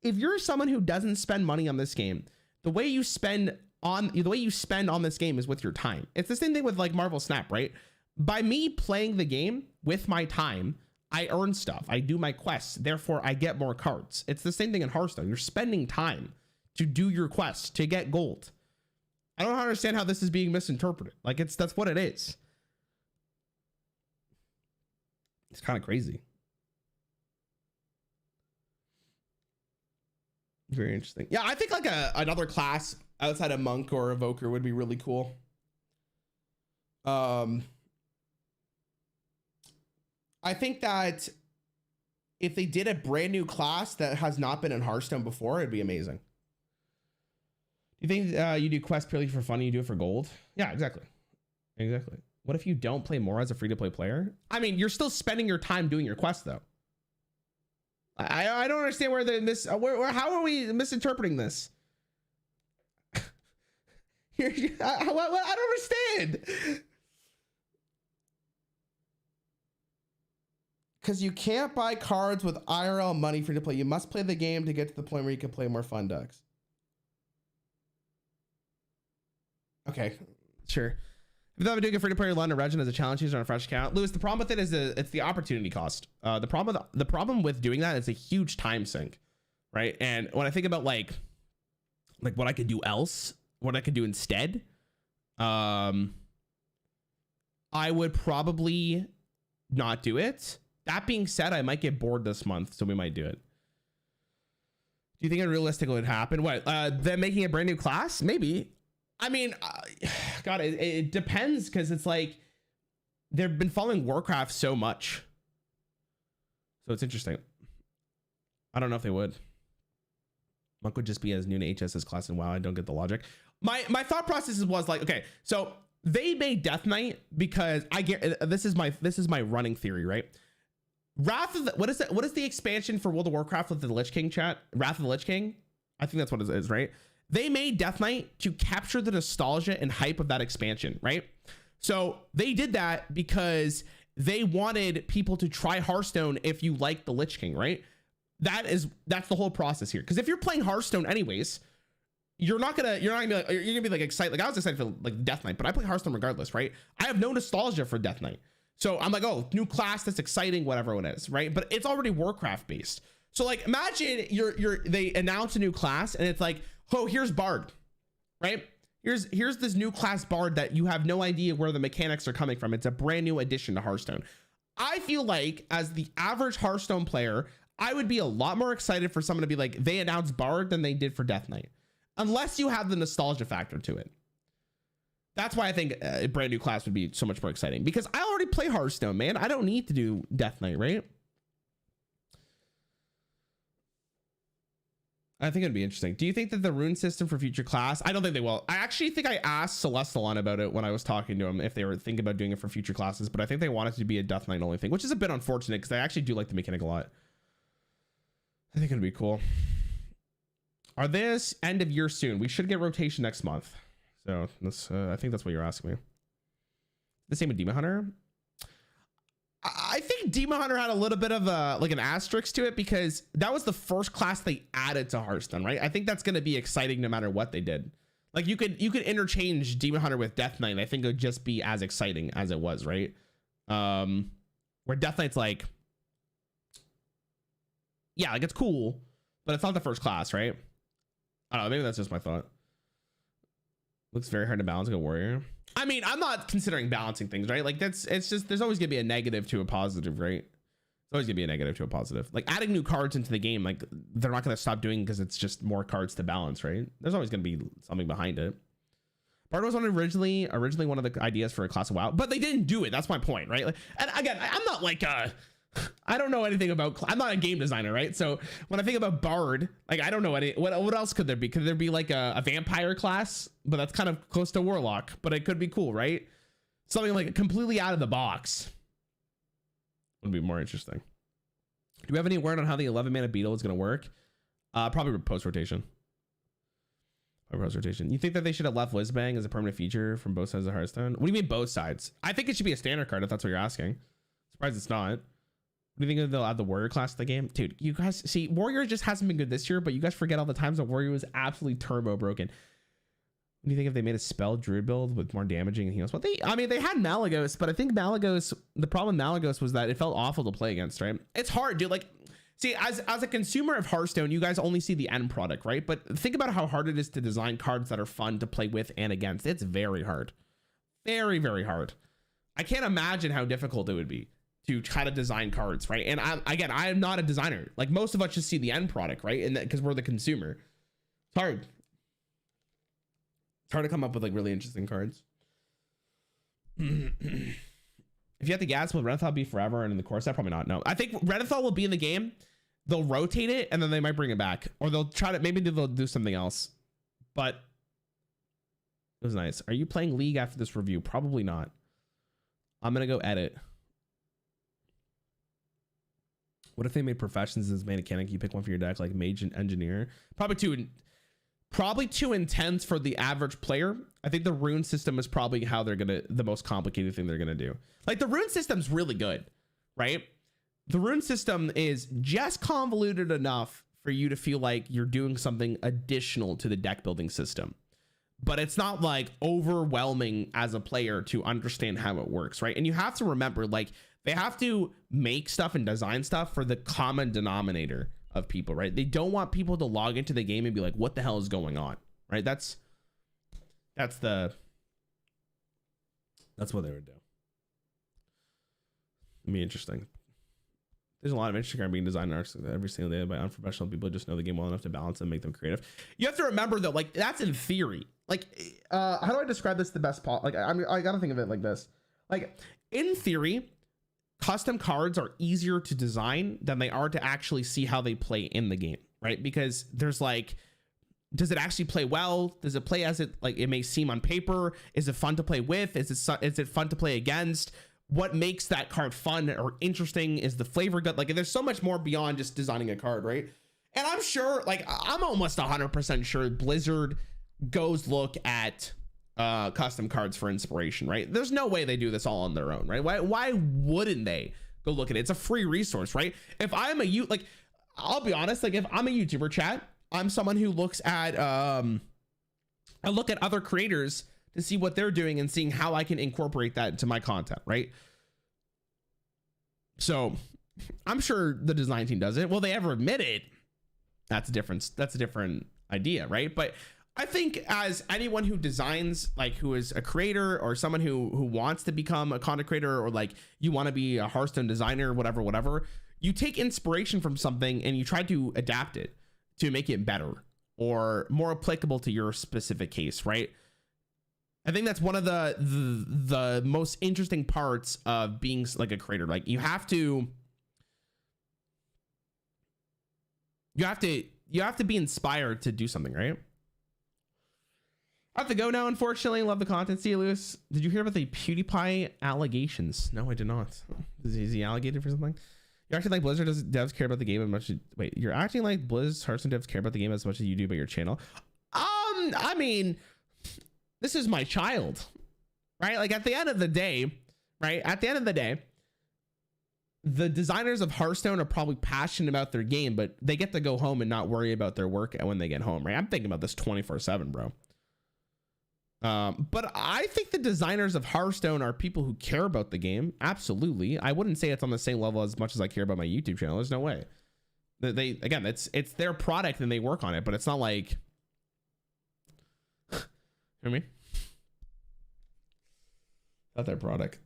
if you're someone who doesn't spend money on this game, the way you spend on this game is with your time. It's the same thing with like Marvel Snap, right? By me playing the game with my time, I earn stuff. I do my quests. Therefore, I get more cards. It's the same thing in Hearthstone. You're spending time to do your quests to get gold. I don't understand how this is being misinterpreted. Like that's what it is. It's kind of crazy. Very interesting. Yeah, I think like another class outside of Monk or Evoker would be really cool. I think that if they did a brand new class that has not been in Hearthstone before, it'd be amazing. Do you think you do quests purely for fun and you do it for gold? Yeah, exactly. Exactly. What if you don't play more as a free-to-play player? I mean, you're still spending your time doing your quests, though. I don't understand where how are we misinterpreting this? I don't understand. Because you can't buy cards with IRL money free to play. You must play the game to get to the point where you can play more fun decks. Okay, sure. If I'm doing a free-to-play London Legend as a challenge user on a fresh account, Lewis, the problem with it is it's the opportunity cost. The problem with doing that is a huge time sink, right? And when I think about like what I could do else, what I could do instead, I would probably not do it. That being said, I might get bored this month, so we might do it. Do you think it realistically would happen? What? Them making a brand new class? Maybe. I mean, God, it depends, because it's like they've been following Warcraft so much, so it's interesting. I don't know if they would. Monk would just be as new to HS as class, and wow, I don't get the logic. My thought process was like, okay, so they made Death Knight because I get this is my running theory, right? Wrath of the, what is the expansion for World of Warcraft with the Lich King chat? Wrath of the Lich King? I think that's what it is, right? They made Death Knight to capture the nostalgia and hype of that expansion, right? So they did that because they wanted people to try Hearthstone if you like the Lich King, right? That's the whole process here. Because if you're playing Hearthstone anyways, you're not gonna be like excited. Like I was excited for like Death Knight, but I play Hearthstone regardless, right? I have no nostalgia for Death Knight. So I'm like, oh, new class, that's exciting, whatever it is, right? But it's already Warcraft based. So like imagine they announce a new class and it's like, oh, here's Bard, right? Here's this new class Bard that you have no idea where the mechanics are coming from. It's a brand new addition to Hearthstone. I feel like as the average Hearthstone player, I would be a lot more excited for someone to be like, they announced Bard than they did for Death Knight, unless you have the nostalgia factor to it. That's why I think a brand new class would be so much more exciting, because I already play Hearthstone, man. I don't need to do Death Knight, right? I think it'd be interesting. Do you think that the rune system for future class? I don't think they will. I actually think I asked Celestalon about it when I was talking to him if they were thinking about doing it for future classes, but I think they want it to be a Death Knight only thing, which is a bit unfortunate because I actually do like the mechanic a lot. I think it'd be cool. Are this end of year soon? We should get rotation next month. So that's, I think that's what you're asking me. The same with Demon Hunter. I think Demon Hunter had a little bit of a like an asterisk to it because that was the first class they added to Hearthstone, right? I think that's going to be exciting no matter what they did. Like you could interchange Demon Hunter with Death Knight. I think it would just be as exciting as it was, right? Where Death Knight's like, yeah, like it's cool, but it's not the first class, right? I don't know. Maybe that's just my thought. Looks very hard to balance like a warrior. I mean, I'm not considering balancing things, right? Like it's just, there's always gonna be a negative to a positive, right? It's always gonna be a negative to a positive. Like adding new cards into the game, like they're not gonna stop doing because it's just more cards to balance, right? There's always gonna be something behind it. Bard was originally one of the ideas for a class of WoW, but they didn't do it. That's my point, right? Like, and again, I'm not like I don't know anything about, I'm not a game designer, right? So when I think about Bard, like I don't know what else could there be? Could there be like a vampire class? But that's kind of close to Warlock, but it could be cool, right? Something like completely out of the box would be more interesting. Do we have any word on how the 11 mana beetle is going to work? Probably post rotation. Post rotation. You think that they should have left Whizbang as a permanent feature from both sides of Hearthstone? What do you mean both sides? I think it should be a standard card if that's what you're asking. Surprised it's not. do you think they'll add the warrior class to the game? Dude, you guys see, warrior just hasn't been good this year, but you guys forget all the times that warrior was absolutely turbo broken. What do you think if they made a spell druid build with more damaging and heals? Well, I mean, they had Malagos, but I think Malagos, the problem with Malagos was that it felt awful to play against, right? It's hard, dude. Like, see, as a consumer of Hearthstone, you guys only see the end product, right? But think about how hard it is to design cards that are fun to play with and against. It's very hard. Very, very hard. I can't imagine how difficult it would be to try to design cards, right? And I am not a designer. Like, most of us just see the end product, right? And because we're the consumer, it's hard. It's hard to come up with like really interesting cards. If you have to gas, will Renethal be forever and in the core set? Probably not. No, I think Renethal will be in the game. They'll rotate it and then they might bring it back, or they'll try to, maybe they'll do something else. But it was nice. Are you playing League after this review? Probably not. I'm gonna go edit. What if they made professions as main mechanic? You pick one for your deck, like mage and engineer. Probably too intense for the average player. I think the rune system is probably how they're gonna, the most complicated thing they're gonna do. Like, the rune system's really good, right? The rune system is just convoluted enough for you to feel like you're doing something additional to the deck building system, but it's not like overwhelming as a player to understand how it works, right? And you have to remember, like, they have to make stuff and design stuff for the common denominator of people, right? They don't want people to log into the game and be like, what the hell is going on, right? That's what they would do. It'd be interesting. There's a lot of Instagram being designed arcs every single day by unprofessional people who just know the game well enough to balance and make them creative. You have to remember though, like, that's in theory. Like, how do I describe this the best part? Like, I gotta think of it like this. Like, in theory, custom cards are easier to design than they are to actually see how they play in the game, right? Because there's like, does it actually play well? Does it play as it like it may seem on paper? Is it fun to play with? Is it fun to play against? What makes that card fun or interesting? Is the flavor good? Like, there's so much more beyond just designing a card, right? And I'm sure, like, I'm almost 100% sure Blizzard goes look at custom cards for inspiration, right? There's no way they do this all on their own, right? Why wouldn't they go look at it? It's a free resource, right? If I'm I'll be honest, like, if I'm a YouTuber, chat, I'm someone who looks at I look at other creators to see what they're doing and seeing how I can incorporate that into my content, right? So I'm sure the design team does it. Will they ever admit it? That's a different idea, right? But I think as anyone who designs, like, who is a creator or someone who wants to become a content creator, or like you want to be a Hearthstone designer, whatever, you take inspiration from something and you try to adapt it to make it better or more applicable to your specific case, right? I think that's one of the most interesting parts of being like a creator. Like, you have to be inspired to do something, right? I have to go now, unfortunately. Love the content. See you, Lewis. Did you hear about the PewDiePie allegations? No, I did not. Is he alligated for something? You're acting like Blizzard devs care about the game as much as... Wait, you're acting like Blizz Hearthstone devs care about the game as much as you do about your channel? I mean, this is my child, right? Like, at the end of the day, right? At the end of the day, the designers of Hearthstone are probably passionate about their game, but they get to go home and not worry about their work when they get home, right? I'm thinking about this 24/7, bro. But I think the designers of Hearthstone are people who care about the game. Absolutely. I wouldn't say it's on the same level as much as I care about my YouTube channel. There's no way. They again, it's their product and they work on it, but it's not like... Hear me? Not their product.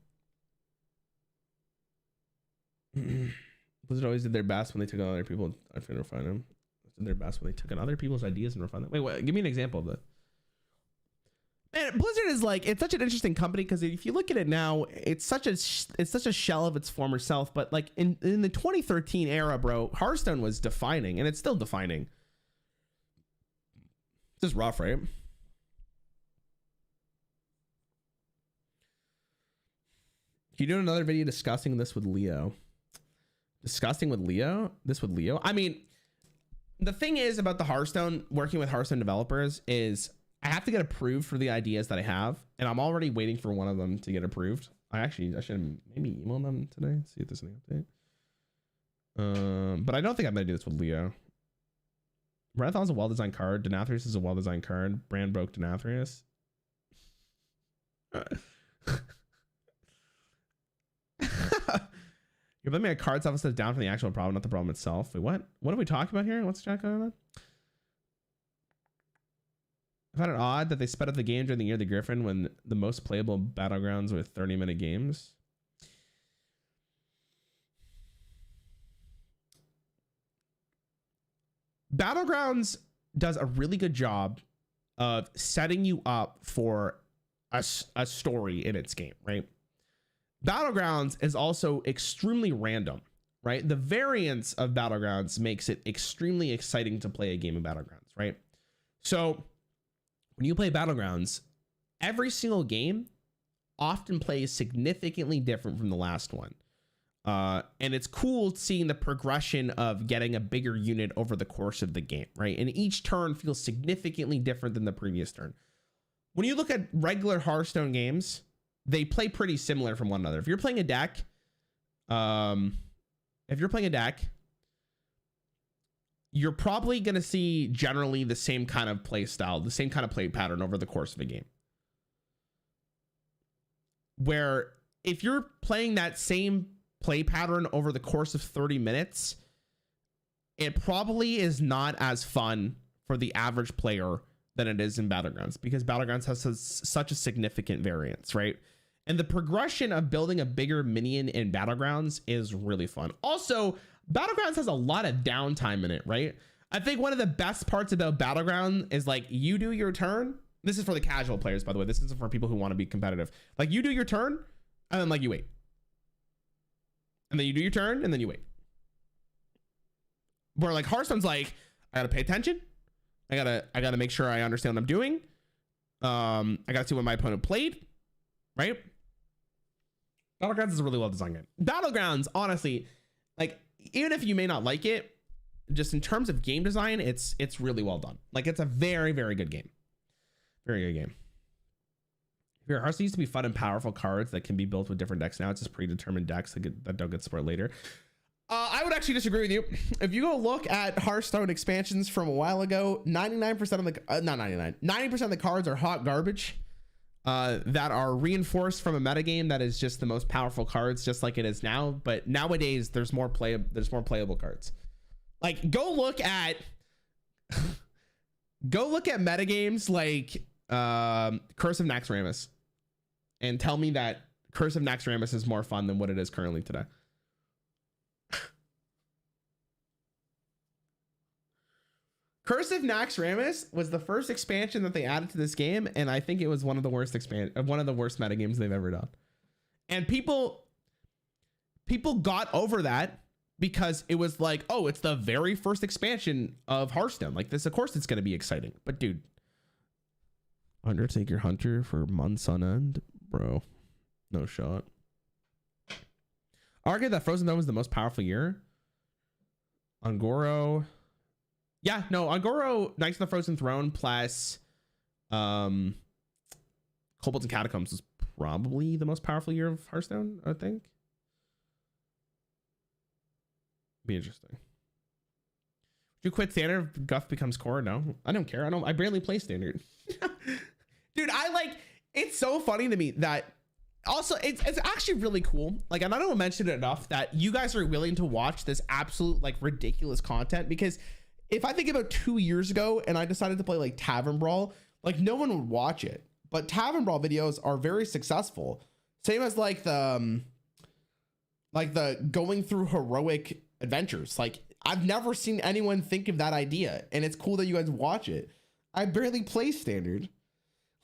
Blizzard always did their best when they took on other people and refine them. Did their best when they took on other people's ideas and refined them. Wait, give me an example of that. Man, Blizzard is like, it's such an interesting company because if you look at it now, it's such a shell of its former self. But like in the 2013 era, bro, Hearthstone was defining, and it's still defining. It's just rough, right? You doing another video discussing this with Leo? Discussing with Leo? This with Leo? I mean, the thing is about the Hearthstone, working with Hearthstone developers is I have to get approved for the ideas that I have, and I'm already waiting for one of them to get approved. I should maybe email them today, see if there's any update. But I don't think I'm gonna do this with Leo. Marathon's a well-designed card. Denathrius is a well-designed card. Brand broke Denathrius. You're blaming a card stuff instead of down for the actual problem, not the problem itself. Wait, what? What are we talking about here? What's Jack going on? I found it odd that they sped up the game during the year of the Gryphon when the most playable Battlegrounds with 30-minute games. Battlegrounds does a really good job of setting you up for a story in its game, right? Battlegrounds is also extremely random, right? The variance of Battlegrounds makes it extremely exciting to play a game of Battlegrounds, right? So when you play Battlegrounds, every single game often plays significantly different from the last one. And it's cool seeing the progression of getting a bigger unit over the course of the game, right? And each turn feels significantly different than the previous turn. When you look at regular Hearthstone games, they play pretty similar from one another. If you're playing a deck, you're probably going to see generally the same kind of play style, the same kind of play pattern over the course of a game. Where if you're playing that same play pattern over the course of 30 minutes, it probably is not as fun for the average player than it is in Battlegrounds, because Battlegrounds has such a significant variance, right? And the progression of building a bigger minion in Battlegrounds is really fun. Also, Battlegrounds has a lot of downtime in it, right? I think one of the best parts about Battleground is like you do your turn. This is for the casual players, by the way. This isn't for people who want to be competitive. Like you do your turn and then like you wait. And then you do your turn and then you wait. Where like Hearthstone's like, I gotta pay attention. I gotta make sure I understand what I'm doing. I gotta see what my opponent played, right? Battlegrounds is a really well designed game. Battlegrounds, honestly, like even if you may not like it, just in terms of game design, it's really well done. Like it's a very, very good game. Very good game. Your Hearthstone used to be fun and powerful cards that can be built with different decks. Now it's just predetermined decks that don't get support later. I would actually disagree with you. If you go look at Hearthstone expansions from a while ago, 99% of the not 99, 90% of the cards are hot garbage that are reinforced from a metagame that is just the most powerful cards, just like it is now. But nowadays, there's more playable cards. Like go look at metagames like Curse of Naxxramas and tell me that Curse of Naxxramas is more fun than what it is currently today. Curse of Naxxramas was the first expansion that they added to this game, and I think it was one of the worst metagames they've ever done. And people got over that because it was like, oh, it's the very first expansion of Hearthstone. Like this, of course, it's going to be exciting. But dude, Undertaker Hunter for months on end, bro, no shot. I argue that Frozen Throne was the most powerful year. Ungoro. Yeah, no, Ungoro, Knights of the Frozen Throne plus Kobolds and Catacombs is probably the most powerful year of Hearthstone, I think. Be interesting. Would you quit Standard if Guff becomes core? No, I don't care. I barely play Standard. Dude, it's so funny to me that also it's actually really cool. Like, and I don't mention it enough that you guys are willing to watch this absolute like ridiculous content, because if I think about 2 years ago and I decided to play like Tavern Brawl, like no one would watch it. But Tavern Brawl videos are very successful. Same as like the going through heroic adventures. Like I've never seen anyone think of that idea, and it's cool that you guys watch it. I barely play Standard.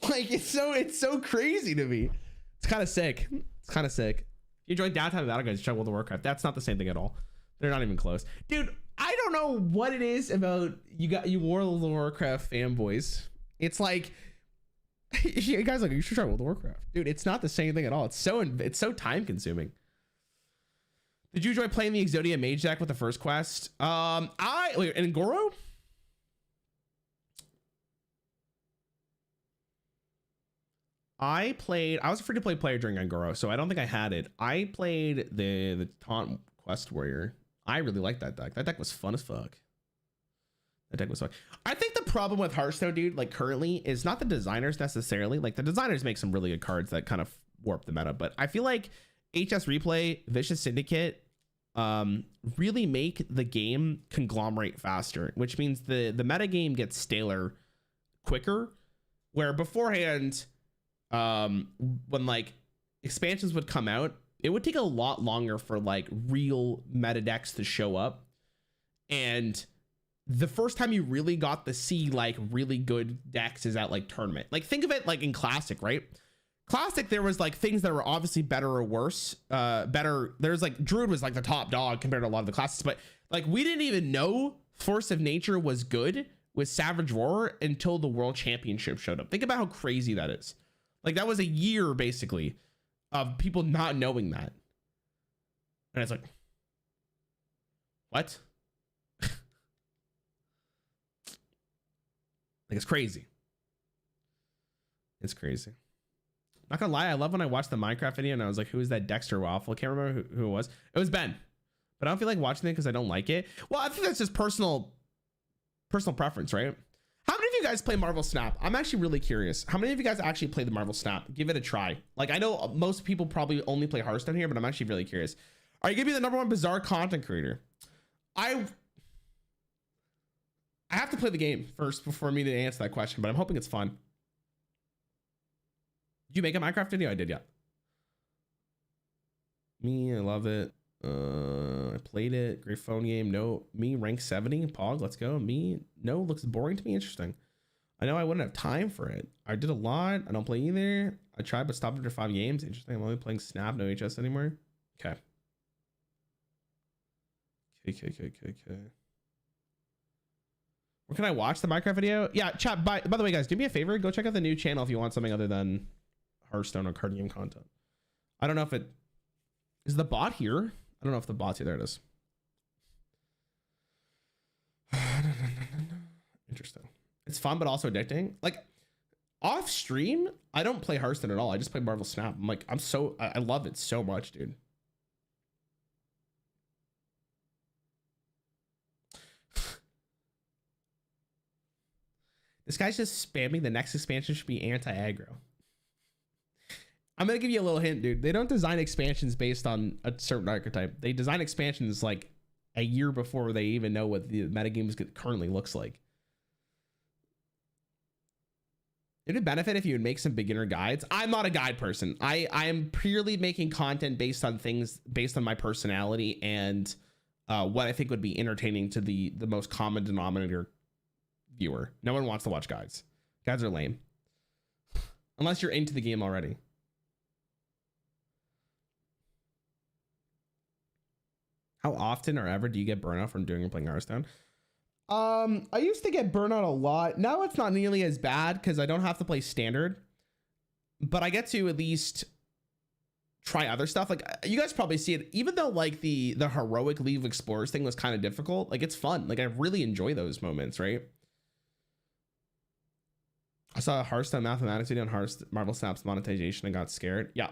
Like it's so crazy to me. It's kind of sick. It's kind of sick. If you enjoy Downtime Battlegrounds, check World of Warcraft. That's not the same thing at all. They're not even close, dude. I don't know what it is about you World of Warcraft fanboys. It's like you guys like, you should try World of Warcraft, dude. It's not the same thing at all. It's so time consuming. Did you enjoy playing the Exodia Mage deck with the first quest? In Goro? I was a free to play player during Angoro, so I don't think I had it. I played the Taunt Quest Warrior. I really like that deck. That deck was fun as fuck. That deck was fun. I think the problem with Hearthstone, dude, like currently, is not the designers necessarily. Like the designers make some really good cards that kind of warp the meta, but I feel like HS Replay, Vicious Syndicate, really make the game conglomerate faster, which means the meta game gets staler quicker. Where beforehand, when like expansions would come out, it would take a lot longer for like real meta decks to show up, and the first time you really got to see like really good decks is at like tournament. Like think of it like in Classic, right? Classic, there was like things that were obviously better or worse. There's like Druid was like the top dog compared to a lot of the classes, but like we didn't even know Force of Nature was good with Savage Roar until the World Championship showed up. Think about how crazy that is. Like that was a year basically of people not knowing that. And it's like, what? Like it's crazy. It's crazy. Not gonna lie, I love when I watched the Minecraft video and I was like, who is that Dexter Waffle? I can't remember who it was. It was Ben. But I don't feel like watching it because I don't like it. Well, I think that's just personal preference, right? How many of you guys play Marvel Snap? I'm actually really curious. How many of you guys actually play the Marvel Snap? Give it a try. Like I know most people probably only play Hearthstone here, but I'm actually really curious. Are you gonna be the #1 bizarre content creator? I have to play the game first before me to answer that question, but I'm hoping it's fun. Did you make a Minecraft video? I did, yeah. Me, I love it. I played it. Gryphon game. No. Me, rank 70. Pog, let's go. Me, no, looks boring to me. Interesting. I know I wouldn't have time for it. I did a lot. I don't play either. I tried but stopped after 5 games. Interesting. I'm only playing Snap, no HS anymore. Okay. Okay. Where can I watch the Minecraft video? Yeah, chat. By the way, guys, do me a favor. Go check out the new channel if you want something other than Hearthstone or card game content. I don't know if it is the bot here. I don't know if the bot's here. There it is. Interesting. It's fun, but also addicting. Like off stream, I don't play Hearthstone at all. I just play Marvel Snap. I'm like, I love it so much, dude. This guy's just spamming. The next expansion should be anti-aggro. I'm gonna give you a little hint, dude. They don't design expansions based on a certain archetype. They design expansions like a year before they even know what the metagame currently looks like. It would benefit if you would make some beginner guides. I'm not a guide person. I am purely making content based on things based on my personality and what I think would be entertaining to the most common denominator viewer. No one wants to watch guides. Guides are lame. Unless you're into the game already. How often or ever do you get burnout from doing and playing Hearthstone? I used to get burnout a lot. Now it's not nearly as bad because I don't have to play standard, but I get to at least try other stuff. Like you guys probably see it, even though like the heroic League of Explorers thing was kind of difficult. Like it's fun. Like I really enjoy those moments, right? I saw a Hearthstone mathematics video on Marvel Snap's monetization and got scared. Yeah.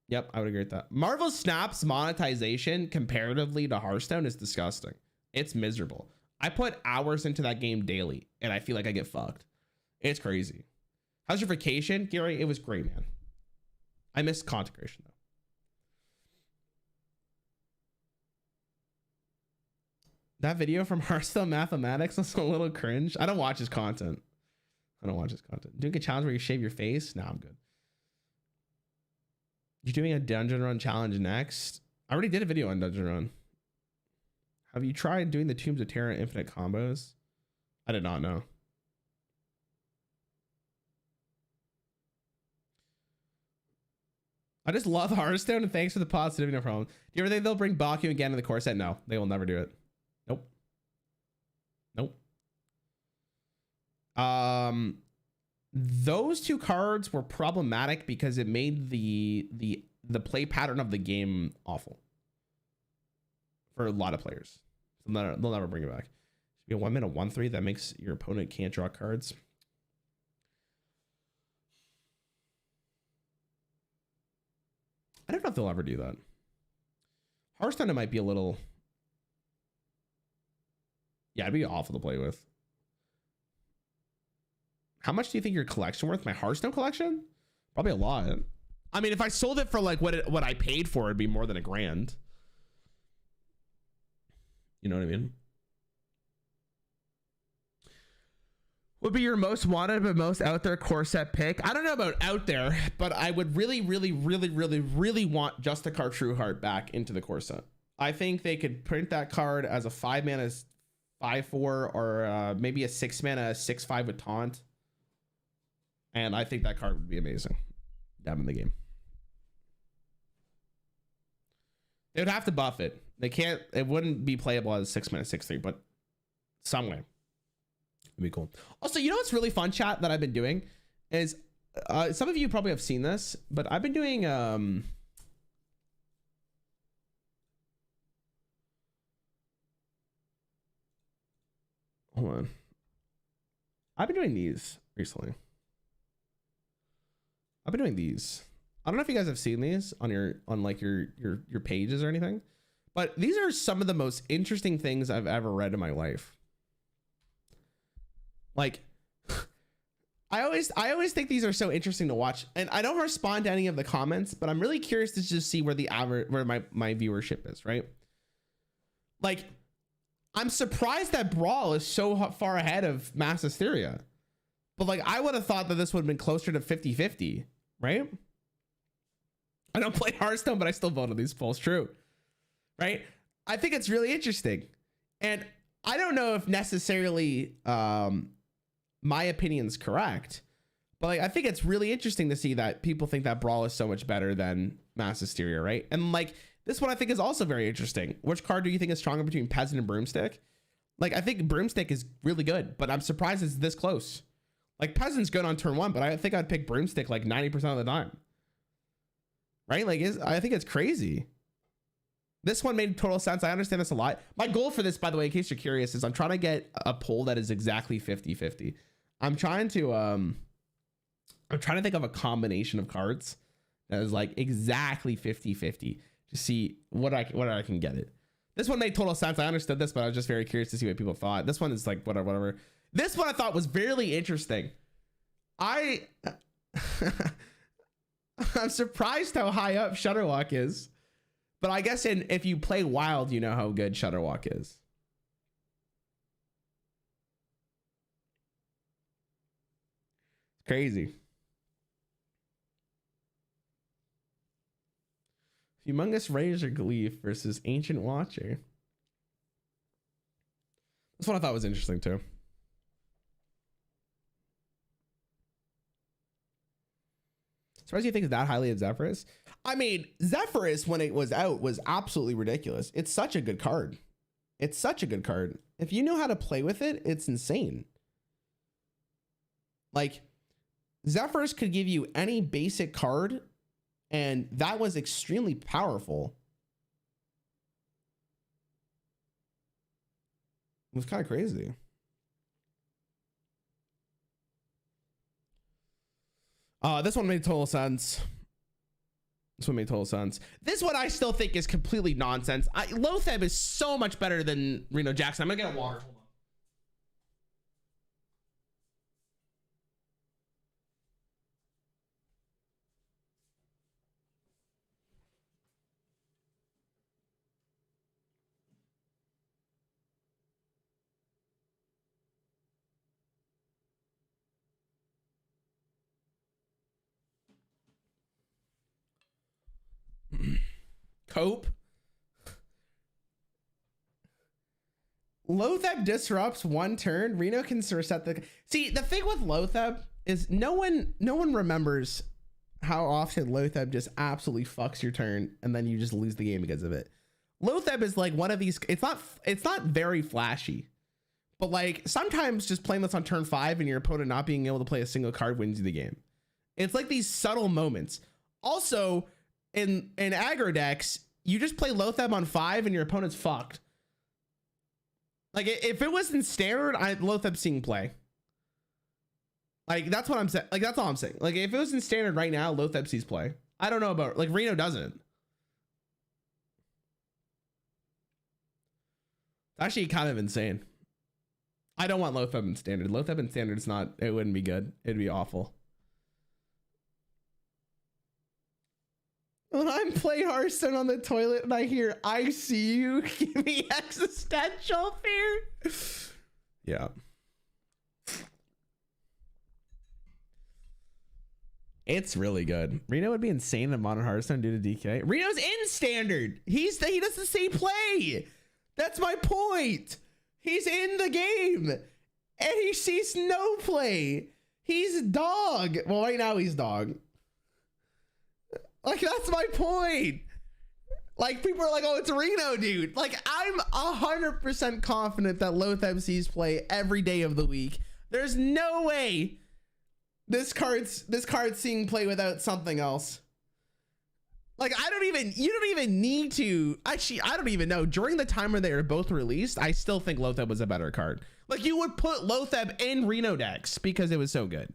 Yep, I would agree with that. Marvel Snap's monetization comparatively to Hearthstone is disgusting. It's miserable. I put hours into that game daily and I feel like I get fucked. It's crazy. How's your vacation, Gary? It was great, man. I missed content creation though. That video from Hearthstone mathematics was a little cringe. I don't watch his content. Doing a challenge where you shave your face? Nah, I'm good. You're doing a dungeon run challenge next? I already did a video on dungeon run. Have you tried doing the Tombs of Terra infinite combos? I did not know. I just love Hearthstone and thanks for the positivity, no problem. Do you ever think they'll bring Baku again in the core set? No, they will never do it. Nope. Those 2 cards were problematic because it made the play pattern of the game awful for a lot of players. So they'll never bring it back. Should be a 1 minute 1/3 that makes your opponent can't draw cards. I don't know if they'll ever do that. Hearthstone, it might be a little Yeah, it'd be awful to play with. How much do you think your collection worth? My Hearthstone collection? Probably a lot. I mean, if I sold it for like what I paid for, it'd be more than $1,000. You know what I mean? Would be your most wanted but most out there core set pick? I don't know about out there, but I would really want Justicar Trueheart back into the core set. I think they could print that card as a 5-mana 5/4 or maybe a 6-mana 6/5 with taunt. And I think that card would be amazing. Down in the game. They would have to buff it. They can't, it wouldn't be playable as a 6-mana 6/3, but some way. It'd be cool. Also, you know what's really fun, chat, that I've been doing is some of you probably have seen this, but I've been doing hold on. I've been doing these recently. I've been doing these. I don't know if you guys have seen these on your pages or anything, but these are some of the most interesting things I've ever read in my life. Like, I always think these are so interesting to watch, and I don't respond to any of the comments, but I'm really curious to just see where my viewership is, right? Like, I'm surprised that Brawl is so far ahead of Mass Hysteria, but like, I would have thought that this would have been closer to 50-50, right? I don't play Hearthstone, but I still vote on these polls. True, right? I think it's really interesting, and I don't know if necessarily my opinion's correct, but like, I think it's really interesting to see that people think that Brawl is so much better than Mass Hysteria, right? And like, this one I think is also very interesting. Which card do you think is stronger between Peasant and Broomstick? Like, I think Broomstick is really good, but I'm surprised it's this close. Like, Peasant's good on turn 1, but I think I'd pick Broomstick like 90% of the time. Right? Like, I think it's crazy. This one made total sense. I understand this a lot. My goal for this, by the way, in case you're curious, is I'm trying to get a poll that is exactly 50-50. I'm trying to think of a combination of cards that is like exactly 50-50 to see what I can get it. This one made total sense. I understood this, but I was just very curious to see what people thought. This one is like whatever. This one I thought was really interesting. I'm surprised how high up Shutterwalk is, but I guess if you play Wild, you know how good Shutterwalk is. Crazy. Humongous Razor Gleef versus Ancient Watcher. This one I thought was interesting too. Surprised you think that highly of Zephyrus? I mean, Zephyrus, when it was out, was absolutely ridiculous. It's such a good card. It's such a good card. If you know how to play with it, it's insane. Like, Zephyrus could give you any basic card, and that was extremely powerful. It was kind of crazy. This one made total sense. This one made total sense. This one I still think is completely nonsense. Lotheb is so much better than Reno Jackson. I'm gonna get a water. Hold on. Cope. Lotheb disrupts one turn. Reno can reset the. See, the thing with Lotheb is no one remembers how often Lotheb just absolutely fucks your turn and then you just lose the game because of it. Lotheb is like one of these. It's not very flashy, but like sometimes just playing this on turn 5 and your opponent not being able to play a single card wins you the game. It's like these subtle moments. Also, in aggro decks, you just play Lotheb on 5 and your opponent's fucked. Like, if it was in standard, Lotheb seeing play. Like, that's what I'm saying. Like, that's all I'm saying. Like, if it was in standard right now, Lotheb sees play. I don't know about, like, Reno doesn't. It's actually kind of insane. I don't want Lothab in standard. Lothab in standard is not, it wouldn't be good. It'd be awful. When I'm playing Hearthstone on the toilet and I hear I see you, give me existential fear. Yeah. It's really good. Reno would be insane in modern Hearthstone due to DK. Reno's in standard. He does the same play. That's my point. He's in the game and he sees no play. He's dog. Well, right now he's dog. Like, that's my point. Like, people are like, oh, it's Reno, dude. Like, I'm 100% confident that Lothab sees play every day of the week. There's no way this card's seeing play without something else. Like, you don't even need to. Actually, I don't even know. During the time where they were both released, I still think Lothab was a better card. Like, you would put Lothab in Reno decks because it was so good.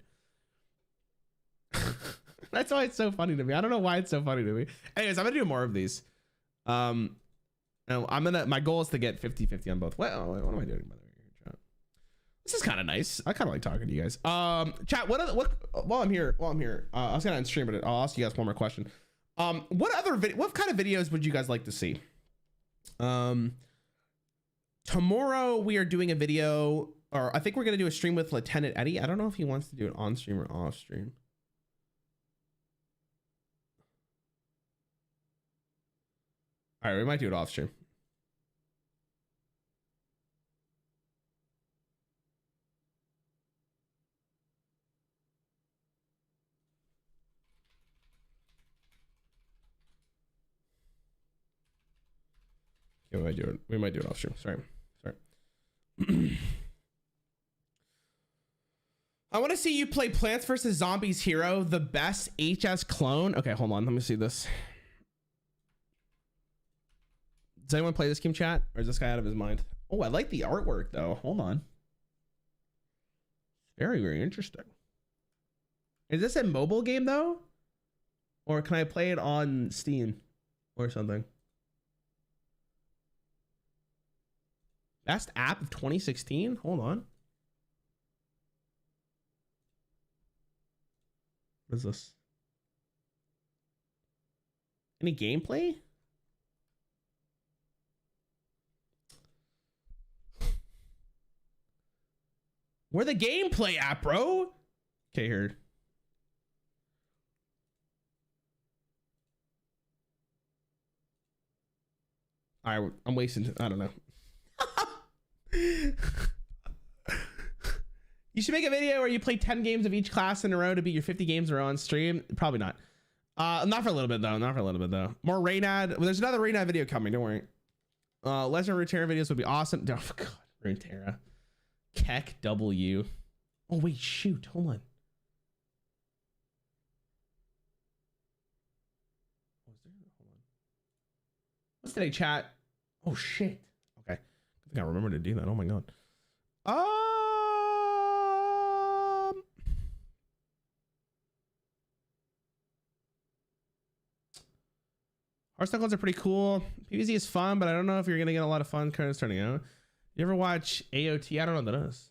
That's why it's so funny to me. I don't know why it's so funny to me. Anyways, I'm gonna do more of these. My goal is to get 50-50 on both. What am I doing, by the way? Chat? This is kind of nice. I kind of like talking to you guys. Chat, while I'm here, I was gonna end stream, but I'll ask you guys one more question. What kind of videos would you guys like to see? Tomorrow we are doing a video, or I think we're gonna do a stream with Lieutenant Eddie. I don't know if he wants to do it on stream or off stream. All right, we might do it off stream. Yeah, we might do it off stream. Sorry. I want to see you play Plants vs. Zombies Hero, the best HS clone. Okay, hold on. Let me see this. Does anyone play this game, chat? Or is this guy out of his mind? Oh, I like the artwork though. Hold on. Very, very interesting. Is this a mobile game though? Or can I play it on Steam or something? Best app of 2016? Hold on. What is this? Any gameplay? We're the gameplay app, bro. Okay, here. All right, I'm wasting. I don't know. You should make a video where you play 10 games of each class in a row to beat your 50 games in a row on stream. Probably not. Not for a little bit though. More Raynad. Well, there's another Raynad video coming. Don't worry. Lesser Runeterra videos would be awesome. Oh God, Runeterra. Keck W. Oh wait, shoot. Hold on. What's today, chat? Oh shit. Okay. I think I remember to do that. Oh my God. Hearthstone clones are pretty cool. PvZ is fun, but I don't know if you're gonna get a lot of fun cards turning out. You ever watch AOT? I don't know what that is.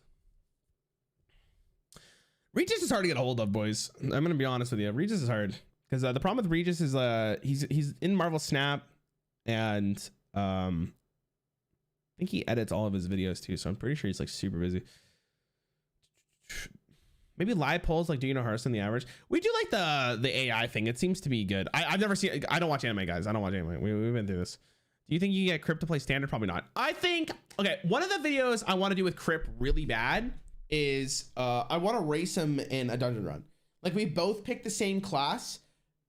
Regis is hard to get a hold of, boys. I'm gonna be honest with you. Regis is hard because the problem with Regis is he's in Marvel Snap, and I think he edits all of his videos too. So I'm pretty sure he's like super busy. Maybe live polls like, do you know Hearthstone the average? We do like the AI thing. It seems to be good. I've never seen. I don't watch anime, guys. I don't watch anime. We've been through this. Do you think you get Crypt to play standard? Probably not. I think, okay, one of the videos I want to do with Crypt really bad is I want to race him in a dungeon run. Like, we both pick the same class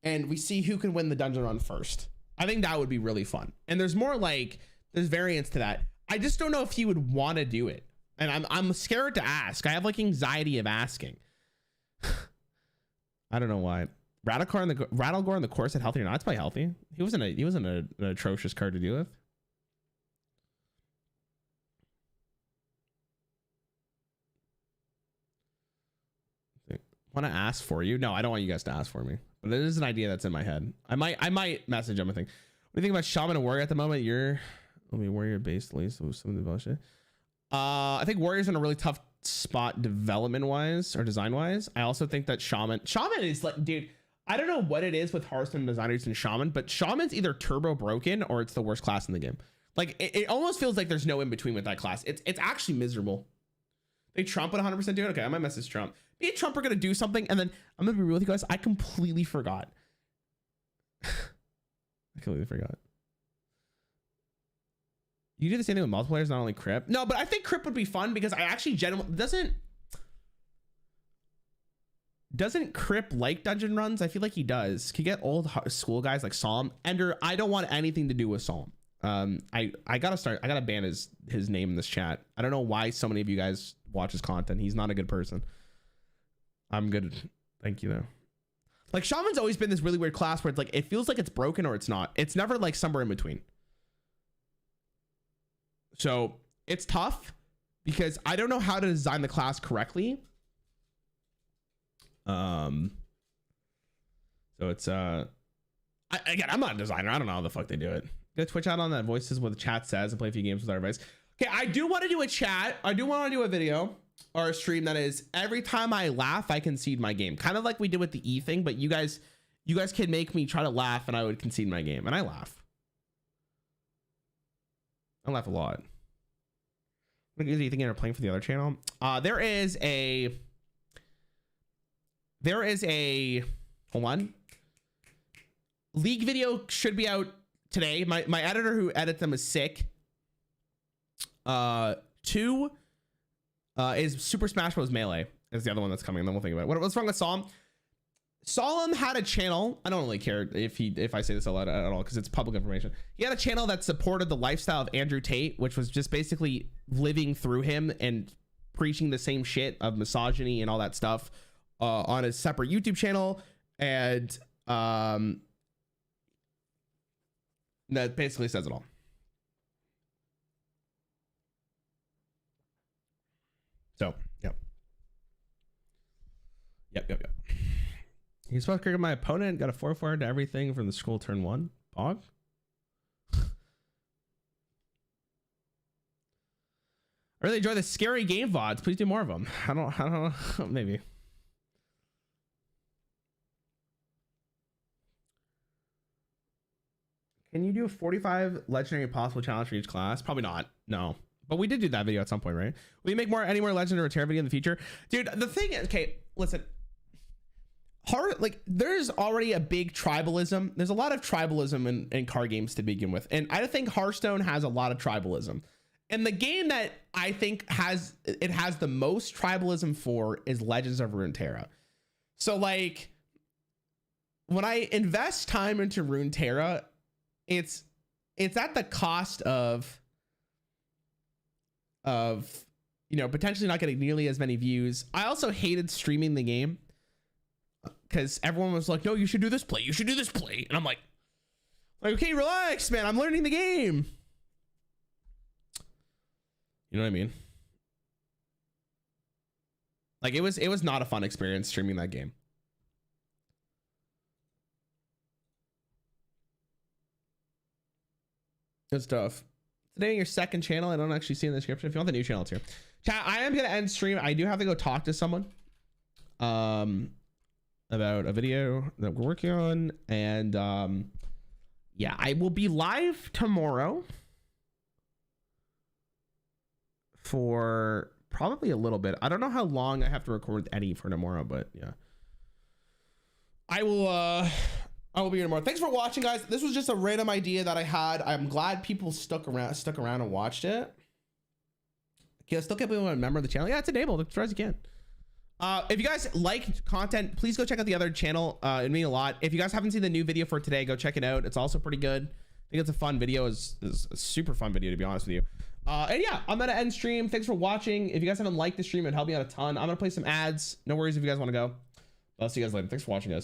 and we see who can win the dungeon run first. I think that would be really fun. And there's more like, there's variants to that. I just don't know if he would want to do it. And I'm scared to ask. I have like anxiety of asking. I don't know why. Rattlegore in the core said healthy or not. It's probably healthy. He wasn't an atrocious card to deal with. Want to ask for you? No, I don't want you guys to ask for me. But it is an idea that's in my head. I might message him and think. What do you think about Shaman and Warrior at the moment? Let me warrior based at least with some of the bullshit. I think Warrior's in a really tough spot development wise or design wise. I also think that Shaman is like, dude, I don't know what it is with Hearthstone designers and Shaman, but Shaman's either turbo broken or it's the worst class in the game. Like it almost feels like there's no in between with that class. It's actually miserable. They Trump would 100% do it. Okay, I might message Trump. Me and Trump are gonna do something, and then I'm gonna be real with you guys. I completely forgot. I completely forgot. You do the same thing with multiplayer, not only Crypt. No, but I think Crypt would be fun because I actually genuinely doesn't Crypt like dungeon runs? I feel like he does. Can you get old school guys like Psalm? Ender, I don't want anything to do with Psalm. I gotta ban his name in this chat. I don't know why so many of you guys watch his content. He's not a good person. I'm good. Thank you though. Like Shaman's always been this really weird class where it's like it feels like it's broken or it's not. It's never like somewhere in between. So it's tough because I don't know how to design the class correctly. So it's again, I'm not a designer. I don't know how the fuck they do it. Go Twitch out on that voices what the chat says and play a few games with our advice. Okay, I do want to do a chat. I do want to do a video or a stream that is every time I laugh, I concede my game. Kind of like we did with the E thing, but you guys can make me try to laugh and I would concede my game. And I laugh. I laugh a lot. What are you thinking of playing for the other channel? There is a hold on. League video should be out today. My editor who edits them is sick. 2 is Super Smash Bros. Melee is the other one that's coming. And then we'll think about it. What's wrong with Solemn? Solemn had a channel. I don't really care if I say this a lot at all because it's public information. He had a channel that supported the lifestyle of Andrew Tate, which was just basically living through him and preaching the same shit of misogyny and all that stuff on a separate YouTube channel. And that basically says it all. So, yep. He's supposed to cricket my opponent, got a 4/4 to everything from the scroll turn 1. Bog? I really enjoy the scary game VODs. Please do more of them. I don't know. Maybe. Can you do a 45 legendary possible challenge for each class? Probably not. No. But we did do that video at some point, right? Will you make any more legendary Terra video in the future? Dude, the thing is, okay, listen. There's already a big tribalism. There's a lot of tribalism in card games to begin with. And I think Hearthstone has a lot of tribalism. And the game that I think has the most tribalism for is Legends of Runeterra. So like when I invest time into Runeterra, it's at the cost of potentially not getting nearly as many views. I also hated streaming the game because everyone was like, no, you should do this play. You should do this play. And I'm like, okay, relax, man. I'm learning the game. You know what I mean? Like it was not a fun experience streaming that game. Good stuff. Today on your second channel, I don't actually see in the description. If you want the new channel too. Chat, I am gonna end stream. I do have to go talk to someone about a video that we're working on. And yeah, I will be live tomorrow for probably a little bit. I don't know how long I have to record with Eddie for tomorrow, but yeah. I will be here tomorrow. Thanks for watching, guys. This was just a random idea that I had. I'm glad people stuck around and watched it. Okay, I still can't believe I'm a member of the channel. Yeah, it's enabled as far as you can. If you guys like content, please go check out the other channel. It'd mean a lot. If you guys haven't seen the new video for today, go check it out. It's also pretty good. I think it's a fun video. It's a super fun video, to be honest with you. And yeah, I'm gonna end stream. Thanks for watching. If you guys haven't liked the stream, it'd help me out a ton. I'm gonna play some ads. No worries if you guys want to go. I'll see you guys later. Thanks for watching, guys.